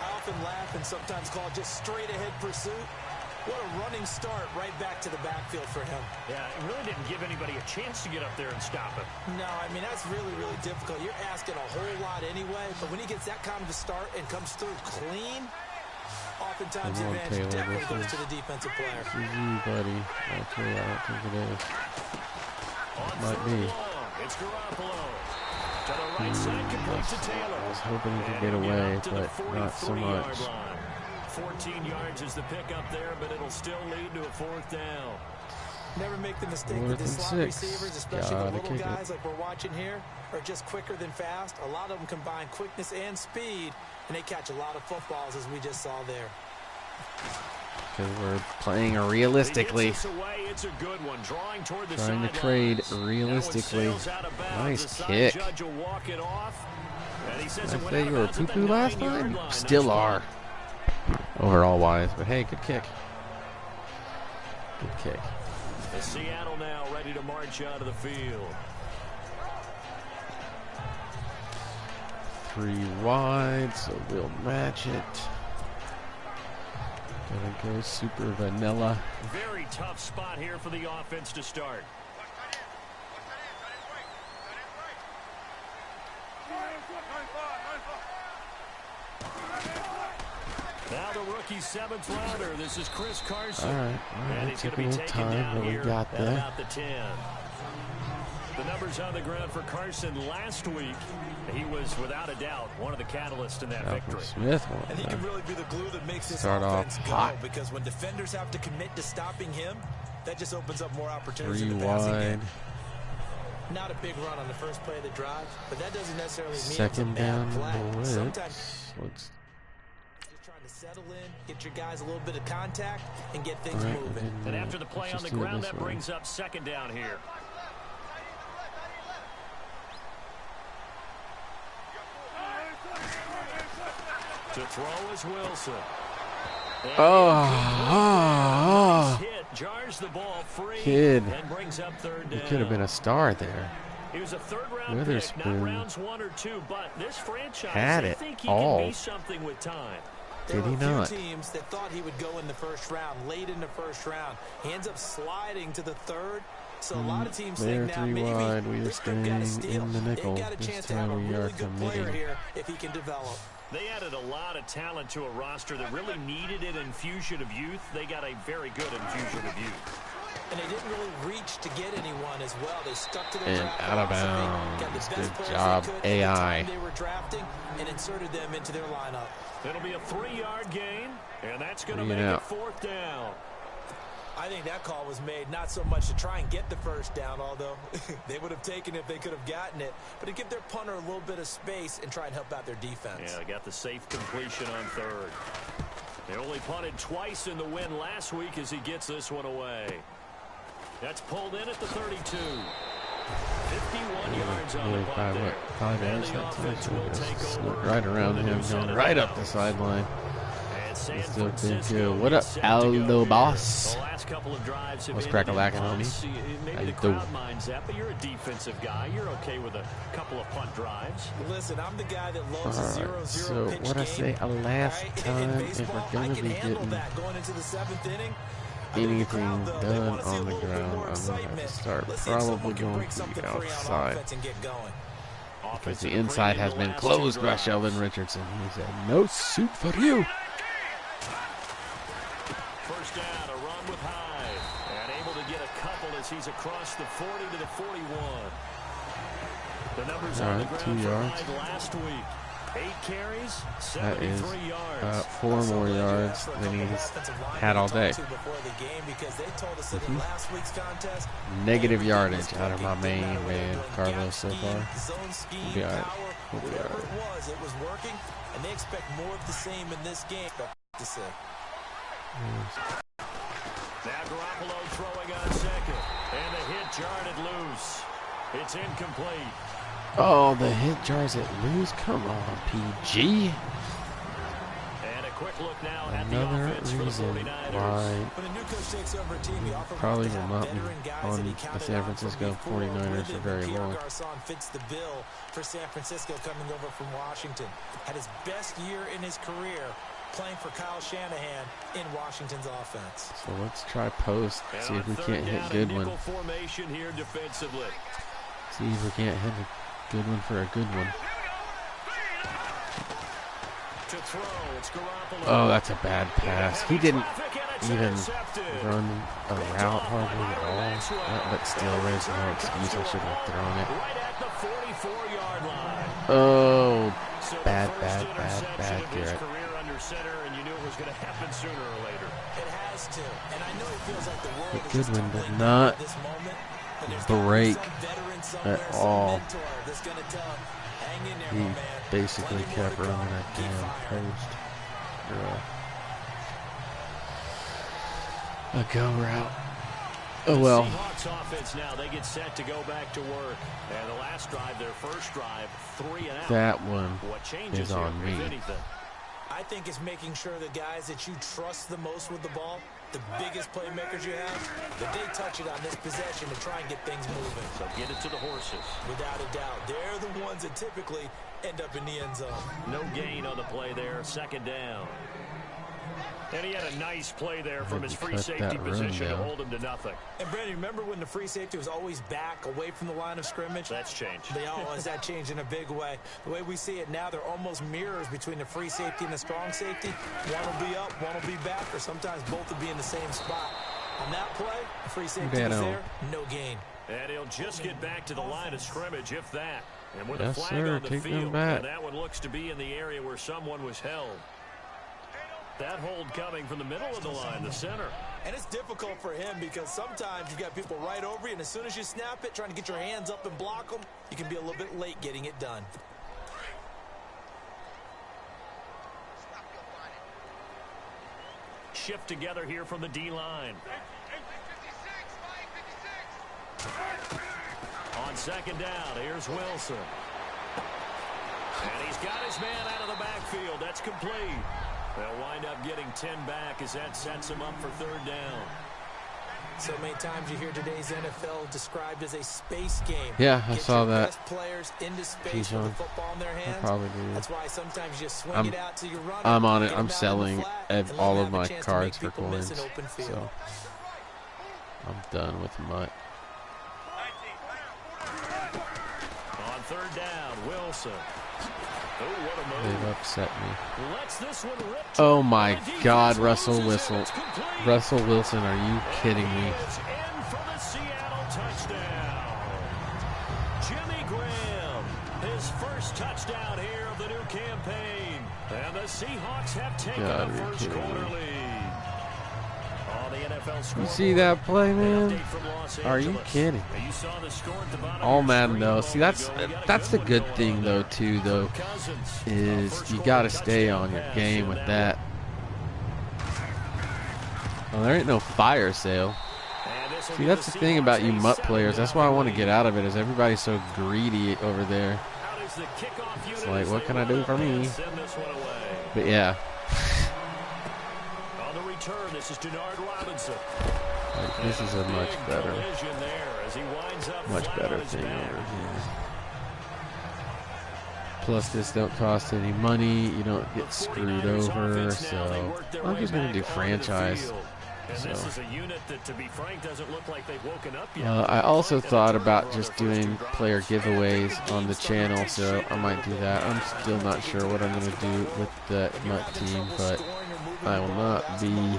Speaker 4: I often laugh and sometimes call it just straight ahead pursuit. What a running start right back to the backfield for him.
Speaker 3: Yeah, it really didn't give anybody a chance to get up there and stop him.
Speaker 4: No, I mean, that's really, really difficult. You're asking a whole lot anyway, but when he gets that kind of a start and comes through clean, oftentimes the
Speaker 1: Come on,
Speaker 4: advantage
Speaker 1: Taylor,
Speaker 4: definitely
Speaker 1: this
Speaker 4: goes
Speaker 1: is-
Speaker 4: to the defensive player.
Speaker 1: This is you, buddy. Okay, I don't think it is.
Speaker 3: On
Speaker 1: Might
Speaker 3: 3rd
Speaker 1: be.
Speaker 3: and long, it's Garoppolo. To the right side, complete to Taylor.
Speaker 1: I was hoping he could
Speaker 3: And
Speaker 1: get
Speaker 3: he'll
Speaker 1: away,
Speaker 3: up to the
Speaker 1: but not so
Speaker 3: 43-yard
Speaker 1: much.
Speaker 3: line. 14 yards is the pickup there, but it'll still lead to a 4th down.
Speaker 4: Never make the mistake that
Speaker 1: 4th
Speaker 4: the
Speaker 1: and
Speaker 4: slot
Speaker 1: 6.
Speaker 4: receivers, especially the
Speaker 1: Gotta
Speaker 4: little
Speaker 1: kick it.
Speaker 4: guys like we're watching here, are just quicker than fast. A lot of them combine quickness and speed, and they catch a lot of footballs, as we just saw there.
Speaker 1: Because we're playing realistically.
Speaker 3: He gets this away. It's a good one. Drawing toward the
Speaker 1: Trying to
Speaker 3: sidelines.
Speaker 1: trade
Speaker 3: Now it
Speaker 1: realistically.
Speaker 3: sails out of bounds.
Speaker 1: Nice
Speaker 3: The side
Speaker 1: kick.
Speaker 3: judge will walk it off. And he says
Speaker 1: I
Speaker 3: it went
Speaker 1: say
Speaker 3: out
Speaker 1: you
Speaker 3: of
Speaker 1: were
Speaker 3: bounds at the
Speaker 1: poo-poo last
Speaker 3: 9-yard
Speaker 1: time?
Speaker 3: line.
Speaker 1: Still
Speaker 3: Nice
Speaker 1: are. Overall wise, but hey, good kick. Good kick.
Speaker 3: The Seattle now ready to march out of the field.
Speaker 1: 3 wide, so we'll match it. Gonna go super vanilla.
Speaker 3: Very tough spot here for the offense to start. Now the rookie 7th rounder. This is Chris Carson.
Speaker 1: All right,
Speaker 3: And
Speaker 1: it
Speaker 3: he's
Speaker 1: took
Speaker 3: going
Speaker 1: a
Speaker 3: to be
Speaker 1: little
Speaker 3: taken
Speaker 1: time,
Speaker 3: down
Speaker 1: but we
Speaker 3: here
Speaker 1: got
Speaker 3: at
Speaker 1: there.
Speaker 3: about the 10. The numbers on the ground for Carson last week. He was, without a doubt, one of the catalysts in that
Speaker 1: Malcolm
Speaker 3: victory.
Speaker 1: Smith won
Speaker 4: And he
Speaker 1: there.
Speaker 4: can really be the glue that makes this
Speaker 1: Start off
Speaker 4: offense go,
Speaker 1: hot.
Speaker 4: because when defenders have to commit to stopping him, that just opens up more opportunities
Speaker 1: 3
Speaker 4: in the passing
Speaker 1: wide.
Speaker 4: game. Not a big run on the first play of the drive, but that doesn't necessarily mean
Speaker 1: Second
Speaker 4: it's a bad
Speaker 1: down
Speaker 4: play.
Speaker 1: blitz.
Speaker 4: Sometimes
Speaker 1: Let's
Speaker 4: just trying to settle in, get your guys a little bit of contact, and get things
Speaker 1: Alright,
Speaker 4: moving.
Speaker 3: And after the play
Speaker 1: let's
Speaker 3: on the
Speaker 1: just do it
Speaker 3: ground,
Speaker 1: this
Speaker 3: that
Speaker 1: way.
Speaker 3: brings up 2nd down here. To throw is Wilson. And
Speaker 1: Oh,
Speaker 3: hit jars the ball free
Speaker 1: Kid.
Speaker 3: and brings up 3rd
Speaker 1: he
Speaker 3: down.
Speaker 1: could have been a star there.
Speaker 3: He was a 3rd-round pick,
Speaker 1: Witherspoon
Speaker 3: not rounds 1 or 2, but this franchise,
Speaker 1: had
Speaker 3: they
Speaker 1: it
Speaker 3: think he
Speaker 1: all.
Speaker 3: can be something with time.
Speaker 4: There
Speaker 1: Did
Speaker 4: were
Speaker 1: he
Speaker 4: a few
Speaker 1: not?
Speaker 4: teams that thought he would go in the first round, late in the first round. He ends up sliding to the 3rd. So a lot of teams
Speaker 1: There,
Speaker 4: think now
Speaker 1: 3
Speaker 4: maybe
Speaker 1: wide. We are
Speaker 4: this could get a
Speaker 1: staying
Speaker 4: steal.
Speaker 1: in the nickel.
Speaker 4: They've got a
Speaker 1: This
Speaker 4: chance to have a
Speaker 1: time we are
Speaker 4: really good player
Speaker 1: committing.
Speaker 4: here if he can develop.
Speaker 3: They added a lot of talent to a roster that really needed an infusion of youth. They got a very good infusion of youth.
Speaker 4: And they didn't really reach to get anyone as well. They stuck to their
Speaker 1: And
Speaker 4: draft
Speaker 1: out of
Speaker 4: philosophy, got the
Speaker 1: bounds.
Speaker 4: best
Speaker 1: Good
Speaker 4: players
Speaker 1: job,
Speaker 4: they could at
Speaker 1: AI.
Speaker 4: the time they were drafting and inserted them into their lineup.
Speaker 3: It'll be a 3-yard gain, and that's going to
Speaker 1: 3
Speaker 3: make
Speaker 1: and
Speaker 3: it
Speaker 1: out.
Speaker 3: 4th down.
Speaker 4: I think that call was made not so much to try and get the first down, although they would have taken it if they could have gotten it, but to give their punter a little bit of space and try and help out their defense.
Speaker 3: Yeah, they got the safe completion on third. They only punted twice in the win last week as he gets this one away. That's pulled in at the 32. 51 yards on the punt there.
Speaker 1: 5 yards. Snuck right around him, going right up the sideline. It's still been good. What up, Aldo boss? What's crack-a-lackin', homie?
Speaker 3: Maybe
Speaker 1: How
Speaker 3: the
Speaker 1: you doing?
Speaker 3: crowd minds that, but you're a defensive guy. You're okay with a couple of punt drives.
Speaker 4: Listen, I'm the guy that loves a 0-0
Speaker 1: So
Speaker 4: pitch
Speaker 1: what I
Speaker 4: game.
Speaker 1: say last time,
Speaker 4: In
Speaker 1: if
Speaker 4: baseball,
Speaker 1: we're
Speaker 4: I
Speaker 1: gonna
Speaker 4: can
Speaker 1: be
Speaker 4: handle
Speaker 1: getting
Speaker 4: that going into the 7th inning.
Speaker 1: anything done on the ground, I'm gonna have to start probably going to the outside. Because the inside has been closed by Sheldon Richardson. He said, no suit for you.
Speaker 3: First down, a run with Hyde. And able to get a couple as he's across the 40 to the 41. The numbers on the ground
Speaker 1: 2
Speaker 3: for
Speaker 1: yards.
Speaker 3: Hyde last week. 8 carries,
Speaker 1: That is
Speaker 3: 73 yards.
Speaker 1: 4 more yards than he's had all day. Negative yardage out of my main man, Carlos, so far. We'll be all right. We'll be all right.
Speaker 4: It was working, and they expect more of the same in this game. To say.
Speaker 3: Now Garoppolo throwing on second. And the hit jarred it loose. It's incomplete.
Speaker 1: Oh, the hit jars it loose. Come on, PG.
Speaker 3: And a quick look now at
Speaker 1: Another
Speaker 3: the offense for the
Speaker 1: reason
Speaker 3: 49ers.
Speaker 1: why
Speaker 4: When a new coach takes over a team, he often
Speaker 1: probably
Speaker 4: wants to
Speaker 1: will
Speaker 4: have
Speaker 1: not be
Speaker 4: veteran guys
Speaker 1: on
Speaker 4: that he
Speaker 1: the
Speaker 4: counted
Speaker 1: San
Speaker 4: on from
Speaker 1: Francisco
Speaker 4: before.
Speaker 1: 49ers for very
Speaker 4: Pierre
Speaker 1: long.
Speaker 4: Garcon fits the bill for San Francisco coming over from Washington. Had his best year in his career playing for Kyle Shanahan in Washington's offense.
Speaker 1: So let's try post,
Speaker 3: And
Speaker 1: see if
Speaker 3: on
Speaker 1: we
Speaker 3: third
Speaker 1: can't hit
Speaker 3: down,
Speaker 1: good
Speaker 3: a
Speaker 1: one.
Speaker 3: nickel formation here defensively.
Speaker 1: See if we can't hit a good one for a good one.
Speaker 3: To throw, it's Garoppolo.
Speaker 1: Oh, that's a bad pass. He didn't
Speaker 3: Traffic, and it's
Speaker 1: even
Speaker 3: intercepted.
Speaker 1: run a route hardly at all. But still, there's no excuse. I should have thrown it.
Speaker 3: Right at the 44-yard line.
Speaker 1: Oh,
Speaker 3: So the
Speaker 1: bad,
Speaker 3: first
Speaker 1: bad,
Speaker 3: interception
Speaker 1: bad,
Speaker 3: of his
Speaker 1: Garrett.
Speaker 3: career under center, and you knew it was going to happen sooner or later.
Speaker 4: It has to. And I know it feels like the world
Speaker 1: But
Speaker 4: is just
Speaker 1: Goodwin did
Speaker 4: tumbling
Speaker 1: not
Speaker 4: down at this moment, but there's gotta be
Speaker 1: break
Speaker 4: some veteran somewhere,
Speaker 1: at
Speaker 4: some
Speaker 1: all.
Speaker 4: mentor that's going to tell him, hang in there,
Speaker 1: He
Speaker 4: my man.
Speaker 1: basically
Speaker 4: Plenty more
Speaker 1: kept
Speaker 4: to go.
Speaker 1: running that
Speaker 4: Get
Speaker 1: damn
Speaker 4: fired.
Speaker 1: post. A go route. Oh well.
Speaker 3: Seahawks offense now, they get set to go back to work. And the last drive, their first drive, 3 and out.
Speaker 1: That one
Speaker 3: What changes
Speaker 1: is
Speaker 3: here,
Speaker 1: on
Speaker 3: if
Speaker 1: me.
Speaker 3: anything?
Speaker 4: I think it's making sure the guys that you trust the most with the ball, the biggest playmakers you have, that they touch it on this possession to try and get things moving.
Speaker 3: So get it to the horses.
Speaker 4: Without a doubt, they're the ones that typically end up in the end zone.
Speaker 3: No gain on the play there, second down. And he had a nice play there from
Speaker 1: Had
Speaker 3: his
Speaker 1: to
Speaker 3: free
Speaker 1: cut
Speaker 3: safety
Speaker 1: that run
Speaker 3: position to
Speaker 1: down.
Speaker 3: hold him to nothing.
Speaker 4: And Brandon, remember when the free safety was always back away from the line of scrimmage?
Speaker 3: That's changed.
Speaker 4: Has that changed in a big way? The way we see it now, they're almost mirrors between the free safety and the strong safety. One will be up, one will be back, or sometimes both will be in the same spot. On that play, the free safety was there, no gain.
Speaker 3: And he'll just get back to the line of scrimmage, if that. And with a
Speaker 1: Yes,
Speaker 3: flag
Speaker 1: sir.
Speaker 3: on the
Speaker 1: Take them
Speaker 3: field,
Speaker 1: back.
Speaker 3: and that one looks to be in the area where someone was held. That hold coming from the middle of the line, the center.
Speaker 4: And it's difficult for him because sometimes you've got people right over you, and as soon as you snap it, trying to get your hands up and block them, you can be a little bit late getting it done.
Speaker 3: Shift together here from the D-line. On second down, here's Wilson. And he's got his man out of the backfield. That's complete. They'll wind up getting 10 back as that sets him up for third down.
Speaker 4: So many times you hear today's NFL described as a space game.
Speaker 1: Yeah, I
Speaker 4: Get
Speaker 1: saw
Speaker 4: your
Speaker 1: that.
Speaker 4: best players into space
Speaker 1: He's
Speaker 4: with
Speaker 1: on.
Speaker 4: the football in their hands.
Speaker 1: probably do.
Speaker 4: That's why sometimes you swing
Speaker 1: I'm-
Speaker 4: it out to your runner.
Speaker 1: I'm on it.
Speaker 4: get
Speaker 1: I'm
Speaker 4: him out
Speaker 1: selling
Speaker 4: in the flat, and let
Speaker 1: all
Speaker 4: him
Speaker 1: of
Speaker 4: have a
Speaker 1: my
Speaker 4: chance to
Speaker 1: cards
Speaker 4: make
Speaker 1: for
Speaker 4: people miss
Speaker 1: coins.
Speaker 4: an open field.
Speaker 1: So I'm done with Mutt.
Speaker 3: On third down, Wilson. Oh, what a
Speaker 1: They've
Speaker 3: move.
Speaker 1: upset me.
Speaker 3: Lets this one rip.
Speaker 1: Oh my
Speaker 3: The
Speaker 1: God,
Speaker 3: defense
Speaker 1: Russell
Speaker 3: loses,
Speaker 1: Wilson.
Speaker 3: and it's complete.
Speaker 1: Russell Wilson, are you kidding
Speaker 3: And he
Speaker 1: me?
Speaker 3: is in for the Seattle touchdown. Jimmy Graham, his first touchdown here of the new campaign. And the Seahawks have taken
Speaker 1: God,
Speaker 3: a
Speaker 1: you're
Speaker 3: first
Speaker 1: kidding
Speaker 3: quarter
Speaker 1: me.
Speaker 3: lead. On the
Speaker 1: You see that play, man? Are you kidding? All Madden though. See, that's the good thing though too though, is you got to stay on your game with that. Oh, there ain't no fire sale. See, that's the thing about you MUT players. That's why I want to get out of it, is everybody's so greedy over there. It's like, what can I do for me? But yeah.
Speaker 3: On the return, this is Denard Robinson.
Speaker 1: Like, this is a much better thing over here. Plus, this don't cost any money. You don't get screwed over. So I'm just gonna do franchise. So, I also thought about just doing player giveaways on the channel, so I might do that. I'm still not sure what I'm going to do with the MUT team, but I will not be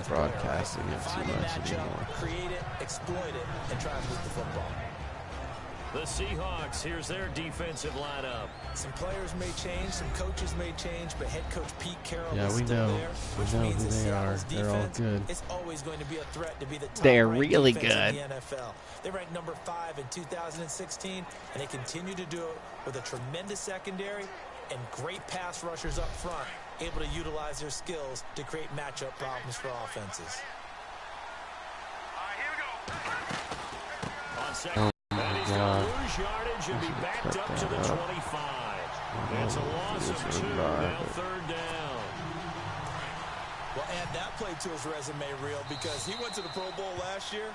Speaker 1: broadcasting it too much anymore.
Speaker 4: Create it, exploit it, and try and move the football.
Speaker 3: The Seahawks, here's their defensive lineup.
Speaker 4: Some players may change, some coaches may change, but head coach Pete Carroll
Speaker 1: is
Speaker 4: still
Speaker 1: know.
Speaker 4: there,
Speaker 1: We know who they are. They're all good.
Speaker 4: It's always going to be a threat to be the top
Speaker 1: They're really good.
Speaker 4: in the NFL. They ranked number 5 in 2016, and they continue to do it with a tremendous secondary and great pass rushers up front, able to utilize their skills to create matchup problems for offenses.
Speaker 3: On second. Yardage and be backed up to the 25. It's a loss of 2, now third down.
Speaker 4: Well, add that play to his resume reel, because he went to the Pro Bowl last year.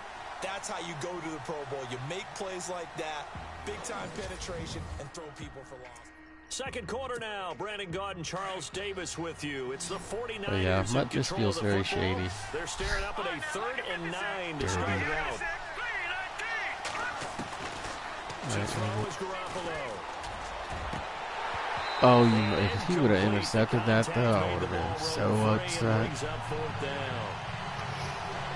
Speaker 4: That's how you go to the Pro Bowl. You make plays like that, big-time penetration, and throw people for loss.
Speaker 3: Second quarter now. Brandon Gaudin, Charles Davis with you. It's the 49ers.
Speaker 1: Oh, yeah, MUT just feels very shady.
Speaker 3: They're staring up at a 3rd and 9 to start it out.
Speaker 1: Oh, if he would have intercepted that, though, I would have been so upset.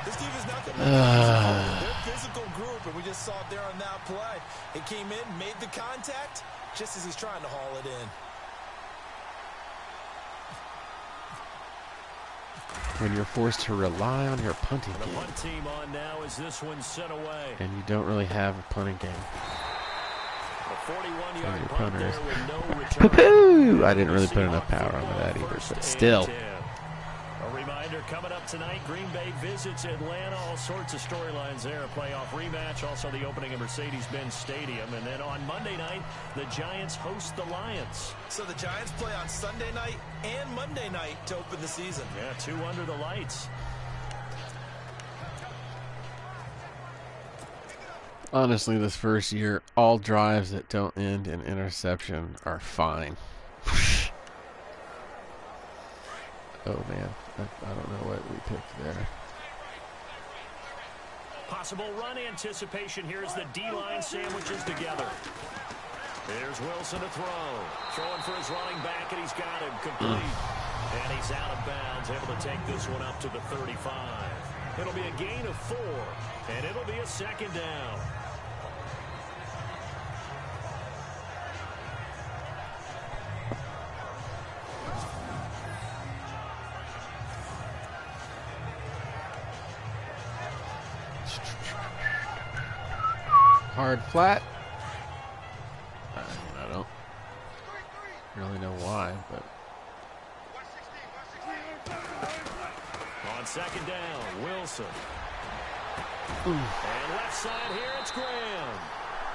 Speaker 4: This team is not going to they're a physical group, and we just saw it there on that play. It came in, made the contact, just as he's trying to haul it in.
Speaker 1: When you're forced to rely on your punting game.
Speaker 3: The punt team on now as this one sent away.
Speaker 1: And you don't really have a punting game.
Speaker 3: A 41-yard punt there with no return.
Speaker 1: Poo-poo! I didn't really put enough power onto that either, but still.
Speaker 3: A reminder coming up tonight, Green Bay visits Atlanta. All sorts of storylines there. A playoff rematch, also the opening of Mercedes-Benz Stadium. And then on Monday night, the Giants host the Lions.
Speaker 4: So the Giants play on Sunday night and Monday night to open the season.
Speaker 3: Yeah, 2 under the lights.
Speaker 1: Honestly, this first year, all drives that don't end in interception are fine. Oh, man. I don't know what we picked there.
Speaker 3: Possible run anticipation here as the D-line sandwiches together. There's Wilson to throw. Throwing for his running back, and he's got him complete. And he's out of bounds, able to take this one up to the 35. It'll be a gain of 4, and it'll be a 2nd down.
Speaker 1: Hard flat. I don't really know why, but.
Speaker 3: On 2nd down, Wilson. And left side here, it's Graham.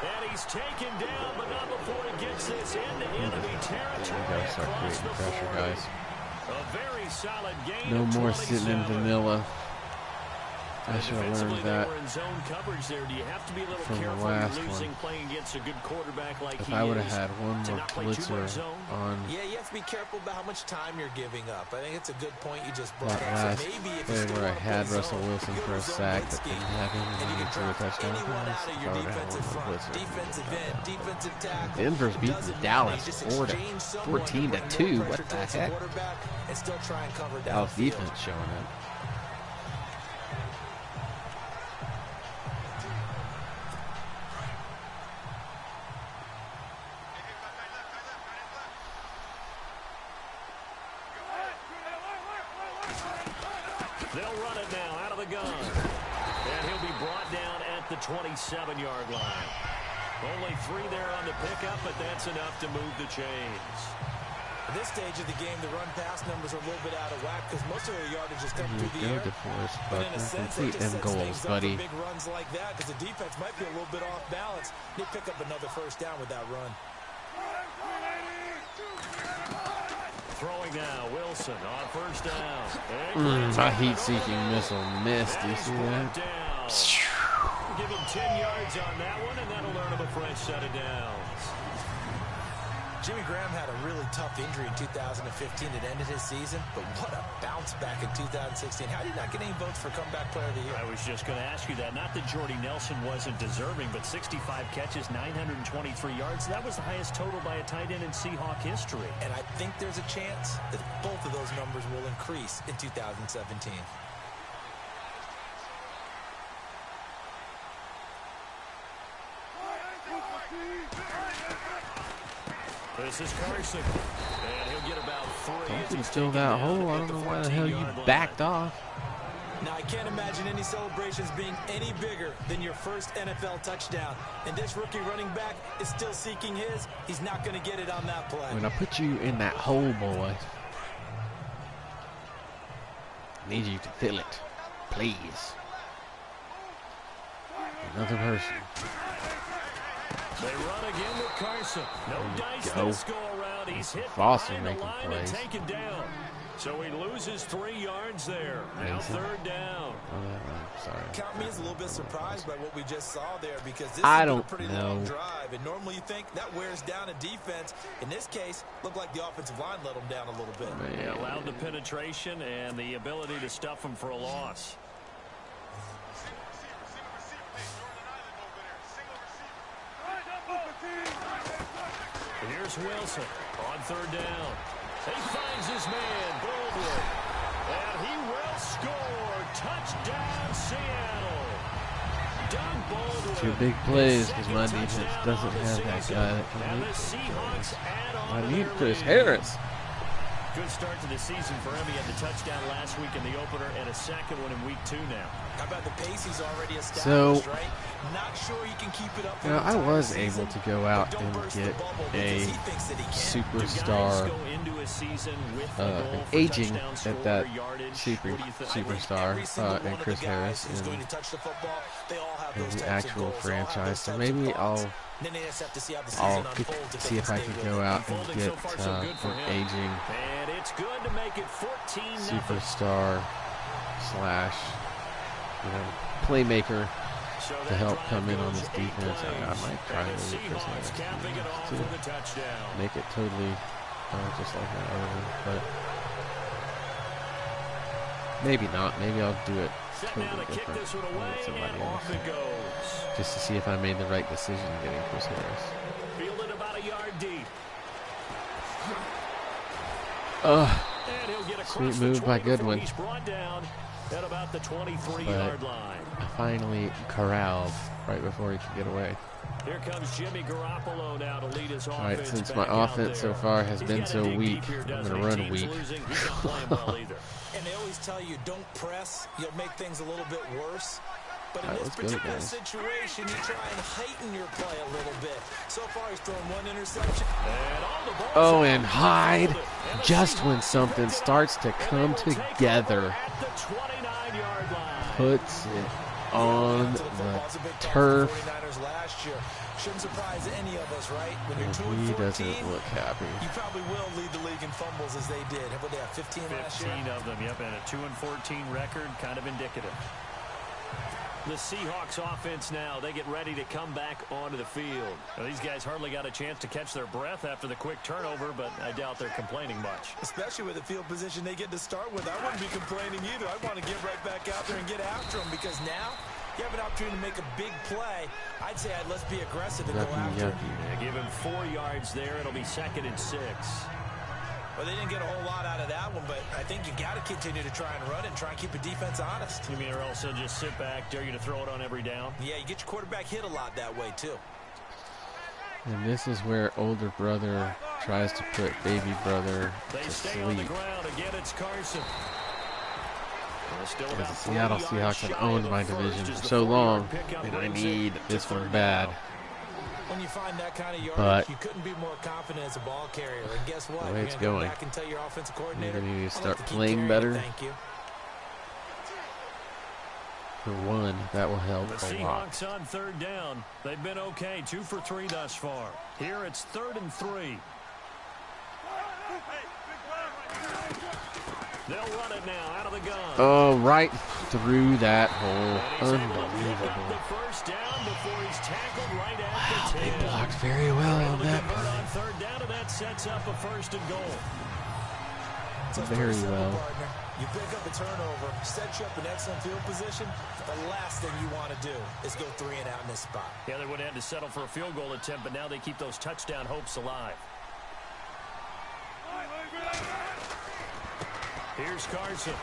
Speaker 3: And he's taken down, but not before he gets this into enemy territory.
Speaker 1: We gotta start creating pressure, guys.
Speaker 3: A very solid game.
Speaker 1: No more sitting in vanilla. I should have learned that
Speaker 3: in zone coverage there. Do you have to be a little
Speaker 1: from the
Speaker 3: careful
Speaker 1: last
Speaker 3: losing
Speaker 1: one.
Speaker 3: Playing against a good quarterback like
Speaker 1: If
Speaker 3: he
Speaker 1: I would have
Speaker 3: is,
Speaker 1: had one
Speaker 3: to
Speaker 1: more
Speaker 3: not play too much
Speaker 1: blitzer
Speaker 3: zone.
Speaker 1: on
Speaker 4: Yeah, you have to be careful about how much time you're giving up. I think it's a good point you just brought
Speaker 1: that
Speaker 4: up.
Speaker 1: last
Speaker 4: So maybe if
Speaker 1: play
Speaker 4: you still
Speaker 1: where I
Speaker 4: want to
Speaker 1: had
Speaker 4: play
Speaker 1: Russell
Speaker 4: zone,
Speaker 1: Wilson
Speaker 4: you go
Speaker 1: for
Speaker 4: to
Speaker 1: a
Speaker 4: zone
Speaker 1: sack,
Speaker 4: blitz
Speaker 1: but
Speaker 4: scheme,
Speaker 1: didn't have him,
Speaker 4: and
Speaker 1: and
Speaker 4: you
Speaker 1: he
Speaker 4: can
Speaker 1: threw a
Speaker 4: draft
Speaker 1: touchdown
Speaker 4: anyone
Speaker 1: pass.
Speaker 4: out of
Speaker 1: If
Speaker 4: your
Speaker 1: I would have had
Speaker 4: defensive
Speaker 1: one more
Speaker 4: front,
Speaker 1: blitzer,
Speaker 4: defensive end, defensive tackle.
Speaker 1: Denver's beating
Speaker 4: Doesn't
Speaker 1: Dallas
Speaker 4: matter. You just
Speaker 1: 14
Speaker 4: exchange someone to
Speaker 1: 2.
Speaker 4: bring more
Speaker 1: What
Speaker 4: pressure
Speaker 1: the
Speaker 4: towards the
Speaker 1: heck?
Speaker 4: quarterback and still try and cover
Speaker 1: Dallas
Speaker 4: downfield.
Speaker 1: defense showing up.
Speaker 3: They'll run it now out of the gun. And he'll be brought down at the 27-yard line. Only 3 there on the pickup, but that's enough to move the chains.
Speaker 4: At this stage of the game, the run-pass numbers are a little bit out of whack because most of their yardage is coming through the air. But in a sense, they just set things up for big runs like that because the defense might be a little bit off balance. They pick up another first down with that run.
Speaker 3: Throwing now, Wilson on first down.
Speaker 1: My heat-seeking missile missed. Do you see that?
Speaker 3: Give him 10 yards on that one, and that'll earn him a fresh set of downs.
Speaker 4: Jimmy Graham had a really tough injury in 2015 that ended his season, but what a bounce back in 2016. How did he not get any votes for Comeback Player of the Year?
Speaker 3: I was just going to ask you that. Not that Jordy Nelson wasn't deserving, but 65 catches, 923 yards. That was the highest total by a tight end in Seahawk history.
Speaker 4: And I think there's a chance that both of those numbers will increase in 2017.
Speaker 3: This is Carson, and he'll get about 3.
Speaker 1: Don't you fill that hole? I don't know why the hell you backed off.
Speaker 4: Now, I can't imagine any celebrations being any bigger than your first NFL touchdown. And this rookie running back is still seeking his. He's not going to get it on that play.
Speaker 1: When I put you in that hole, boy, I need you to fill it, please. Another person.
Speaker 3: They run again with Carson. No dice this go around. He's hit
Speaker 1: Foster
Speaker 3: behind the
Speaker 1: making
Speaker 3: line
Speaker 1: plays.
Speaker 3: and taken down. So he loses 3 yards there. Now third down.
Speaker 1: Sorry.
Speaker 4: Count me as a little bit surprised by what we just saw there because this
Speaker 1: I
Speaker 4: is a
Speaker 1: don't
Speaker 4: pretty
Speaker 1: know.
Speaker 4: long drive. And normally you think that wears down a defense. In this case, looked like the offensive line let them down a little bit.
Speaker 3: Yeah, allowed the penetration and the ability to stuff him for a loss. Here's Wilson on third down. He finds his man, Baldwin. And he will score. Touchdown, Seattle. Doug Baldwin.
Speaker 1: 2 big plays because my defense doesn't have that guy that can
Speaker 3: And
Speaker 1: make
Speaker 3: the
Speaker 1: it.
Speaker 3: Seahawks add on
Speaker 1: I
Speaker 3: to
Speaker 1: need
Speaker 3: their
Speaker 1: Chris
Speaker 3: lead.
Speaker 1: Harris.
Speaker 3: Good start to the season for him. He had the touchdown last week in the opener and a second one in week 2 now.
Speaker 4: How about the pace he's already established,
Speaker 1: So,
Speaker 4: right? Not sure he can keep it up.
Speaker 1: You know, I was able to go out and get a superstar, aging at that superstar, and Chris Harris in the actual franchise. So maybe I'll see if I can go out and get an aging superstar slash, playmaker to help come in on this defense. I might try to move Chris Harris to make it totally just like that other one, but maybe not. Maybe I'll do it totally different with somebody else, just to see if I made the right decision getting Chris Harris.
Speaker 3: Fielded about a yard deep.
Speaker 1: Sweet move by Goodwin.
Speaker 3: He's brought down at about the 23-yard line.
Speaker 1: Finally corralled right before he could get away.
Speaker 3: Here comes Jimmy Garoppolo now to lead his offense.
Speaker 1: All right, since
Speaker 3: back
Speaker 1: my
Speaker 3: out
Speaker 1: offense so
Speaker 3: there.
Speaker 1: far has
Speaker 3: He's
Speaker 1: been
Speaker 3: gotta
Speaker 1: so
Speaker 3: dig
Speaker 1: weak,
Speaker 3: deep here,
Speaker 1: I'm
Speaker 3: doesn't
Speaker 1: going to
Speaker 3: he?
Speaker 1: run
Speaker 3: Team's
Speaker 1: weak.
Speaker 3: losing. He's not playing well either.
Speaker 4: And they always tell you don't press, you'll make things a little bit worse. But in
Speaker 1: All right,
Speaker 4: this
Speaker 1: let's go,
Speaker 4: particular
Speaker 1: guys.
Speaker 4: situation, you try and heighten your play a little bit. So far, he's thrown 1 interception.
Speaker 1: Oh, and Hyde, just when something starts to come together, puts it on the turf.
Speaker 4: Shouldn't surprise any of us, right? When you're 2
Speaker 1: He
Speaker 4: and 14,
Speaker 1: doesn't look happy.
Speaker 4: you probably will lead the league in fumbles as they did. How about they have 15 last year?
Speaker 3: 15 of them, yep, and a 2-14 record, kind of indicative. The Seahawks offense now, they get ready to come back onto the field. Now, these guys hardly got a chance to catch their breath after the quick turnover, but I doubt they're complaining much.
Speaker 4: Especially with the field position they get to start with. I wouldn't be complaining either. I want to get right back out there and get after them because now you have an opportunity to make a big play. I'd say let's be aggressive and go after it.
Speaker 3: Yeah, give him 4 yards there. It'll be 2nd and 6.
Speaker 4: Well, they didn't get a whole lot out of that one, but I think you got to continue to try and run it and try and keep the defense honest.
Speaker 3: You mean, or also just sit back, dare you to throw it on every down?
Speaker 4: Yeah, you get your quarterback hit a lot that way, too.
Speaker 1: And this is where older brother tries to put baby brother
Speaker 3: They
Speaker 1: to
Speaker 3: stay on the
Speaker 1: sleep.
Speaker 3: ground. Again, it's Carson.
Speaker 1: Because the Seattle Seahawks have owned my division for so long, and I need this one bad.
Speaker 4: When you find that kind of yardage,
Speaker 1: But
Speaker 4: you couldn't be more confident as a ball carrier. And guess what?
Speaker 1: the way
Speaker 4: You're
Speaker 1: it's
Speaker 4: gonna go
Speaker 1: going,
Speaker 4: back and tell your offensive
Speaker 1: you're
Speaker 4: coordinator,
Speaker 1: going to need to
Speaker 4: "I'll
Speaker 1: start
Speaker 4: have to keep
Speaker 1: playing
Speaker 4: carrying
Speaker 1: better.
Speaker 4: it, thank you."
Speaker 1: For one, that will help
Speaker 3: The
Speaker 1: a lot.
Speaker 3: Seahawks on third down. They've been okay, 2 for 3 thus far. Here it's 3rd and 3. They'll run it now out of the gun.
Speaker 1: Oh, right through that hole.
Speaker 3: And he's able to pick up
Speaker 1: Unbelievable.
Speaker 3: the first down before he's tackled right at
Speaker 1: Wow,
Speaker 3: the 10.
Speaker 1: they blocked very well
Speaker 3: Able
Speaker 1: on
Speaker 3: to
Speaker 1: that
Speaker 3: convert on
Speaker 1: play.
Speaker 3: 3rd down, and that sets up a 1st and goal.
Speaker 4: So it's
Speaker 1: Very
Speaker 4: pretty simple,
Speaker 1: well.
Speaker 4: partner. You pick up a turnover, set you up in excellent field position. The last thing you want to do is go 3 and out in this spot.
Speaker 3: Yeah, they would have had to settle for a field goal attempt, but now they keep those touchdown hopes alive. Here's Carson.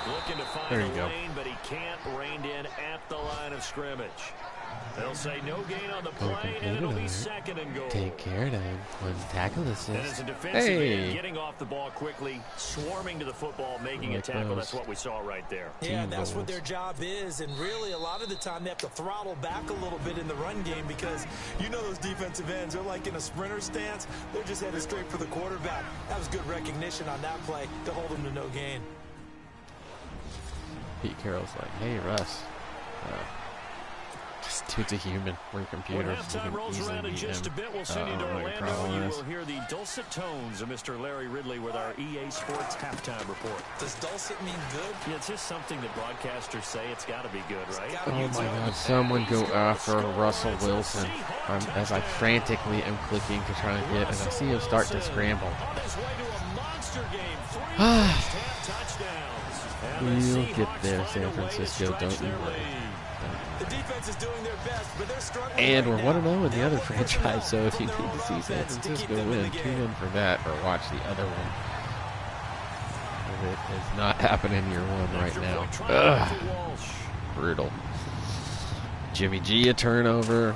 Speaker 3: Looking to find
Speaker 1: There
Speaker 3: a
Speaker 1: you go.
Speaker 3: lane, but he can't rein in at the line of scrimmage. They'll say no gain on the play, and it'll be 2nd and goal.
Speaker 1: Take care, then. One tackle
Speaker 3: And as
Speaker 1: assist.
Speaker 3: a defensive end,
Speaker 1: Hey!
Speaker 3: getting off the ball quickly, swarming to the football, making a
Speaker 1: Like
Speaker 3: tackle.
Speaker 1: those.
Speaker 3: That's what we saw right there.
Speaker 4: Yeah,
Speaker 1: Team
Speaker 4: that's what
Speaker 1: goals.
Speaker 4: their job is, and really a lot of the time they have to throttle back a little bit in the run game because you know those defensive ends, they're like in a sprinter stance. They're just headed straight for the quarterback. That was good recognition on that play to hold them to no gain.
Speaker 1: Pete Carroll's like, hey, Russ. This dude's a human. We're
Speaker 3: When
Speaker 1: computers. We
Speaker 3: halftime
Speaker 1: can
Speaker 3: rolls
Speaker 1: easily
Speaker 3: around in
Speaker 1: beat
Speaker 3: just a
Speaker 1: him.
Speaker 3: bit, we'll send you to
Speaker 1: I don't know what your
Speaker 3: Orlando.
Speaker 1: problem
Speaker 3: You
Speaker 1: is.
Speaker 3: will hear the dulcet tones of Mr. Larry Ridley with our EA Sports halftime report.
Speaker 4: Does dulcet mean good?
Speaker 3: Yeah, it's just something that broadcasters say. It's got to be good, right?
Speaker 1: Oh my God! Someone go after Russell Wilson. As I frantically am clicking to try and get, and I see him start to scramble.
Speaker 3: On his way to a monster game, 3 first-half touchdowns. And the
Speaker 1: We'll get
Speaker 3: Seahawks
Speaker 1: there,
Speaker 3: find
Speaker 1: San
Speaker 3: a way to
Speaker 1: Francisco.
Speaker 3: stretch
Speaker 1: Don't you
Speaker 3: their
Speaker 1: worry.
Speaker 3: lead.
Speaker 4: The defense is doing their best, but they're struggling.
Speaker 1: And we're
Speaker 4: right
Speaker 1: 1-0
Speaker 4: now.
Speaker 1: in the other
Speaker 4: They'll look for
Speaker 1: franchise, so if you
Speaker 4: help
Speaker 1: need
Speaker 4: from
Speaker 1: to
Speaker 4: their own
Speaker 1: see San
Speaker 4: offense to keep
Speaker 1: Francisco
Speaker 4: them in
Speaker 1: win,
Speaker 4: the game.
Speaker 1: tune in for that or watch the other one. It is not happening year one right now. Ugh, brutal. Jimmy G a turnover.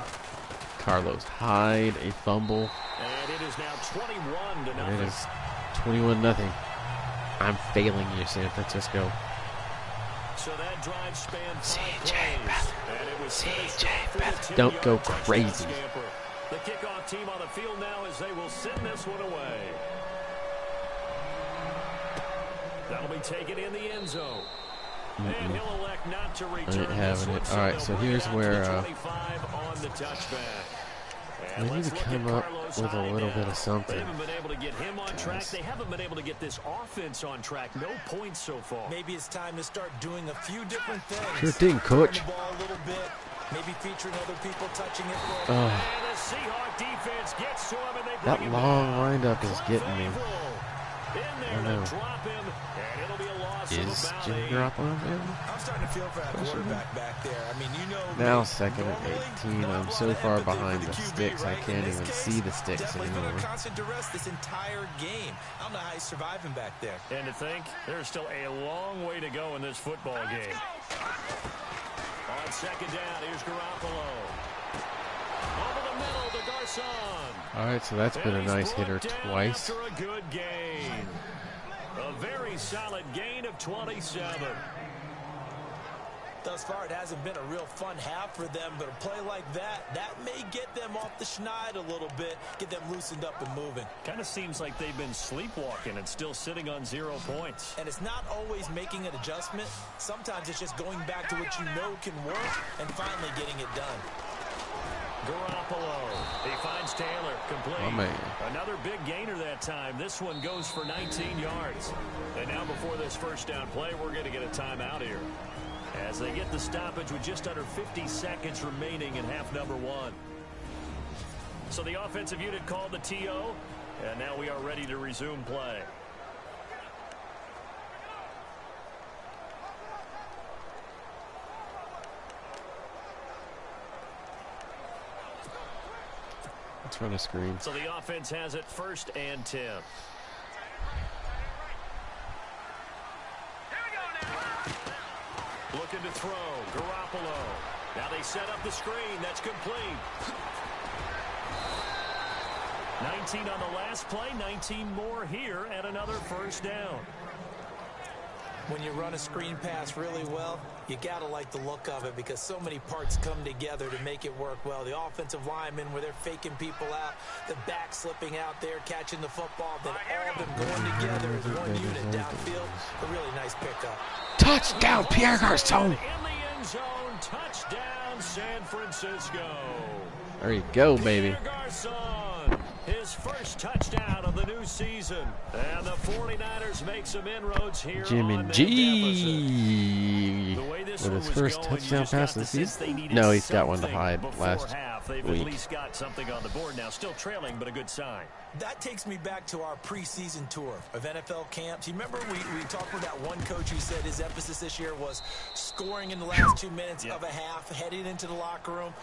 Speaker 1: Carlos Hyde a fumble.
Speaker 3: And it is now 21 to
Speaker 1: And it
Speaker 3: nothing.
Speaker 1: is 21-0. I'm failing you, San Francisco.
Speaker 3: So that drive spanned 5
Speaker 1: CJ
Speaker 3: plays.
Speaker 1: Beathard.
Speaker 3: And it was
Speaker 1: CJ
Speaker 3: finished off with a
Speaker 1: Beathard.
Speaker 3: 10-yard
Speaker 1: Don't go
Speaker 3: touchdown
Speaker 1: crazy.
Speaker 3: scamper. The kickoff team on the field now as they will send this one away. That'll be taken in the end zone. And he'll elect not to return
Speaker 1: ain't having it. All right, so here's where
Speaker 3: the 25 on the touchback. And
Speaker 1: we need
Speaker 3: let's
Speaker 1: to
Speaker 3: look
Speaker 1: come
Speaker 3: at
Speaker 1: up
Speaker 3: Carlos
Speaker 1: with a
Speaker 3: Hyde
Speaker 1: little
Speaker 3: now.
Speaker 1: bit of something.
Speaker 3: They haven't been able to get him on track.
Speaker 1: Guys.
Speaker 3: They haven't been able to get this offense on track. No points so far.
Speaker 4: Maybe it's time to start doing a few different things.
Speaker 1: Sure thing, coach.
Speaker 4: Run the ball a little bit. Maybe featuring other people touching it.
Speaker 1: Oh,
Speaker 3: And the Seahawk defense gets to him, and they
Speaker 1: that
Speaker 3: bring him
Speaker 1: long
Speaker 3: down.
Speaker 1: windup is getting me.
Speaker 3: In there
Speaker 1: I know.
Speaker 3: to drop him, and it'll be a loss of
Speaker 1: Is
Speaker 3: about
Speaker 1: Jimmy
Speaker 3: 8.
Speaker 1: Garoppolo available?
Speaker 4: I'm starting to feel for that quarterback back there. I mean, you know.
Speaker 1: Now
Speaker 4: they
Speaker 1: second and
Speaker 4: normally
Speaker 1: 18.
Speaker 4: don't
Speaker 1: I'm
Speaker 4: have a
Speaker 1: so
Speaker 4: lot of
Speaker 1: far
Speaker 4: empathy for
Speaker 1: behind
Speaker 4: the
Speaker 1: the
Speaker 4: QB,
Speaker 1: sticks, I
Speaker 4: right?
Speaker 1: can't
Speaker 4: In this
Speaker 1: even
Speaker 4: case,
Speaker 1: see the sticks
Speaker 4: definitely put
Speaker 1: anymore.
Speaker 4: under constant duress this entire game. I don't know how he's surviving back there.
Speaker 3: And to think, there's still a long way to go in this football game. On second down, here's Garoppolo. Over the middle to Garcon.
Speaker 1: All right, so that's been a
Speaker 3: And he's
Speaker 1: nice hitter
Speaker 3: brought down
Speaker 1: twice.
Speaker 3: After a good gain. A very solid gain of 27.
Speaker 4: Thus far, it hasn't been a real fun half for them, but a play like that may get them off the schneid a little bit, get them loosened up and moving.
Speaker 3: Kind of seems like they've been sleepwalking and still sitting on 0 points.
Speaker 4: And it's not always making an adjustment. Sometimes it's just going back to what you know can work and finally getting it done.
Speaker 3: Garoppolo. He finds Taylor. Complete.
Speaker 1: Oh, man.
Speaker 3: Another big gainer that time. This one goes for 19 yards. And now before this first down play, we're going to get a timeout here. As they get the stoppage with just under 50 seconds remaining in half number 1. So the offensive unit called the TO. And now we are ready to resume play.
Speaker 1: Let's run a screen.
Speaker 3: So the offense has it 1st and 10. Looking to throw. Garoppolo. Now they set up the screen. That's complete. 19 on the last play. 19 more here and another first down.
Speaker 4: When you run a screen pass really well, you got to like the look of it because so many parts come together to make it work well. The offensive linemen where they're faking people out, the back slipping out there, catching the football, then all of them going together as one unit downfield. A really nice pickup.
Speaker 1: Touchdown, Pierre Garcon.
Speaker 3: In the end zone, touchdown, San Francisco.
Speaker 1: There you go, baby.
Speaker 3: Pierre Garcon, his first touchdown of the new season. And the 49ers make some inroads here
Speaker 1: Jimmy
Speaker 3: on
Speaker 1: G with his first touchdown pass of the season. No, he's got one to Hyde last
Speaker 3: They've
Speaker 1: week.
Speaker 3: at least got something on the board now. Still trailing, but a good sign.
Speaker 4: That takes me back to our preseason tour of NFL camps. You remember we talked with that one coach who said his emphasis this year was scoring in the last 2 minutes of a half, heading into the locker room.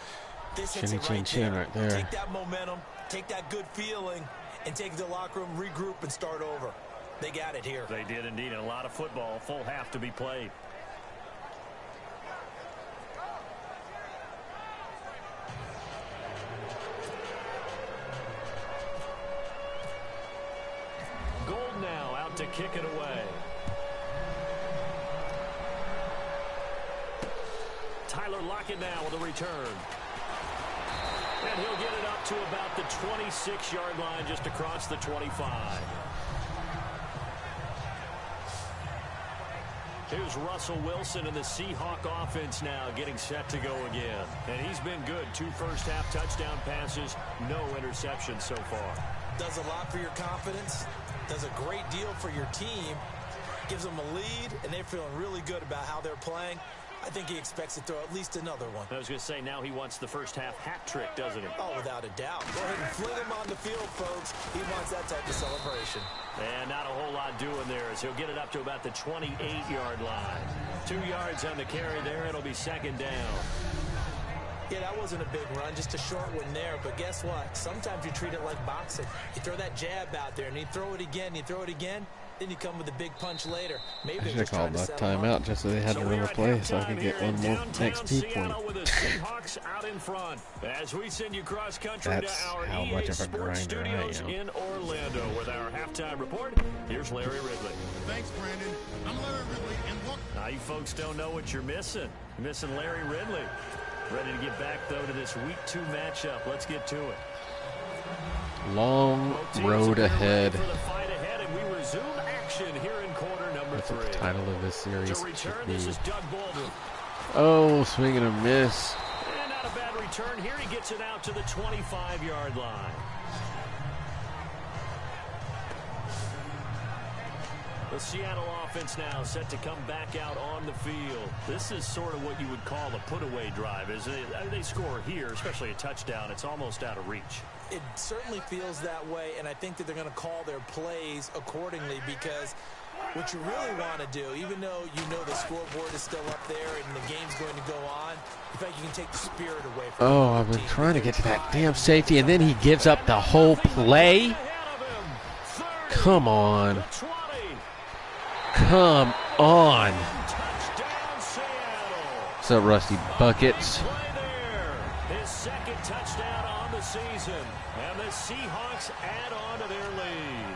Speaker 4: This hits it right there. Take that momentum, take that good feeling, and take it to the locker room, regroup, and start over. They got it here.
Speaker 3: They did indeed. And a lot of football, full half to be played. Gold now out to kick it away. Tyler Lockett now with a return. And he'll get it up to about the 26-yard line, just across the 25. Here's Russell Wilson and the Seahawk offense now getting set to go again. And he's been good. 2 first-half touchdown passes, no interceptions so far.
Speaker 4: Does a lot for your confidence, does a great deal for your team, gives them a lead, and they're feeling really good about how they're playing. I think he expects to throw at least another one.
Speaker 3: I was going to say, now he wants the first-half hat trick, doesn't he?
Speaker 4: Oh, without a doubt. Go ahead and fling him on the field, folks. He wants that type of celebration.
Speaker 3: And not a whole lot doing there as he'll get it up to about the 28-yard line. 2 yards on the carry there. It'll be second down.
Speaker 4: Yeah, that wasn't a big run, just a short one there. But guess what? Sometimes you treat it like boxing. You throw that jab out there, and you throw it again, then you come with a big punch later. Maybe
Speaker 1: I should have called that timeout just so they had to run a play so I could get one more XP point.
Speaker 3: With the Seahawks out in front as we send you cross country
Speaker 1: That's
Speaker 3: to our
Speaker 1: how
Speaker 3: EA
Speaker 1: much of a
Speaker 3: Sports
Speaker 1: grinder I
Speaker 3: Studios
Speaker 1: am.
Speaker 3: in Orlando with our halftime report. Here's Larry Ridley.
Speaker 2: Thanks, Brandon. I'm Larry Ridley, and look.
Speaker 3: Now you folks don't know what you're missing. You're missing Larry Ridley. Ready to get back, though, to this Week 2 matchup. Let's get to it.
Speaker 1: Long road ahead.
Speaker 3: For the fight ahead, and we resume action here in quarter number 3.
Speaker 1: That's the title of this series.
Speaker 3: To return, this is Doug Baldwin.
Speaker 1: Oh, swing and a miss.
Speaker 3: And not a bad return here. He gets it out to the 25-yard line. The Seattle offense now set to come back out on the field. This is sort of what you would call a put-away drive. As they score here, especially a touchdown, it's almost out of reach.
Speaker 4: It certainly feels that way, and I think that they're going to call their plays accordingly because what you really want to do, even though you know the scoreboard is still up there and the game's going to go on, in fact, you can take the spirit away from
Speaker 1: Oh, I've been trying to get to that damn safety, and then he gives up the whole play? Come on. Come on. What's up, Rusty Buckets?
Speaker 3: His second touchdown on the season. And the Seahawks add on to their lead.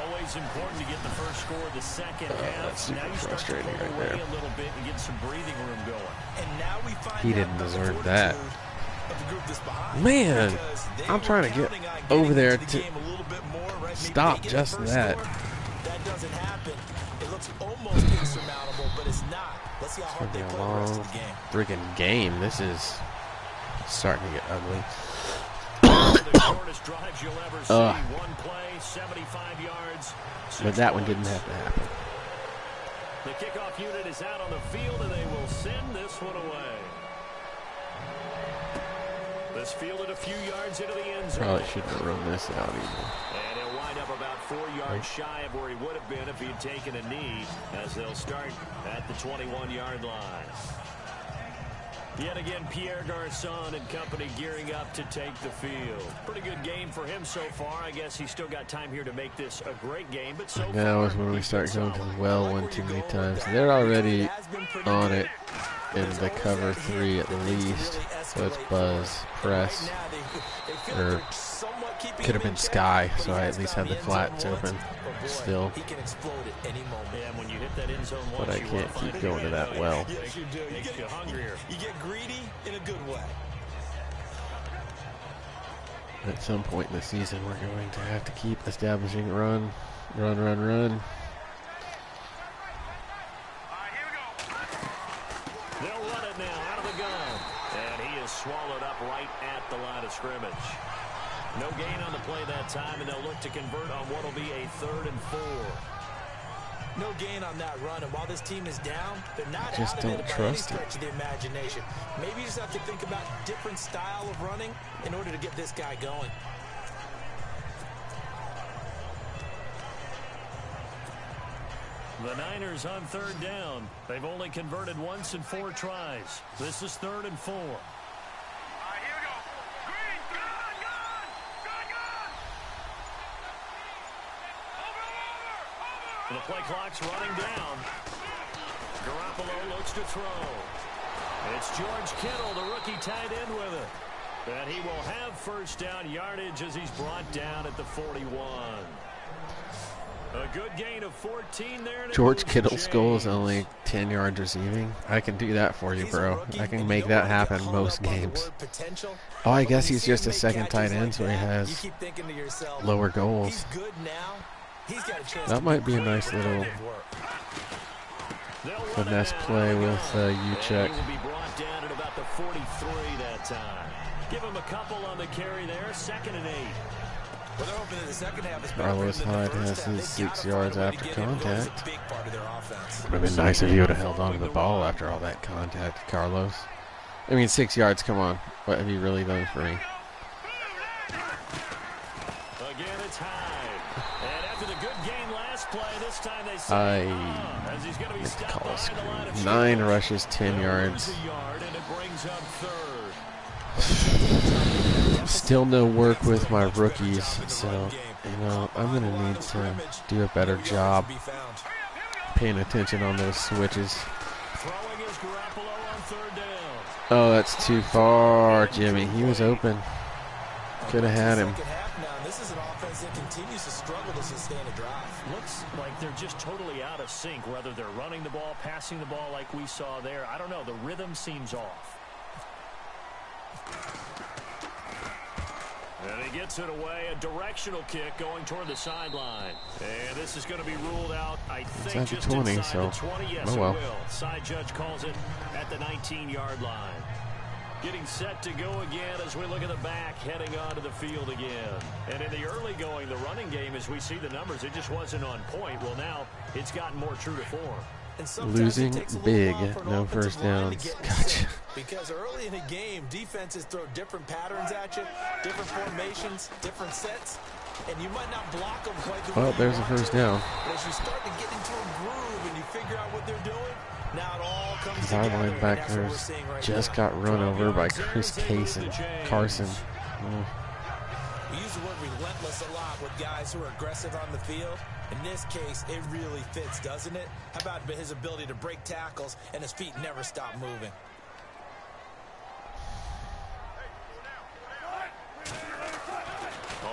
Speaker 3: Always important to get the first score of the second half.
Speaker 1: That's super
Speaker 3: now you start to
Speaker 1: frustrating
Speaker 3: pull
Speaker 1: right
Speaker 3: away
Speaker 1: there.
Speaker 3: a little bit and get some breathing room going.
Speaker 4: And now we find
Speaker 1: He
Speaker 4: out
Speaker 1: didn't
Speaker 4: about the
Speaker 1: deserve
Speaker 4: fortitude
Speaker 1: that.
Speaker 4: of the group that's behind.
Speaker 1: Man,
Speaker 4: Because they
Speaker 1: I'm
Speaker 4: were
Speaker 1: trying to get
Speaker 4: counting on
Speaker 1: over
Speaker 4: getting
Speaker 1: there
Speaker 4: into the
Speaker 1: to
Speaker 4: game a little bit more, right? Maybe
Speaker 1: stop
Speaker 4: they get
Speaker 1: just
Speaker 4: the first
Speaker 1: that.
Speaker 4: score. That doesn't happen. It looks almost insurmountable, but it's not. Let's see how hard they
Speaker 1: It's
Speaker 4: play
Speaker 1: gonna
Speaker 4: the
Speaker 1: be a
Speaker 4: rest
Speaker 1: long
Speaker 4: of the game.
Speaker 1: freaking game. This is starting to get ugly.
Speaker 3: The shortest drives you'll ever see. One play, 75 yards.
Speaker 1: But that one didn't have to happen.
Speaker 3: The kickoff unit is out on the field, and they will send this one away. This fielded a few yards into the end zone.
Speaker 1: Probably shouldn't have run this out either.
Speaker 3: And he'll wind up about 4 yards shy of where he would have been if he'd taken a knee, as they'll start at the 21-yard line. Yet again, Pierre Garcon and company gearing up to take the field. Pretty good game for him so far. I guess he's still got time here to make this a great game, but so
Speaker 1: Now
Speaker 3: far,
Speaker 1: is when we
Speaker 3: he's
Speaker 1: start
Speaker 3: been
Speaker 1: going to
Speaker 3: solid.
Speaker 1: the well one too many times. They're already on it in the cover 3 at least. So it's buzz, press, or
Speaker 4: keeping
Speaker 1: Could have
Speaker 4: him in
Speaker 1: been
Speaker 4: check,
Speaker 1: sky,
Speaker 4: but
Speaker 1: so
Speaker 4: he
Speaker 1: I
Speaker 4: has
Speaker 1: at least
Speaker 4: found
Speaker 1: had the
Speaker 4: end zone
Speaker 1: flats
Speaker 4: once.
Speaker 1: open.
Speaker 4: But boy,
Speaker 1: Still.
Speaker 4: he can explode at any moment.
Speaker 3: And when you hit that end zone
Speaker 1: But
Speaker 3: once,
Speaker 1: I
Speaker 3: you
Speaker 1: can't
Speaker 3: want to
Speaker 1: keep
Speaker 3: find
Speaker 1: going to that well.
Speaker 4: Yes, you do.
Speaker 3: Makes you hungrier.
Speaker 4: You get greedy in a good way.
Speaker 1: At some point in the season, we're going to have to keep establishing run. Run, run, run.
Speaker 3: They'll run it now out of the gun. And he is swallowed up right at the line of scrimmage. No gain on the play that time, and they'll look to convert on what will be a 3rd and 4.
Speaker 4: No gain on that run, and while this team is down, they're not
Speaker 1: Just
Speaker 4: out of
Speaker 1: don't
Speaker 4: it by any
Speaker 1: trust it.
Speaker 4: stretch of the imagination. Maybe you just have to think about different style of running in order to get this guy going.
Speaker 3: The Niners on 3rd down. They've only converted once in 4 tries. This is 3rd and 4.
Speaker 5: All right, here we go. Green, gun. Over.
Speaker 3: The play clock's running down. Garoppolo looks to throw. It's George Kittle, the rookie tight end with it. And he will have 1st down yardage as he's brought down at the 41. A good gain of 14 there.
Speaker 1: George Kittle's goal is only 10 yards receiving. I can do that for you, bro. I can make that happen most games. Oh, I guess he's just a second tight end, so he has lower goals. That might be a nice little finesse play with U-check.
Speaker 3: He will be brought down at about the 43 that time. Give him a couple on the carry there. 2nd and 8.
Speaker 4: Well, they're hoping that the second half is
Speaker 1: Carlos
Speaker 4: better than the
Speaker 1: Hyde
Speaker 4: first
Speaker 1: has
Speaker 4: half.
Speaker 1: his
Speaker 4: They've
Speaker 1: 6
Speaker 4: gotta
Speaker 1: yards
Speaker 4: find a way to
Speaker 1: after
Speaker 4: get involved. It's a
Speaker 1: contact.
Speaker 4: big part of their offense.
Speaker 1: Would have been nice if you would have held on to the ball after all that contact, Carlos. I mean, 6 yards, come on. What have you really done for me?
Speaker 3: Again, it's Hyde. And after the good game last play, this time they
Speaker 1: I
Speaker 3: as he's going to be
Speaker 1: make the
Speaker 3: stopped
Speaker 1: call
Speaker 3: behind the line of
Speaker 1: screen. 9
Speaker 3: scrimmage.
Speaker 1: rushes, 10
Speaker 3: They'll
Speaker 1: yards.
Speaker 3: lose a yard, and it brings up 3rd.
Speaker 1: Still no work with my rookies, so, you know, I'm going to need to do a better job paying attention on those switches.
Speaker 3: Throwing is Garoppolo on 3rd down.
Speaker 1: Oh, that's too far, Jimmy. He was open. Could have had him.
Speaker 4: Second half now, this is an offense that continues to struggle to sustain a drive.
Speaker 3: Looks like they're just totally out of sync, whether they're running the ball, passing the ball like we saw there. I don't know. The rhythm seems off. And he gets it away. A directional kick going toward the sideline. And this is going to be ruled out, I think,
Speaker 1: at the
Speaker 3: just
Speaker 1: 20,
Speaker 3: inside
Speaker 1: so
Speaker 3: the 20. Yes,
Speaker 1: oh well.
Speaker 3: it will. Side judge calls it at the 19-yard line. Getting set to go again as we look at the back, heading onto the field again. And in the early going, the running game, as we see the numbers, it just wasn't on point. Well, now it's gotten more true to form.
Speaker 4: And sometimes
Speaker 1: Losing
Speaker 4: it takes a little
Speaker 1: big,
Speaker 4: while for an
Speaker 1: no
Speaker 4: offensive
Speaker 1: first
Speaker 4: line to
Speaker 1: downs.
Speaker 4: get in
Speaker 1: Gotcha.
Speaker 4: sync. Because early in a game, defenses throw different patterns at you, different formations, different sets, and you might not block them quite the way
Speaker 1: Well,
Speaker 4: you
Speaker 1: there's a
Speaker 4: want
Speaker 1: first
Speaker 4: to.
Speaker 1: down.
Speaker 4: But as you start to get into a groove and you figure out what they're doing, now it all comes
Speaker 1: Our
Speaker 4: together. And that's what we're
Speaker 1: linebackers
Speaker 4: seeing right
Speaker 1: just
Speaker 4: now.
Speaker 1: got run over by Chris Case and Carson.
Speaker 4: We use the word relentless a lot with guys who are aggressive on the field. In this case, it really fits, doesn't it? How about his ability to break tackles and his feet never stop moving?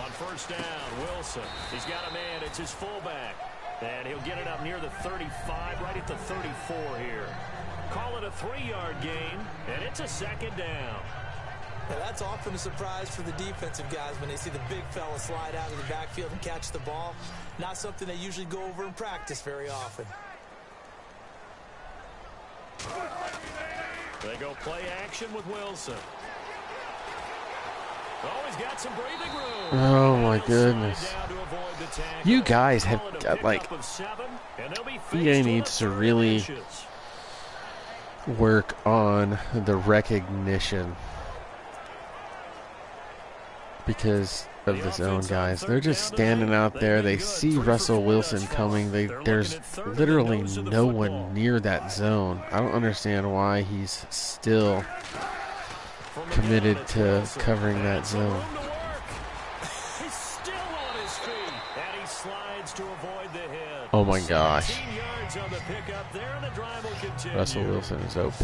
Speaker 3: On first down, Wilson. He's got a man. It's his fullback. And he'll get it up near the 35, right at the 34 here. Call it a 3-yard gain, and it's a 2nd down.
Speaker 4: Now that's often a surprise for the defensive guys when they see the big fella slide out of the backfield and catch the ball. Not something they usually go over in practice very often.
Speaker 3: They go play action with Wilson. Oh, he's got some breathing room.
Speaker 1: Oh my
Speaker 3: And he'll
Speaker 1: goodness.
Speaker 3: slide down to avoid the tackle.
Speaker 1: You guys have
Speaker 3: Call it a
Speaker 1: got, like,
Speaker 3: pickup of 7, and they'll be
Speaker 1: EA
Speaker 3: faced
Speaker 1: needs
Speaker 3: with
Speaker 1: to
Speaker 3: a 3rd
Speaker 1: really
Speaker 3: and inches.
Speaker 1: work on the recognition because of the zone guys. They're just standing out there. They see Russell Wilson coming. There's literally no one near that zone. I don't understand why he's still committed to covering that zone.
Speaker 3: He's still on his feet, and he slides to avoid the hit.
Speaker 1: Oh my gosh.
Speaker 3: 17 yards on the pickup there, and the drive will continue.
Speaker 1: Russell Wilson is OP.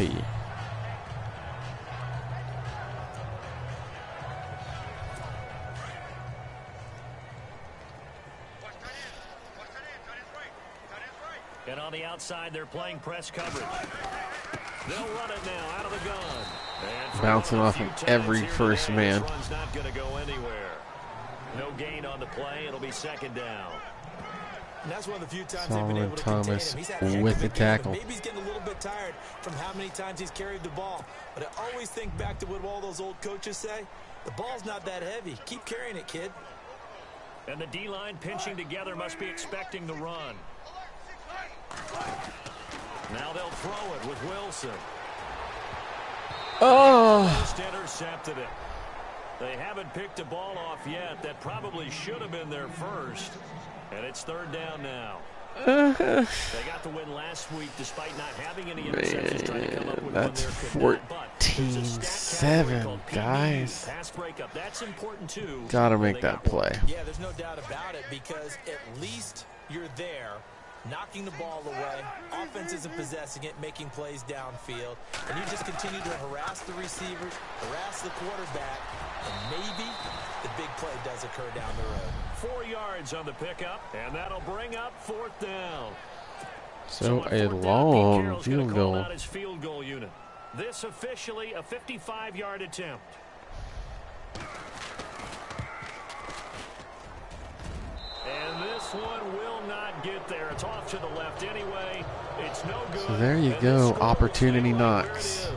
Speaker 3: And on the outside, they're playing press coverage. They'll run it now out of the gun. And
Speaker 1: Bouncing off of every first man.
Speaker 3: This one's not going to go anywhere. No gain on the play. It'll be second down.
Speaker 4: And that's one of the few times they've been able to
Speaker 1: Solomon
Speaker 4: contain
Speaker 1: Thomas
Speaker 4: him. He's had a heck
Speaker 1: with
Speaker 4: of a
Speaker 1: the
Speaker 4: game,
Speaker 1: tackle.
Speaker 4: and maybe he's getting a little bit tired from how many times he's carried the ball. But I always think back to what all those old coaches say. The ball's not that heavy. Keep carrying it, kid.
Speaker 3: And the D-line pinching together must be expecting the run. Now they'll throw it with Wilson.
Speaker 1: Oh!
Speaker 3: Just intercepted it. They haven't picked a ball off yet. That probably should have been their first. And it's third down now. They got the win last week despite not having any interceptions. Trying to come up with
Speaker 1: That's
Speaker 3: one there.
Speaker 1: 14-7, guys.
Speaker 3: Pass breakup. That's important too.
Speaker 1: Gotta make that play.
Speaker 4: Yeah, there's no doubt about it because at least you're there, knocking the ball away. Offense isn't possessing it, making plays downfield. And you just continue to harass the receivers, harass the quarterback, and maybe the big play does occur down the road.
Speaker 3: 4 yards on the pickup, and that'll bring up fourth down.
Speaker 1: So
Speaker 3: on
Speaker 1: a
Speaker 3: fourth down, Pete
Speaker 1: long
Speaker 3: Carroll's
Speaker 1: field
Speaker 3: gonna call
Speaker 1: goal.
Speaker 3: out his field goal unit. This officially a 55-yard attempt. And this one will not get there. It's off to the left anyway. It's no good.
Speaker 1: So there you
Speaker 3: And
Speaker 1: go.
Speaker 3: the score will
Speaker 1: Opportunity
Speaker 3: stay right where it
Speaker 1: knocks.
Speaker 3: is.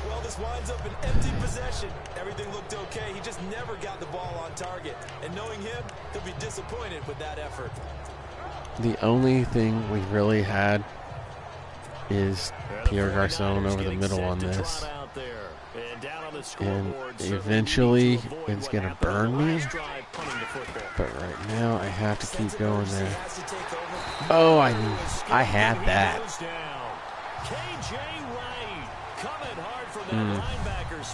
Speaker 4: Well, this winds up an empty possession. Everything looked okay. He just never got the ball on target. And knowing him, he'll be disappointed with that effort.
Speaker 1: The only thing we really had is Pierre Garcon over the middle on this. And eventually it's going to burn me. But right now I have to keep going there. Oh, I had that.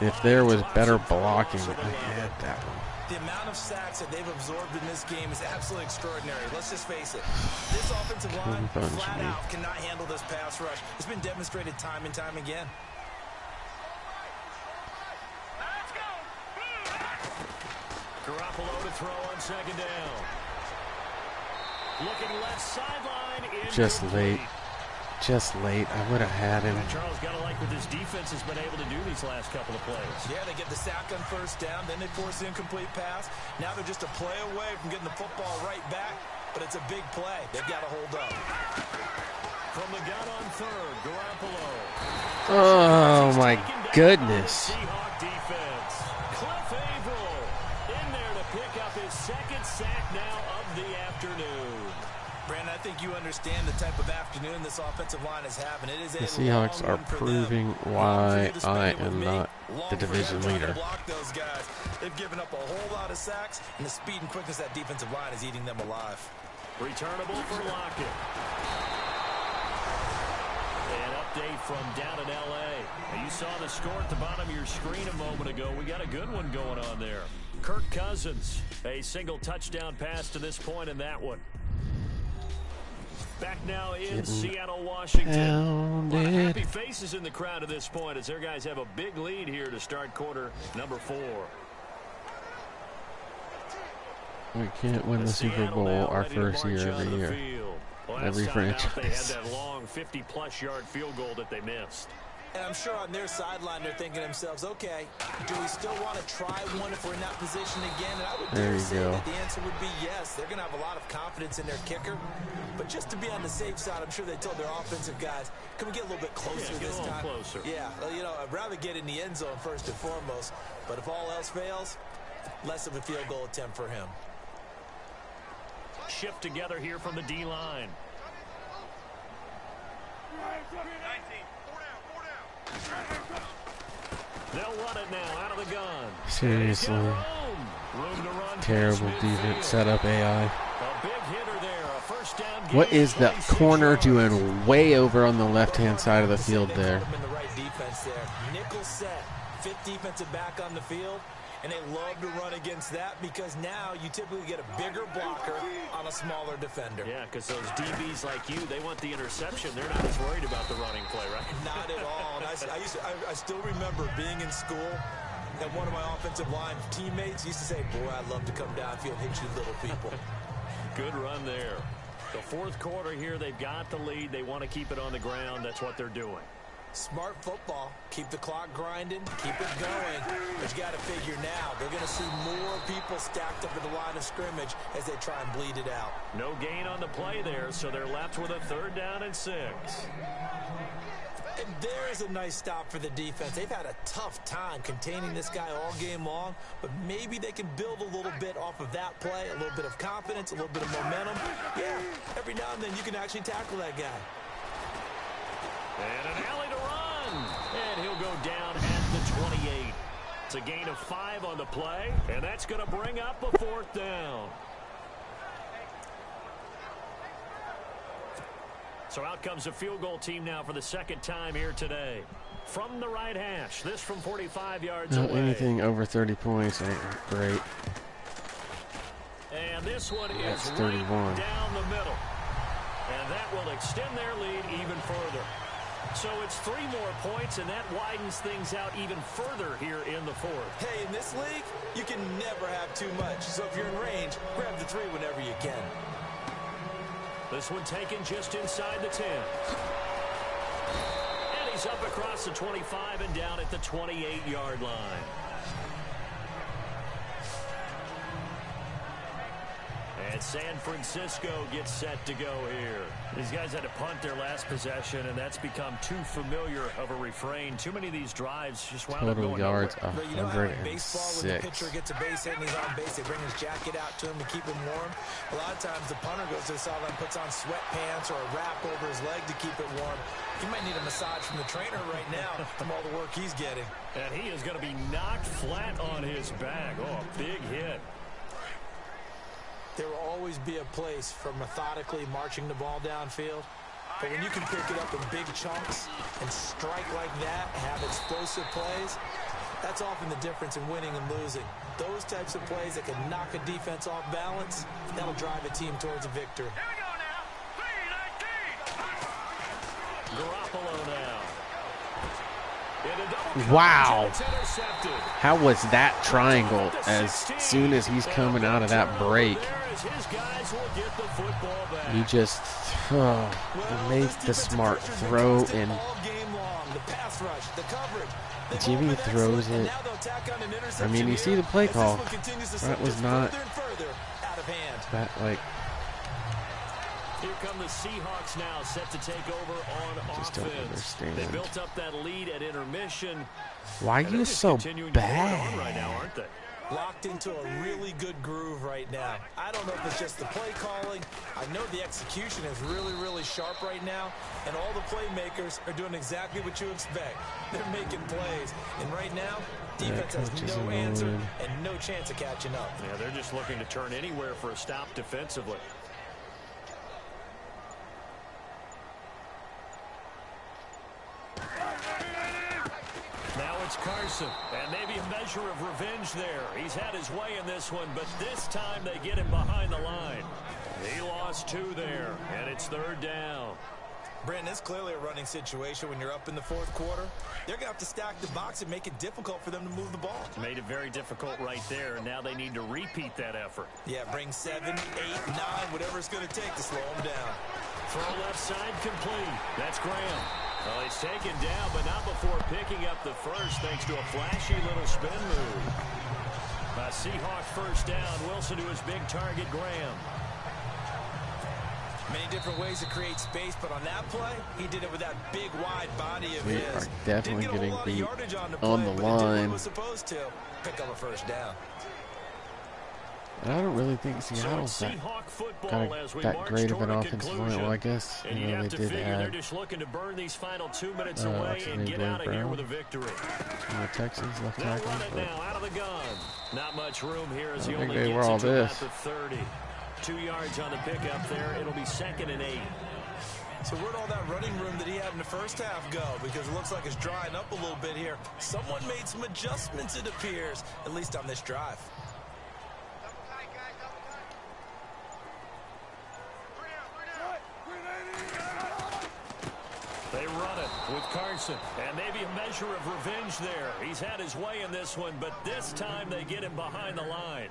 Speaker 1: If there was better blocking, I had that one.
Speaker 4: The amount of sacks that they've absorbed in this game is absolutely extraordinary. Let's just face it. This offensive line flat out cannot handle this pass rush. It's been demonstrated time and time again.
Speaker 3: Garoppolo to throw on second down. Looking left sideline.
Speaker 1: Just late. Just late. I would have had him.
Speaker 3: Charles got to like what this defense has been able to do these last couple of plays.
Speaker 4: Yeah, they get the sack on first down, then they force the incomplete pass. Now they're just a play away from getting the football right back, but it's a big play. They've got to hold up.
Speaker 3: From the gun on third, Garoppolo.
Speaker 1: Oh, my goodness.
Speaker 3: Seahawk defense. Cliff Averill in there to pick up his second sack now of the afternoon.
Speaker 4: Brandon, I think you understand the type of afternoon this offensive line is having. It is
Speaker 1: The Seahawks are proving why I am not the division leader.
Speaker 4: Block those guys. They've given up a whole lot of sacks, and the speed and quickness of that defensive line is eating them alive.
Speaker 3: Returnable for Lockett. An update from down in L.A. Now, you saw the score at the bottom of your screen a moment ago. We got a good one going on there. Kirk Cousins, a single touchdown pass to this point in that one. Back now in Seattle, Washington. A lot of happy faces in the crowd at this point as their guys have a big lead here to start quarter number 4.
Speaker 1: We can't win the Super Bowl our first year every year. Every franchise.
Speaker 3: They had that long 50-plus yard field goal that they missed.
Speaker 4: And I'm sure on their sideline they're thinking to themselves, okay, do we still want to try one if we're in that position again? And I would dare say that the answer would be yes. They're going to have a lot of confidence in their kicker. But just to be on the safe side, I'm sure they told their offensive guys, can we get a little bit closer this time?
Speaker 3: Closer.
Speaker 4: Yeah, you know, I'd rather get in the end zone first and foremost. But if all else fails, less of a field goal attempt for him.
Speaker 3: Shift together here from the D-line. They'll run it now out of the gun.
Speaker 1: Seriously. Terrible defense setup AI.
Speaker 3: A big hitter there, a first down.
Speaker 1: What is the corner doing way over on the left-hand side of the field there?
Speaker 4: The right defense there. Nickel set, fifth defensive back on the field, and they love to run against that because now you typically get a bigger blocker on a smaller defender.
Speaker 3: Yeah, because those DBs like you, they want the interception. They're not as worried about the running play, right?
Speaker 4: Not at all. And I still remember being in school, and one of my offensive line teammates used to say, boy, I'd love to come downfield and hit you little people.
Speaker 3: Good run there. The fourth quarter here, they've got the lead. They want to keep it on the ground. That's what they're doing.
Speaker 4: Smart football. Keep the clock grinding. Keep it going. But you got to figure now, they're going to see more people stacked up at the line of scrimmage as they try and bleed it out.
Speaker 3: No gain on the play there, so they're left with a 3rd down and 6.
Speaker 4: And there's a nice stop for the defense. They've had a tough time containing this guy all game long, but maybe they can build a little bit off of that play, a little bit of confidence, a little bit of momentum. Yeah, every now and then you can actually tackle that guy.
Speaker 3: And an alley to run. And he'll go down at the 28. It's a gain of 5 on the play, and that's going to bring up a 4th down. So out comes a field goal team now for the 2nd time here today. From the right hash, this from 45 yards away.
Speaker 1: Anything over 30 points ain't great.
Speaker 3: And this one
Speaker 1: That's
Speaker 3: is
Speaker 1: 31.
Speaker 3: right down the middle. And that will extend their lead even further. So it's 3 more points, and that widens things out even further here in the 4th.
Speaker 4: Hey, in this league, you can never have too much. So if you're in range, grab the 3 whenever you can.
Speaker 3: This one taken just inside the 10. And he's up across the 25 and down at the 28-yard line. And San Francisco gets set to go here. These guys had to punt their last possession, and that's become too familiar of a refrain. Too many of these drives just wound up
Speaker 1: Total
Speaker 3: going
Speaker 1: yards
Speaker 3: nowhere.
Speaker 4: But you know how in baseball, when the
Speaker 1: 106.
Speaker 4: pitcher gets a base hit and he's on base, they bring his jacket out to him to keep him warm. A lot of times the punter goes to the sideline, puts on sweatpants or a wrap over his leg to keep it warm. He might need a massage from the trainer right now from all the work he's getting.
Speaker 3: And he is going to be knocked flat on his back. Oh, a big hit.
Speaker 4: There will always be a place for methodically marching the ball downfield. But when you can pick it up in big chunks and strike like that, have explosive plays, that's often the difference in winning and losing. Those types of plays that can knock a defense off balance, that'll drive a team towards a victory.
Speaker 5: Here we go now. 3-19.
Speaker 3: Garoppolo now.
Speaker 1: Wow. How was that triangle as soon as he's coming out of that break? He just made the smart throw, and Jimmy throws it. I mean, you see the play call. That was not that, like,
Speaker 3: here come the Seahawks now, set to take over on
Speaker 1: just don't
Speaker 3: offense.
Speaker 1: understand.
Speaker 3: They built up that lead at intermission.
Speaker 1: Why are you so bad?
Speaker 3: Right now, aren't they?
Speaker 4: Locked into a really good groove right now. I don't know if it's just the play calling. I know the execution is really, really sharp right now, and all the playmakers are doing exactly what you expect. They're making plays, and right now, defense has no answer and no chance of catching up.
Speaker 3: Yeah, they're just looking to turn anywhere for a stop defensively. Now it's Carson, and maybe a measure of revenge there. He's had his way in this one, but this time they get him behind the line. He lost 2 there, and it's 3rd down.
Speaker 4: Brandon, it's clearly a running situation when you're up in the 4th quarter. They're going to have to stack the box and make it difficult for them to move the ball.
Speaker 3: Made it very difficult right there, and now they need to repeat that effort.
Speaker 4: Yeah, bring 7, 8, 9, whatever it's going to take to slow them down.
Speaker 3: Throw left side complete. That's Graham. Well, he's taken down, but not before picking up the first, thanks to a flashy little spin move. A Seahawk 1st down. Wilson to his big target, Graham.
Speaker 4: Many different ways to create space, but on that play, he did it with that big, wide body of
Speaker 1: We
Speaker 4: his.
Speaker 1: are definitely
Speaker 4: Didn't get a
Speaker 1: getting
Speaker 4: whole lot of
Speaker 1: beat
Speaker 4: yardage on the
Speaker 1: on
Speaker 4: play,
Speaker 1: the
Speaker 4: but it did what it
Speaker 1: line.
Speaker 4: was supposed to. Pick up a 1st down.
Speaker 1: I don't really think Seattle's that great of an offensive line. Well, I guess
Speaker 3: And you have to figure they're just looking to burn these final 2 minutes away and get out of here with a victory.
Speaker 1: The Texans left
Speaker 3: They'll
Speaker 1: tackle.
Speaker 3: run it now out of the gun. Not much room here as he
Speaker 1: I think
Speaker 3: only
Speaker 1: they were
Speaker 3: gets
Speaker 1: all
Speaker 3: it to
Speaker 1: this.
Speaker 3: about the 30. 2 yards on the pickup there. It'll be 2nd and 8.
Speaker 4: So where'd all that running room that he had in the 1st half go? Because it looks like it's drying up a little bit here. Someone made some adjustments, it appears, at least on this drive.
Speaker 3: They run it with Carson, and maybe a measure of revenge there. He's had his way in this one, but this time they get him behind the line.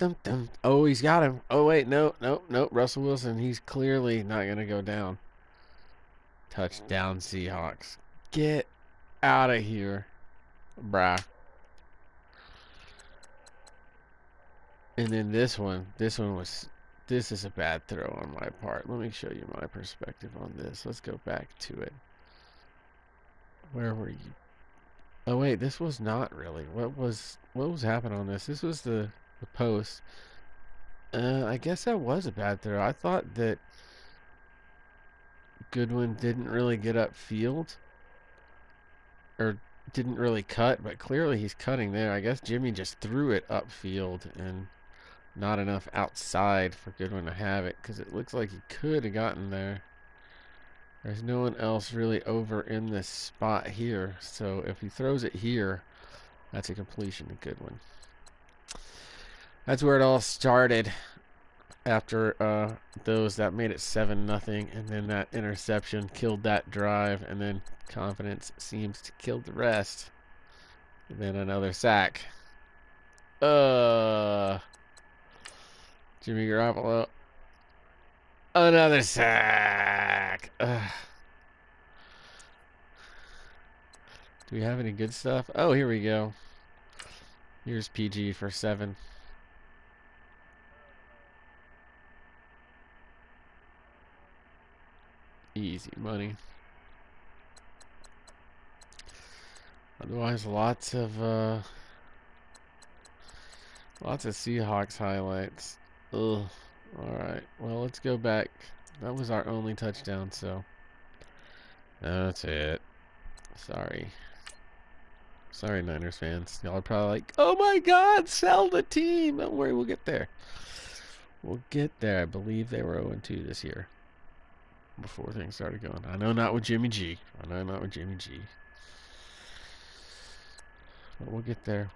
Speaker 1: dum, dum. Oh, he's got him. Oh, wait. No. Russell Wilson, he's clearly not going to go down. Touchdown, Seahawks. Get out of here, brah. And then this is a bad throw on my part. Let me show you my perspective on this. Let's go back to it. Where were you? Oh wait, this was not really. What was happening on this? This was the post. I guess that was a bad throw. I thought that Goodwin didn't really get upfield, or didn't really cut, but clearly he's cutting there. I guess Jimmy just threw it upfield and not enough outside for Goodwin to have it, because it looks like he could have gotten there. There's no one else really over in this spot here, so if he throws it here, that's a completion to Goodwin. That's where it all started. After those, that made it 7-0, and then that interception killed that drive, and then confidence seems to kill the rest. And then another sack. Jimmy Garoppolo. Another sack. Do we have any good stuff? Oh, here we go. Here's PG for 7. Easy money. Otherwise, lots of Seahawks highlights. Ugh. Alright, well, let's go back. That was our only touchdown, so that's it. Sorry, Niners fans. Y'all are probably like, oh my God, sell the team. Don't worry, we'll get there. We'll get there. I believe they were 0-2 this year before things started going. I know not with Jimmy G. But we'll get there.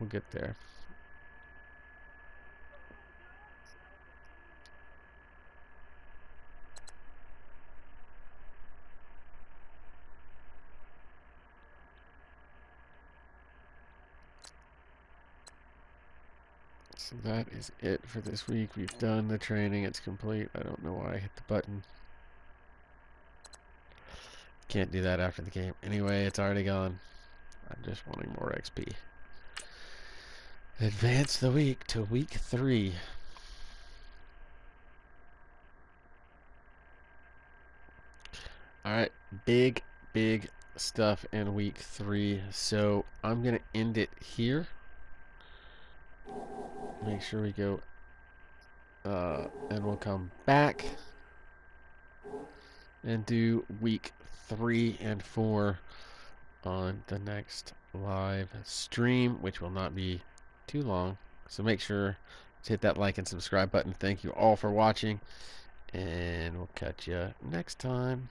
Speaker 1: So that is it for this week. We've done the training. It's complete. I don't know why I hit the button. Can't do that after the game. Anyway, it's already gone. I'm just wanting more XP. Advance the week to week 3. Alright, big stuff in week 3. So I'm going to end it here. Make sure we go, and we'll come back and do week 3 and 4 on the next live stream, which will not be too long. So make sure to hit that like and subscribe button. Thank you all for watching, and we'll catch you next time.